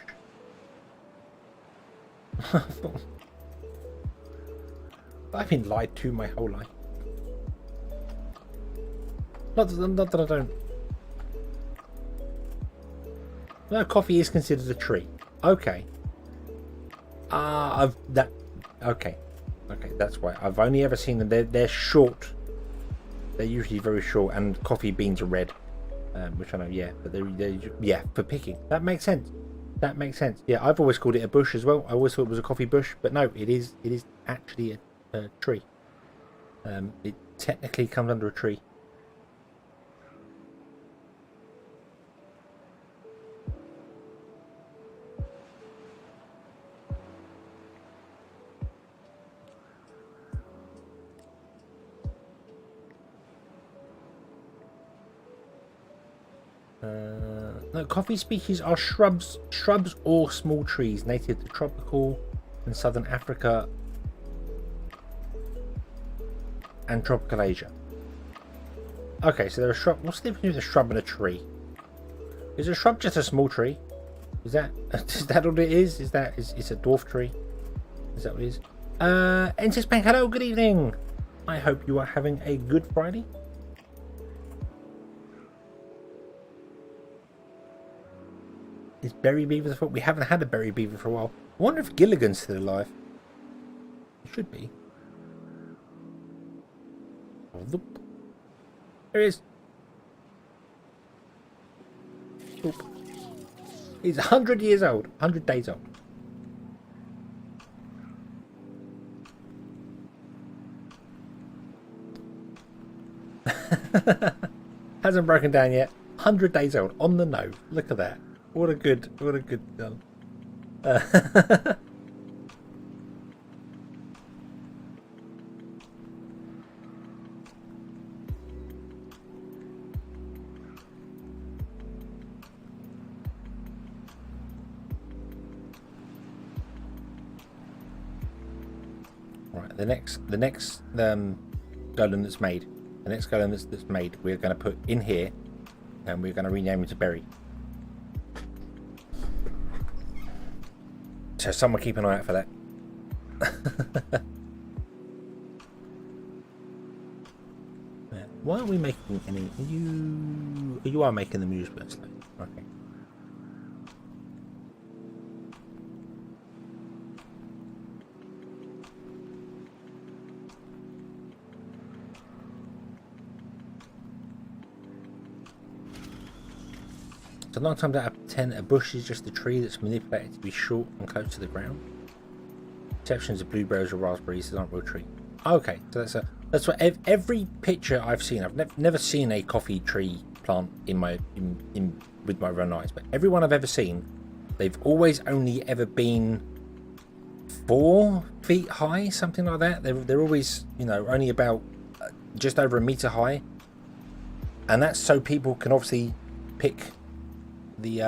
I've been lied to my whole life. Not that I don't. No, coffee is considered a tree. Okay. Okay, that's why I've only ever seen them. They're short. They're usually very short, and coffee beans are red, which I know, yeah. But they're for picking. That makes sense. That makes sense. Yeah, I've always called it a bush as well. I always thought it was a coffee bush, but no, it is actually a tree. It technically comes under a tree. No, coffee species are shrubs or small trees native to tropical and southern Africa and tropical Asia. Okay, so they're a shrub. What's the difference between a shrub and a tree? Is a shrub just a small tree? Is that what it is? It's a dwarf tree? Is that what it is? Ensis Bank, hello, good evening. I hope you are having a good Friday. Is Berry Beaver the fault? We haven't had a Berry Beaver for a while. I wonder if Gilligan's still alive. It should be. There he is. Oop. He's 100 years old. 100 days old. Hasn't broken down yet. 100 days old. On the nose. Look at that. What a good done. Right, the next golem that's made. The next golem that's made, we're going to put in here, and we're going to rename it to Berry. So someone keep an eye out for that. Why are we making any? You are making the muse burst. Okay. So 9 times out of 10, a bush is just a tree that's manipulated to be short and close to the ground. Exceptions of blueberries or raspberries aren't real tree. Okay, so that's what every picture I've seen. I've never seen a coffee tree plant with my own eyes, but everyone I've ever seen, they've always only ever been 4 feet high, something like that. They're always, you know, only about just over a meter high, and that's so people can obviously pick the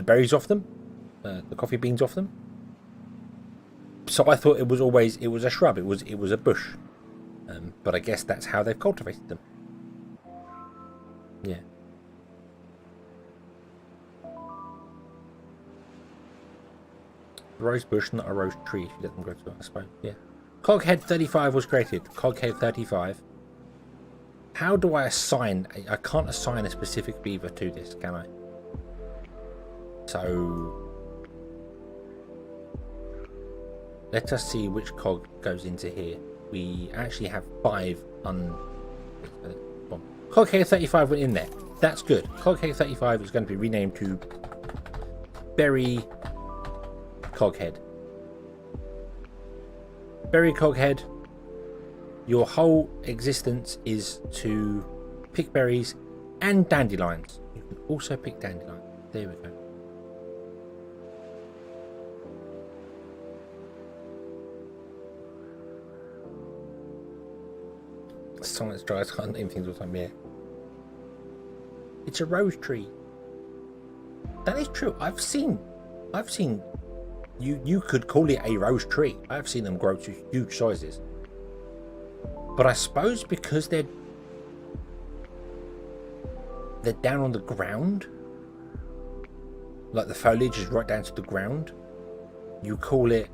berries off them, the coffee beans off them. So I thought it was a shrub, it was a bush, but I guess that's how they've cultivated them. Yeah. Rose bush, not a rose tree, if you let them grow to it, I suppose. Yeah. Coghead 35 was created. Coghead 35. How do I assign? I can't assign a specific beaver to this, can I? So let us see which cog goes into here. We actually have 5 Coghead 35 went in there. That's good. Coghead 35 is going to be renamed to Berry Coghead. Berry Coghead, your whole existence is to pick berries and dandelions. You can also pick dandelions. There we go. Science tries, can't name things all the time. Yeah, it's a rose tree. That is true. I've seen you could call it a rose tree. I've seen them grow to huge sizes, but I suppose because they're down on the ground, like the foliage is right down to the ground, you call it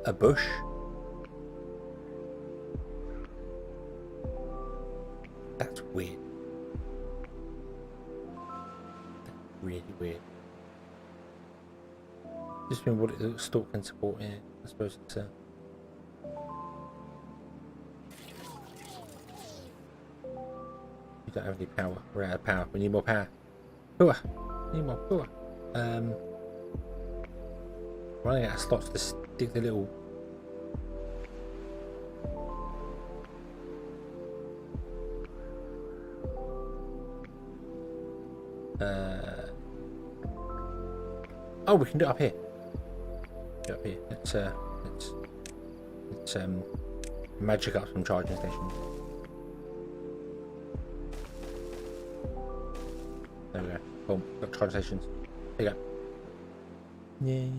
a bush. That's weird. That's really weird. Just mean what it stalk can support. Yeah, I suppose it's you don't have any power. We're out of power. We need more power. Power. Need more power. Running out of slots to stick the little oh, we can do it up here. Do it up here. Let's magic up some charging stations. There we go. Boom, got charging stations. There you go. Yay.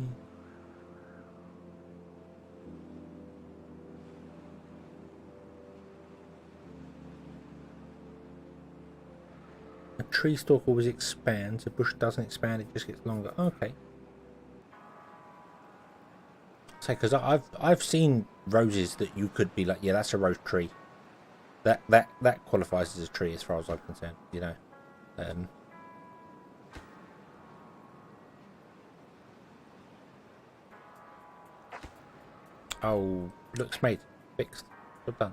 A tree stalk always expands. A bush doesn't expand; it just gets longer. Okay. So, because I've seen roses that you could be like, yeah, that's a rose tree. That qualifies as a tree as far as I'm concerned. You know. Oh, looks made, fixed, well done.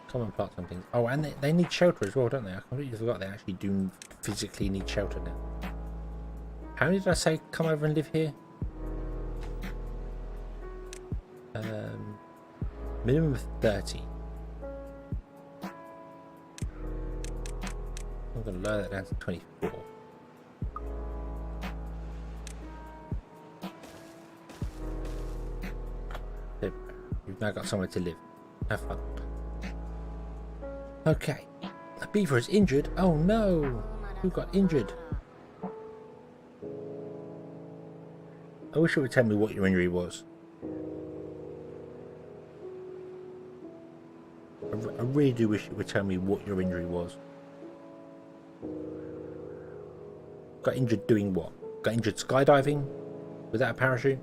Come and plant some things. Oh, and they need shelter as well, don't they? I completely forgot they actually do physically need shelter now. How many did I say come over and live here? Minimum of 30. I'm going to lower that down to 24. You've now got somewhere to live. Have fun. Okay. A beaver is injured. Oh no! Who got injured? I wish it would tell me what your injury was. I really do wish it would tell me what your injury was. Got injured doing what? Got injured skydiving? Without a parachute?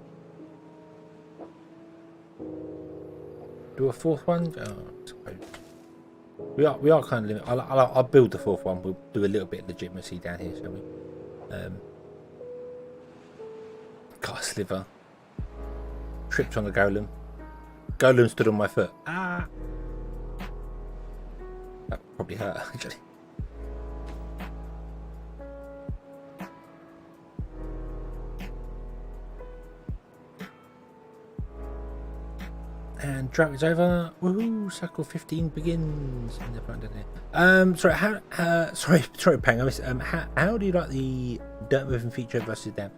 Do a fourth one? Oh, I suppose. We are kind of limited. I'll build the fourth one. We'll do a little bit of legitimacy down here, shall we? Got a sliver. Tripped on the golem. Golem stood on my foot. Ah! That probably hurt, actually. drought is over. Woohoo! Cycle 15 begins. Sorry, sorry, Pang. I missed, how do you like the dirt moving feature versus down?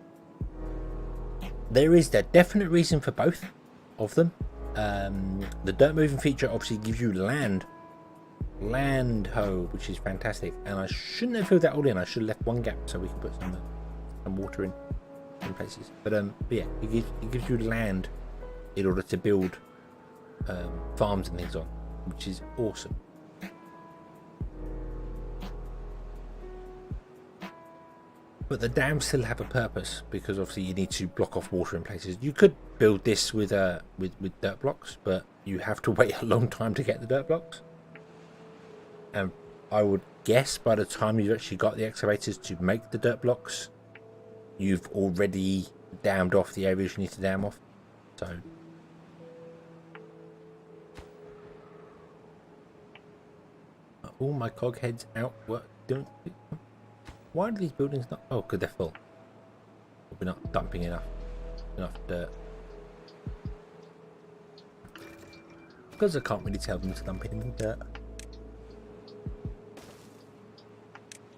There is a definite reason for both of them. The dirt moving feature obviously gives you land which is fantastic. And I shouldn't have filled that all in. I should have left one gap so we can put some water in places. But yeah, it gives you land in order to build farms and things on, which is awesome. But the dams still have a purpose, because obviously you need to block off water in places. You could build this with dirt blocks, but you have to wait a long time to get the dirt blocks. And I would guess by the time you've actually got the excavators to make the dirt blocks, you've already dammed off the areas you need to dam off. So all my cog heads out doing. Why do these buildings not? Oh, because they're full. We're not dumping enough dirt. Because I can't really tell them to dump any dirt.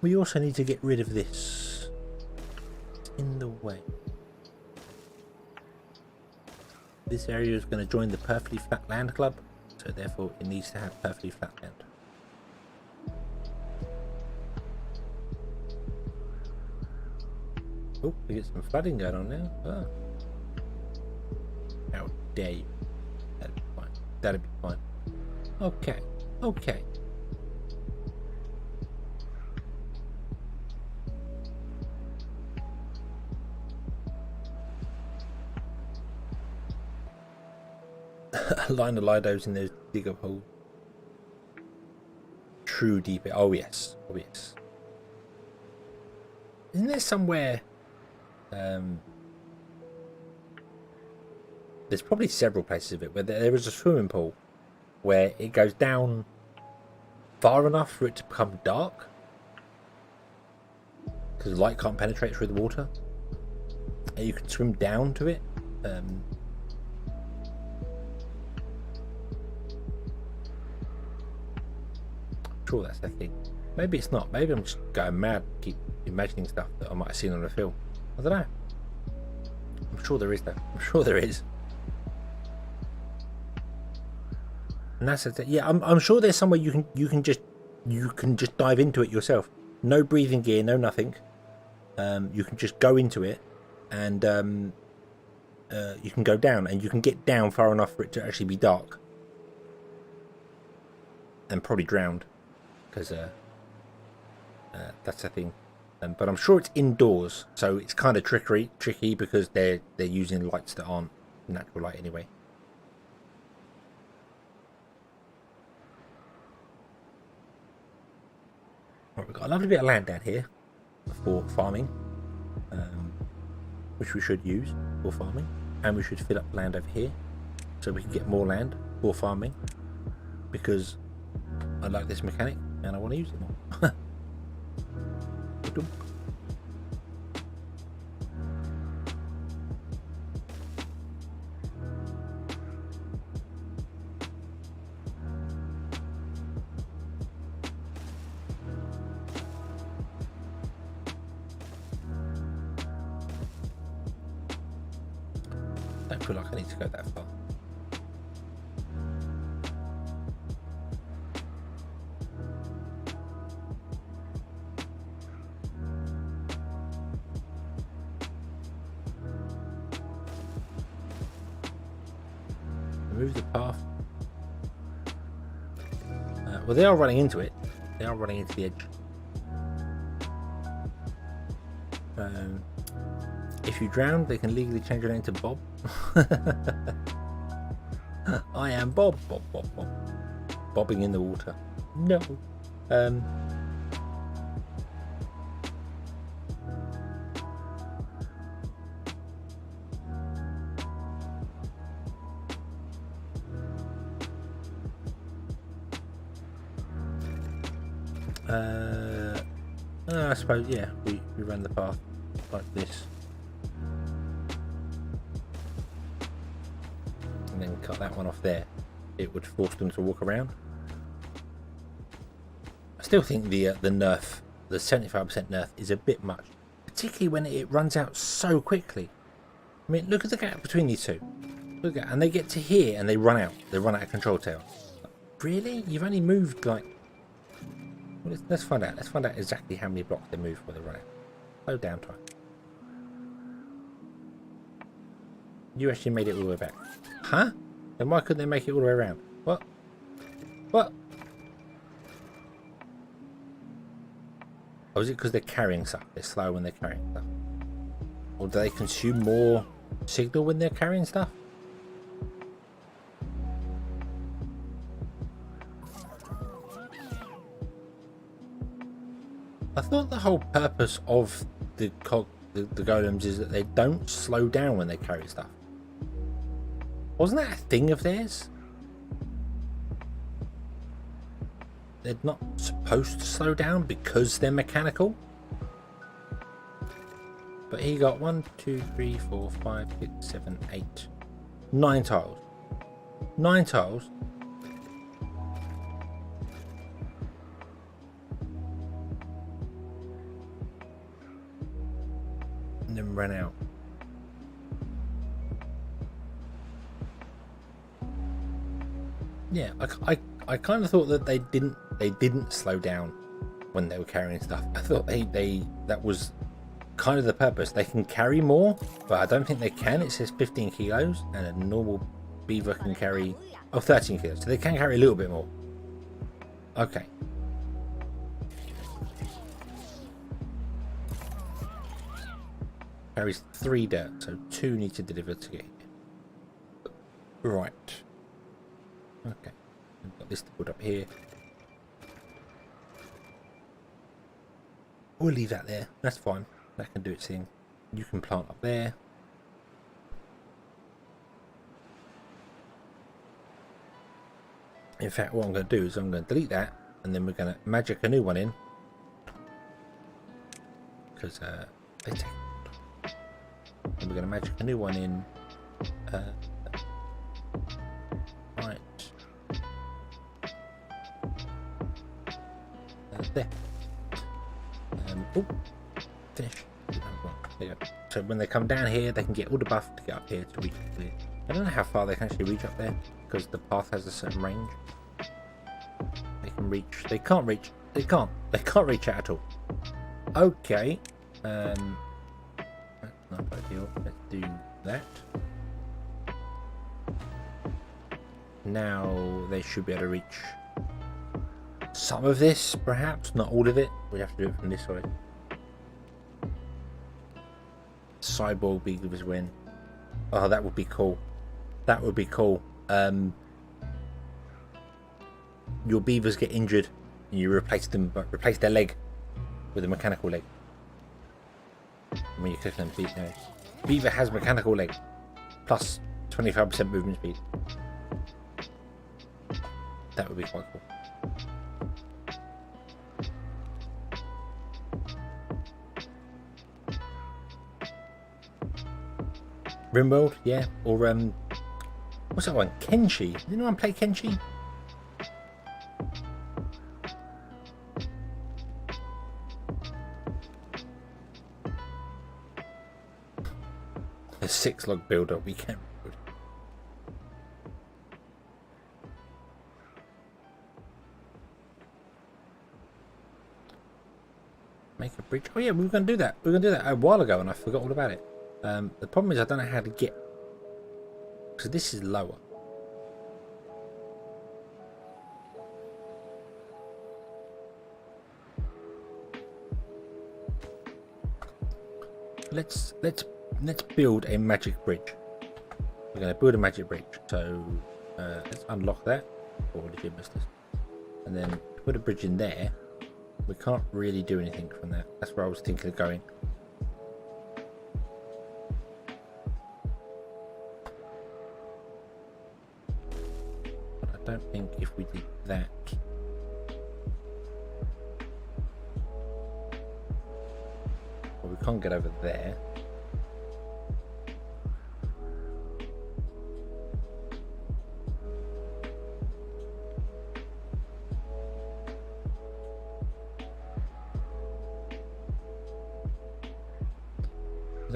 We also need to get rid of this. It's in the way. This area is going to join the perfectly flat land club, so therefore it needs to have perfectly flat land. Oh, we get some flooding going on now. Oh. How dare you? That'd be fine. That'd be fine. Okay. Okay. A line of Lidos in those dig up holes. True deep. Oh yes. Oh yes. Isn't there somewhere? There's probably several places of it where there is a swimming pool where it goes down far enough for it to become dark because light can't penetrate through the water, and you can swim down to it. I'm sure that's the thing. Maybe it's not. Maybe I'm just going mad, keep imagining stuff that I might have seen on a film. I don't know. I'm sure there is though. I'm sure there is. And that's it. Yeah, I'm sure there's somewhere you can just dive into it yourself. No breathing gear, no nothing. You can just go into it, and you can go down, and you can get down far enough for it to actually be dark, and probably drowned, because that's the thing. But I'm sure it's indoors, so it's kind of tricky because they're using lights that aren't natural light anyway. Right, we've got a lovely bit of land down here for farming, which we should use for farming, and we should fill up land over here so we can get more land for farming, because I like this mechanic and I want to use it more. Don't feel like I need to go that far. Remove the path. Well, they are running into it. They are running into the edge. If you drown, they can legally change your name to Bob. I am Bob. Bobbing in the water. No. I suppose, yeah, we run the path like this. And then cut that one off there. it would force them to walk around. I still think the nerf, the 75% nerf, is a bit much, particularly when it runs out so quickly. I mean, look at the gap between these two. Look at, and they get to here and they run out. They run out of control tower. Really? You've only moved like... Well, let's find out. Let's find out exactly how many blocks they move before they run out. Slow down time. You actually made it all the way back. Huh? Then why couldn't they make it all the way around? What? What? Or is it because they're carrying stuff? They're slow when they're carrying stuff. Or do they consume more signal when they're carrying stuff? I thought the whole purpose of the golems is that they don't slow down when they carry stuff. Wasn't that a thing of theirs? They're not supposed to slow down because they're mechanical. But he got 1, 2, 3, 4, 5, 6, 7, 8, 9 tiles. 9 tiles. And then ran out. Yeah, I kind of thought that they didn't slow down when they were carrying stuff. I thought that was kind of the purpose. They can carry more, but I don't think they can. It says 15 kilos and a normal beaver can carry 13 kilos, so they can carry a little bit more. Okay. Carries 3 dirt, so 2 need to deliver to get here. Right. Okay, we've got this to put up here. We'll leave that there. That's fine. That can do its thing. You can plant up there. In fact, what I'm going to do is I'm going to delete that, and then we're going to magic a new one in. Because they take. And we're going to magic a new one in. Right. There. Oh, finish. There you go. So when they come down here, they can get all the buff to get up here to reach up there. I don't know how far they can actually reach up there because the path has a certain range. They can reach. They can't reach. They can't. They can't reach out at all. Okay. That's not ideal. Let's do that. Now they should be able to reach some of this, perhaps not all of it. We have to do it from this way. Cyborg beavers win. Oh, that would be cool. That would be cool. Your beavers get injured and you replace them, but replace their leg with a mechanical leg. When you click on beaver has mechanical leg plus 25% movement speed. That would be quite cool. Rimworld, yeah, or what's that one? Kenshi. Did anyone play Kenshi? A 6-log builder. We can't. Make a bridge. Oh yeah, we were going to do that. We were going to do that a while ago, and I forgot all about it. The problem is I don't know how to get, because this is lower. Let's build a magic bridge. We're going to build a magic bridge. So let's unlock that. Or did you miss this? And then put a bridge in there. We can't really do anything from that. That's where I was thinking of going. I don't think if we did that, well, we can't get over there.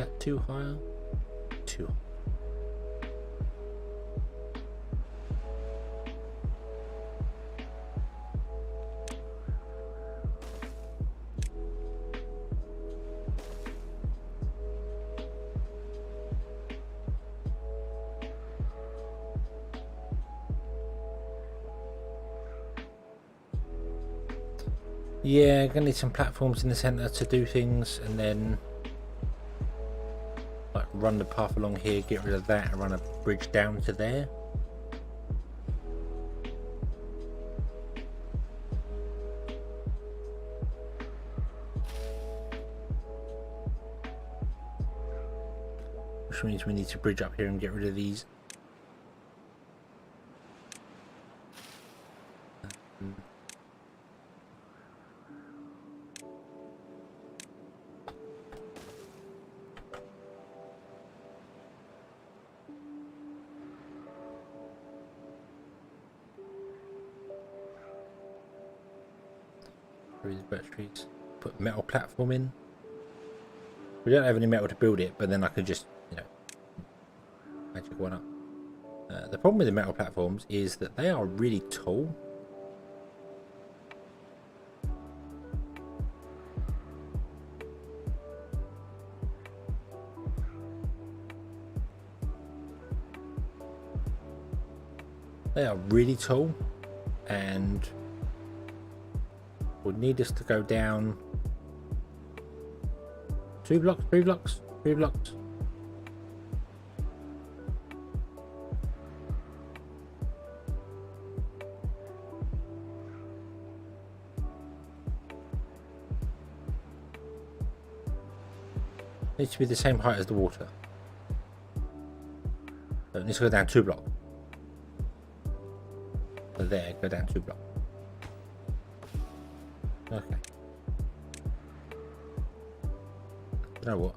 that too high? Too. Yeah, gonna need some platforms in the center to do things, and then like run the path along here, get rid of that, and run a bridge down to there. Which means we need to bridge up here and get rid of these. Through the batteries. Put metal platform in. We don't have any metal to build it, but then I could just, you know, magic one up. The problem with the metal platforms is that they are really tall. They are really tall, and would need us to go down 2 blocks, 3 blocks, 3 blocks. Needs to be the same height as the water. So it needs to go down 2 blocks. So there, go down 2 blocks. Okay. You know what?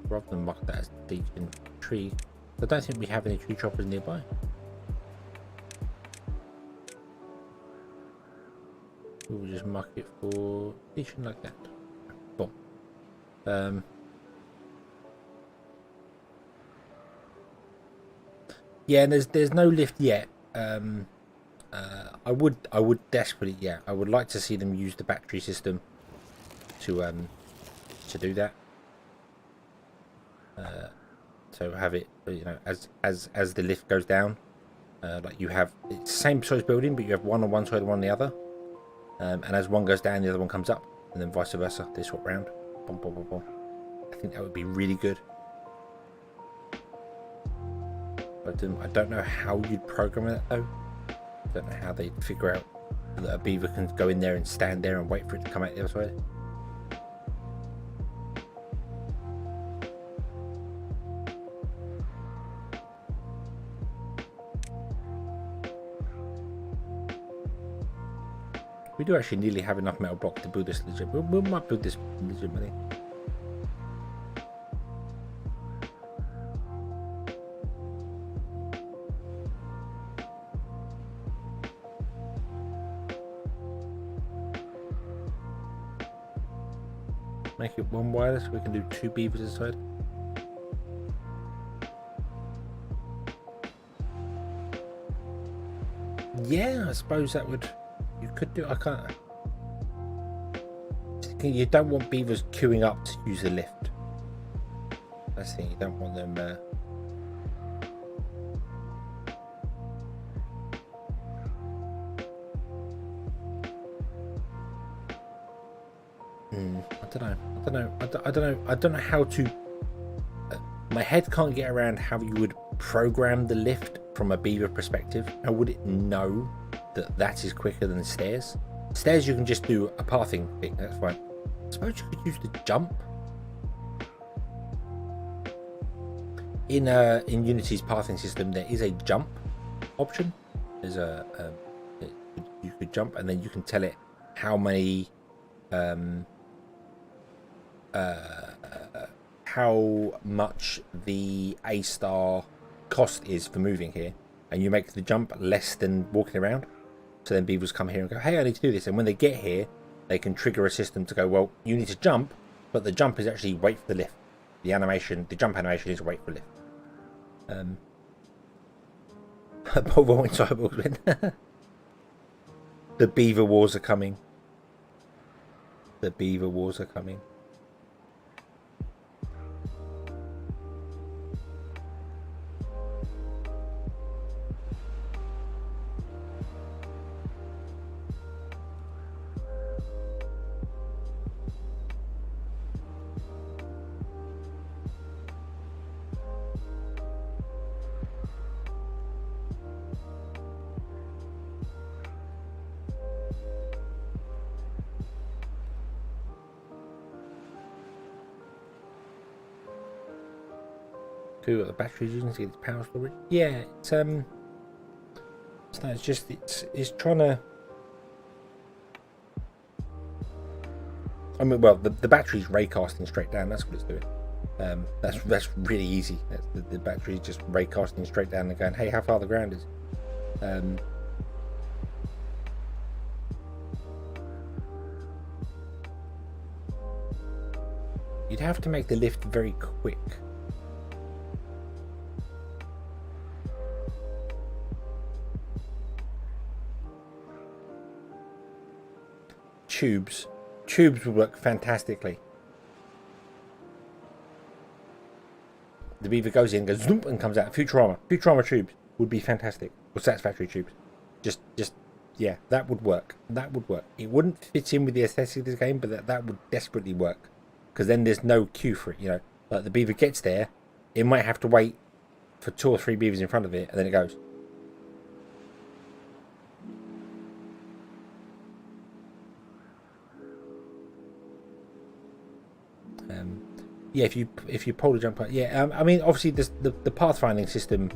Rather than mark that as the tree, I don't think we have any tree choppers nearby. We'll just mark it for station like that. Boom. Yeah, there's no lift yet. I would desperately, yeah, I would like to see them use the battery system to do that. So have it, you know, as the lift goes down, like you have it's the same size building, but you have one on one side and one on the other, and as one goes down, the other one comes up, and then vice versa. They swap round. Boom, boom, boom, boom. I think that would be really good. But I don't know how you'd program it though. I don't know how they'd figure out that a beaver can go in there and stand there and wait for it to come out the other side. We do actually nearly have enough metal block to build this legit. We might build this legitimately. Make it one wider so we can do 2 beavers inside. Yeah, I suppose that would. You could do. I can't. You don't want beavers queuing up to use the lift. That's the thing. You don't want them. I don't know how to. My head can't get around how you would program the lift from a beaver perspective. How would it know that that is quicker than stairs? Stairs you can just do a pathing thing. That's fine. I suppose you could use the jump. In Unity's pathing system, there is a jump option. There's you could jump, and then you can tell it how many. How much the A star cost is for moving here, and you make the jump less than walking around. So then beavers come here and go, hey, I need to do this, and when they get here, they can trigger a system to go, well, you need to jump, but the jump is actually wait for the lift. The animation, the jump animation is wait for lift. The beaver wars are coming. The beaver wars are coming. What the batteries using to get its power storage. Yeah, it's trying to. I mean, well, the battery's raycasting straight down. That's what it's doing. That's really easy. The battery's just raycasting straight down and going, hey, how far the ground is. You'd have to make the lift very quick. Tubes would work fantastically. The beaver goes in, goes zoom, and comes out. Futurama tubes would be fantastic. Or satisfactory tubes. Just yeah, that would work. That would work. It wouldn't fit in with the aesthetic of this game, but that would desperately work. Because then there's no queue for it, you know. Like the beaver gets there, it might have to wait for 2 or 3 beavers in front of it, and then it goes. Yeah, if you pull the jump, yeah. I mean, obviously, the pathfinding system.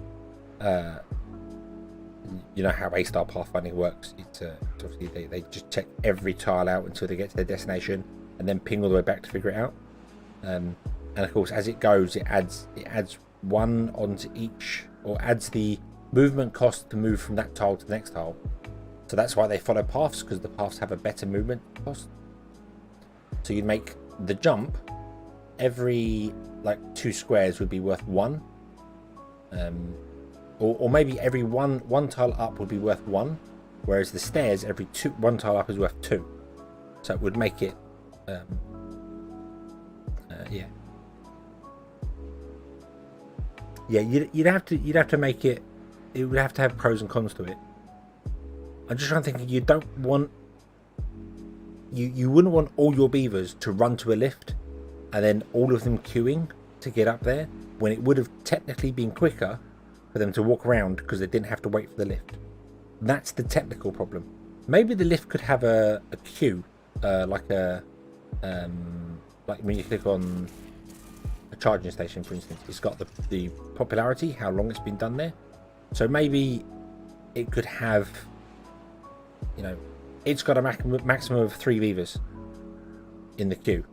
You know how A-star pathfinding works. It's obviously they just check every tile out until they get to their destination, and then ping all the way back to figure it out. And of course, as it goes, it adds 1 onto each, or adds the movement cost to move from that tile to the next tile. So that's why they follow paths, because the paths have a better movement cost. So you'd make the jump. Every like 2 squares would be worth 1, or maybe every one tile up would be worth 1, whereas the stairs every 1 tile up is worth 2. So it would make it, yeah. You'd have to make it. It would have to have pros and cons to it. I'm just trying to think. You don't want. You wouldn't want all your beavers to run to a lift, and then all of them queuing to get up there, when it would have technically been quicker for them to walk around because they didn't have to wait for the lift. That's the technical problem. Maybe the lift could have a queue, like when you click on a charging station, for instance. It's got the popularity, how long it's been done there. So maybe it could have, you know, it's got a maximum of 3 beavers in the queue.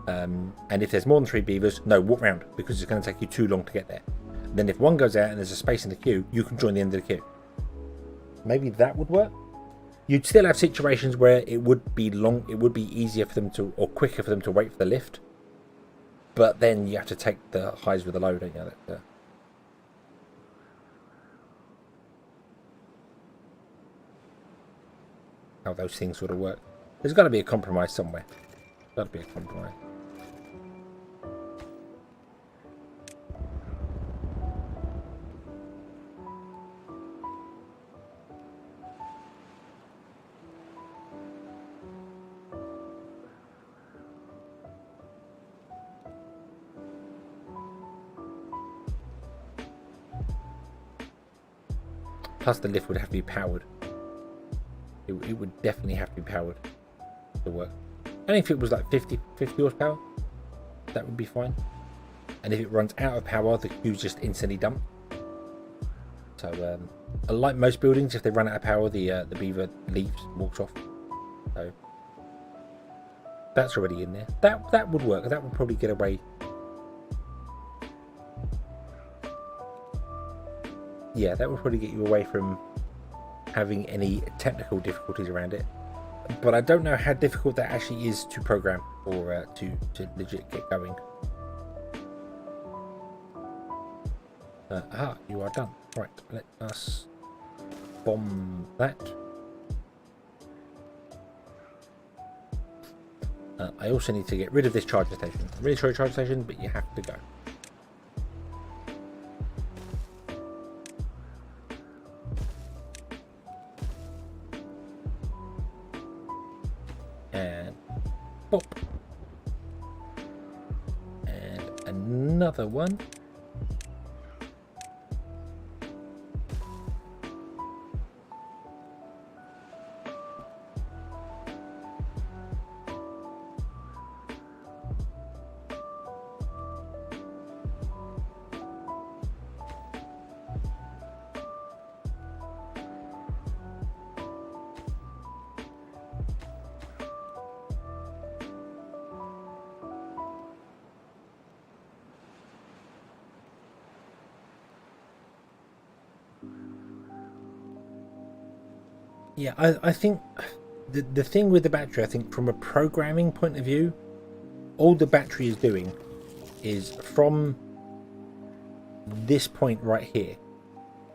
And if there's more than 3 beavers, no, walk round, because it's going to take you too long to get there. And then if one goes out and there's a space in the queue, you can join the end of the queue. Maybe that would work. You'd still have situations where it would be long, it would be easier for them to, or quicker for them to wait for the lift. But then you have to take the highs with the low, don't you? How those things sort of work. There's got to be a compromise somewhere. Got to be a compromise. Plus the lift would have to be powered. It would definitely have to be powered to work. And if it was like 50 horsepower, that would be fine. And if it runs out of power, the queue's just instantly dumped. So, like most buildings, if they run out of power, the beaver leaves, walks off. So that's already in there. That would work. That would probably get away. Yeah, that would probably get you away from having any technical difficulties around it. but I don't know how difficult that actually is to program or to legit get going. You are done. Right, let us bomb that. I also need to get rid of this charging station. I'm really sorry, charging station, but you have to go. And pop. And another one. Yeah, I think the thing with the battery, I think from a programming point of view, all the battery is doing is from this point right here,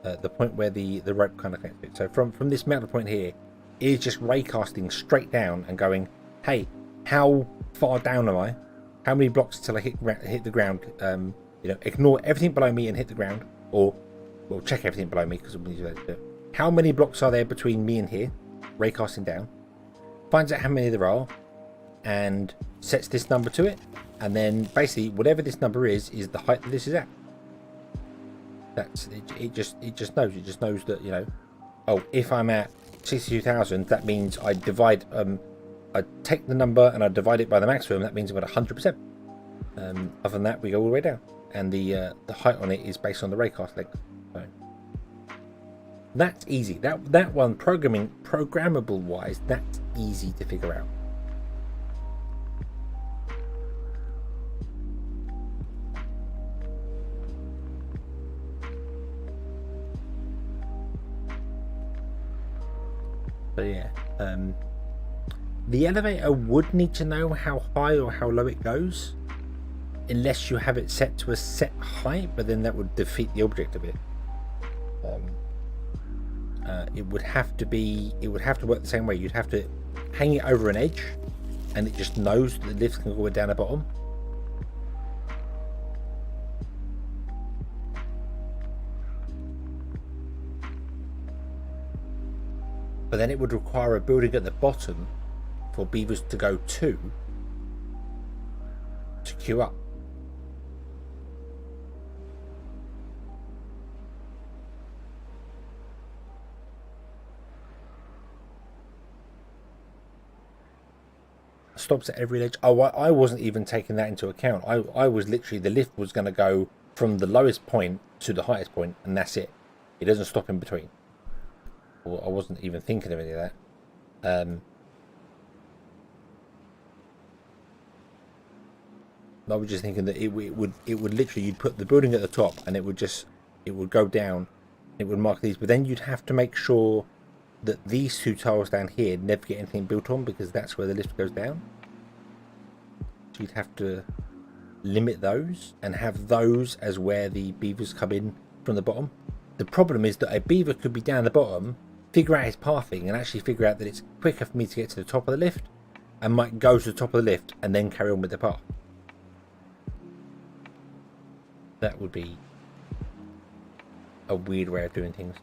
the point where the rope kind of connects it. So from this metal point here, it is just raycasting straight down and going, hey, how far down am I? How many blocks until I hit the ground? Ignore everything below me and hit the ground, or well, check everything below me because we need to do that. How many blocks are there between me and here? Raycasting down. Finds out how many there are and sets this number to it. And then basically whatever this number is the height that this is at. That's it. It just knows. It just knows that, oh, if I'm at 62,000, that means I divide. I take the number and I divide it by the maximum. That means I'm at 100%. Other than that, we go all the way down, and the height on it is based on the raycast length. So that's easy. That one, programmable wise, that's easy to figure out. But yeah, the elevator would need to know how high or how low it goes, unless you have it set to a set height, but then that would defeat the object of it. It would have to work the same way. You'd have to hang it over an edge, and it just knows that the lift can go down the bottom. But then it would require a building at the bottom for beavers to go to queue up. Stops at every ledge. Oh, I wasn't even taking that into account. I was literally, the lift was going to go from the lowest point to the highest point, and that's it. It doesn't stop in between. Well, I wasn't even thinking of any of that. I was just thinking that it would literally, you'd put the building at the top, and it would go down. It would mark these, but then you'd have to make sure that these two tiles down here never get anything built on, because that's where the lift goes down. So you'd have to limit those and have those as where the beavers come in from the bottom. The problem is that a beaver could be down the bottom, figure out his pathing, and actually figure out that it's quicker for me to get to the top of the lift, and might go to the top of the lift and then carry on with the path. That would be a weird way of doing things.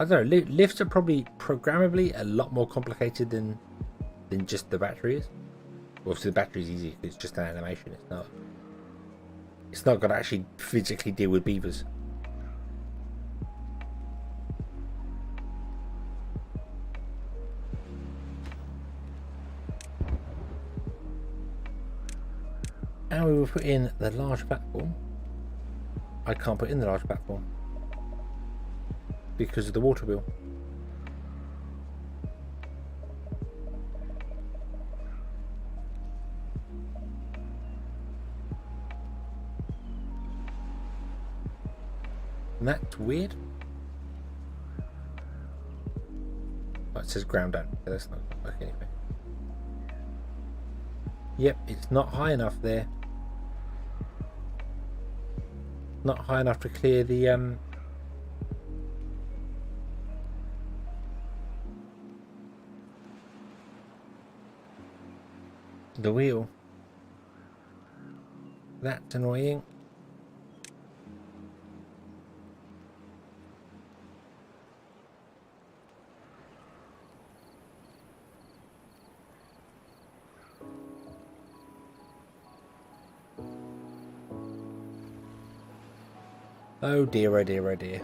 I don't know, lifts are probably programmably a lot more complicated than just the battery is. Well, obviously the battery is easy, it's just an animation. It's not going to actually physically deal with beavers. And we will put in the large platform. I can't put in the large platform because of the water wheel. And that's weird. Oh, it says ground down. Okay, that's not working anyway. Yep, it's not high enough there. Not high enough to clear the wheel. That's annoying. Oh dear, oh dear, oh dear.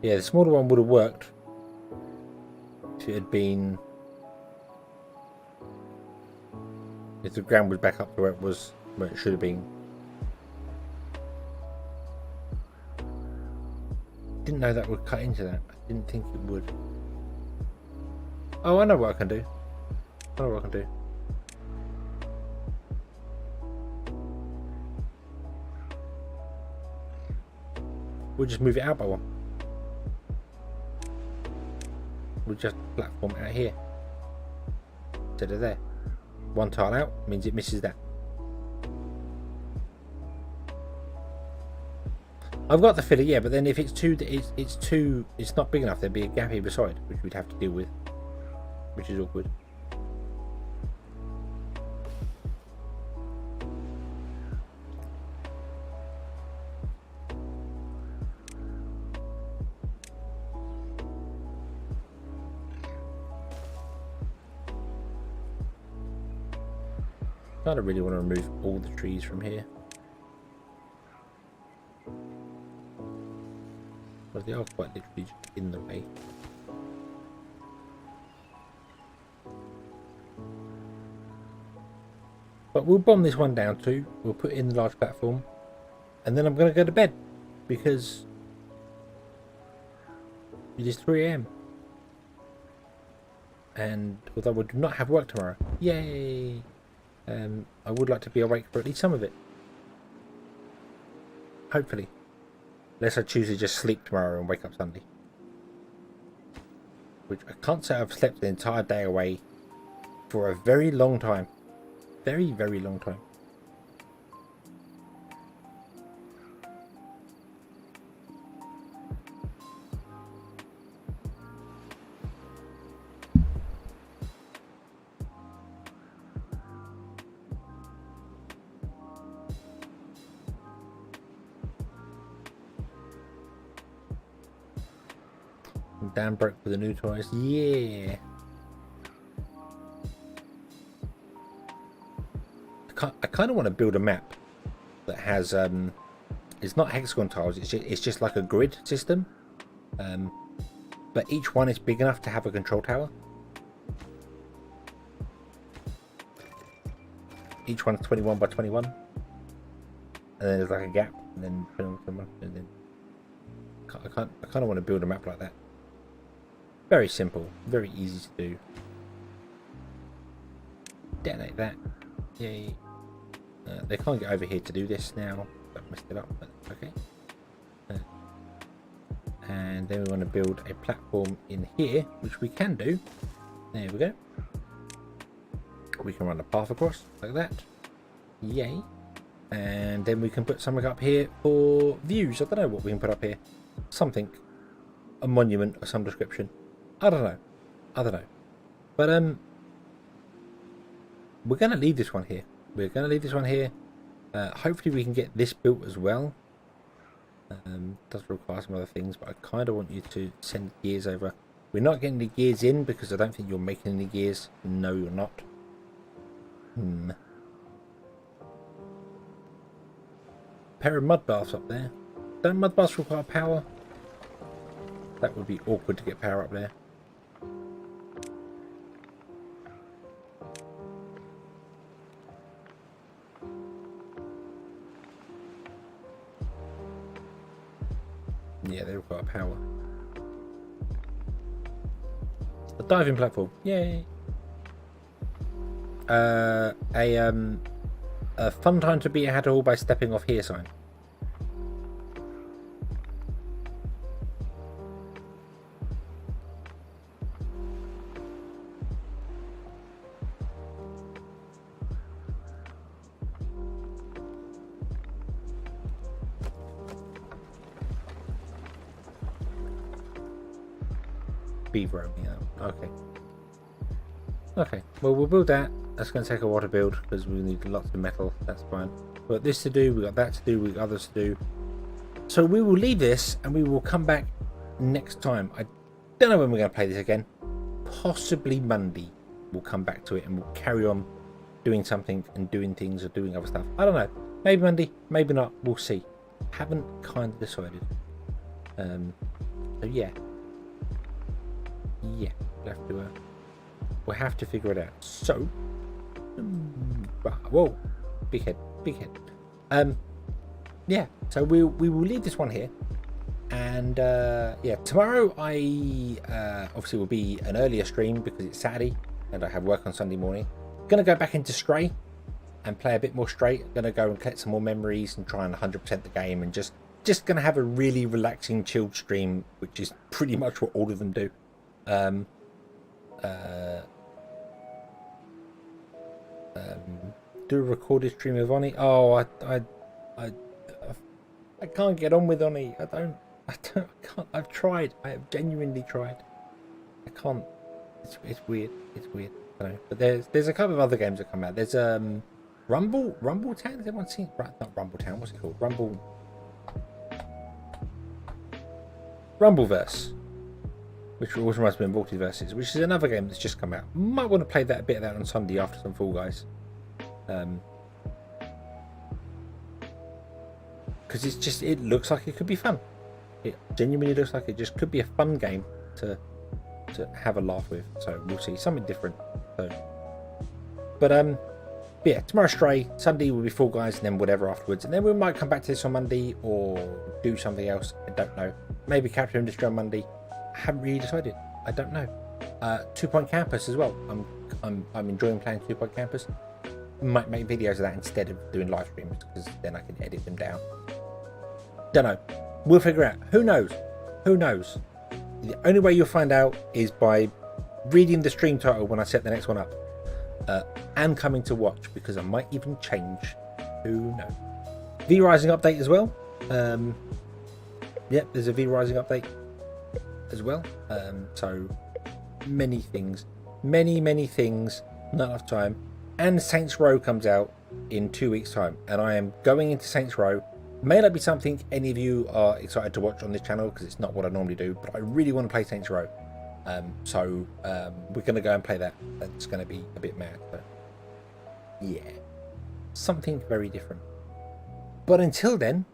Yeah, the smaller one would have worked if it had been, if the ground was back up to where it was, where it should have been. Didn't know that would cut into that. I didn't think it would. Oh, I know what I can do. I know what I can do. We'll just move it out by one. We'll just platform out here instead of there. One tile out means it misses that. I've got the filler, yeah, but then if it's it's not big enough. There'd be a gap here beside, which we'd have to deal with, which is awkward. I don't really want to remove all the trees from here. But they are quite literally just in the way. But we'll bomb this one down too. We'll put it in the large platform. And then I'm going to go to bed. Because it is 3 AM. And although we do not have work tomorrow. Yay! I would like to be awake for at least some of it. Hopefully. Unless I choose to just sleep tomorrow and wake up Sunday. Which I can't say I've slept the entire day away for a very long time. Very, very long time. Dan broke with the new toys. Yeah. I kind of want to build a map that has it's not hexagon tiles. It's just like a grid system. But each one is big enough to have a control tower. Each one's 21 by 21, and then there's like a gap, and then 21 by 21, and then I kind of want to build a map like that. Very simple, very easy to do. Detonate that. Yay. They can't get over here to do this now. I've messed it up, but okay. And then we want to build a platform in here, which we can do. There we go. We can run a path across like that. Yay. And then we can put something up here for views. I don't know what we can put up here. Something. A monument of some description. I don't know. But we're going to leave this one here. Hopefully we can get this built as well. Does require some other things, but I kind of want you to send gears over. We're not getting the gears in because I don't think you're making any gears. No, you're not. Pair of mud baths up there. Don't mud baths require power? That would be awkward to get power up there. Yeah, they require power. A diving platform. Yay! a fun time to be had all by stepping off here sign. Beaver opening up. Okay. Okay. Well, we'll build that. That's going to take a while to build because we need lots of metal. That's fine. We've got this to do. We've got that to do. We've got others to do. So we will leave this and we will come back next time. I don't know when we're going to play this again. Possibly Monday. We'll come back to it and we'll carry on doing something and doing things or doing other stuff. I don't know. Maybe Monday. Maybe not. We'll see. Haven't kind of decided. So yeah. Yeah, we'll have to figure it out. So, whoa, big head. Yeah. So we will leave this one here, and yeah, tomorrow I obviously will be an earlier stream because it's Saturday and I have work on Sunday morning. Gonna go back into Stray and play a bit more straight. Gonna go and collect some more memories and try and 100% the game, and just gonna have a really relaxing, chilled stream, which is pretty much what all of them do. Do a recorded stream of Oni. Oh, I can't get on with Oni. I can't. I've tried. I have genuinely tried. I can't. It's weird. It's weird. I don't know. But there's a couple of other games that come out. There's Rumble Town. Has everyone seen? Right, not Rumble Town. What's it called? Rumbleverse. Which reminds me of Multiverses, which is another game that's just come out. Might want to play that a bit of that on Sunday after some Fall Guys. Because it looks like it could be fun. It genuinely looks like it just could be a fun game to have a laugh with. So we'll see, something different. So, but yeah, tomorrow Stray, Sunday will be Fall Guys, and then whatever afterwards, and then we might come back to this on Monday or do something else. I don't know. Maybe Capture Industry on Monday. I haven't really decided. I don't know. 2 Point Campus as well. I'm enjoying playing 2 Point Campus. Might make videos of that instead of doing live streams because then I can edit them down. Don't know. We'll figure out. Who knows? Who knows? The only way you'll find out is by reading the stream title when I set the next one up, and coming to watch, because I might even change. Who knows? V Rising update as well. Yep, there's a V Rising update as well. So many things, many things, not enough time. And Saints Row comes out in 2 weeks time, and I am going into Saints Row. May not be something any of you are excited to watch on this channel because it's not what I normally do, but I really want to play Saints Row. So we're going to go and play that. That's going to be a bit mad, but yeah, something very different. But until then,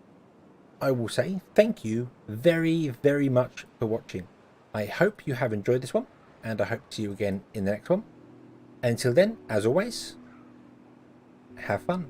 I will say thank you very much for watching. I hope you have enjoyed this one, and I hope to see you again in the next one. Until then, as always, have fun.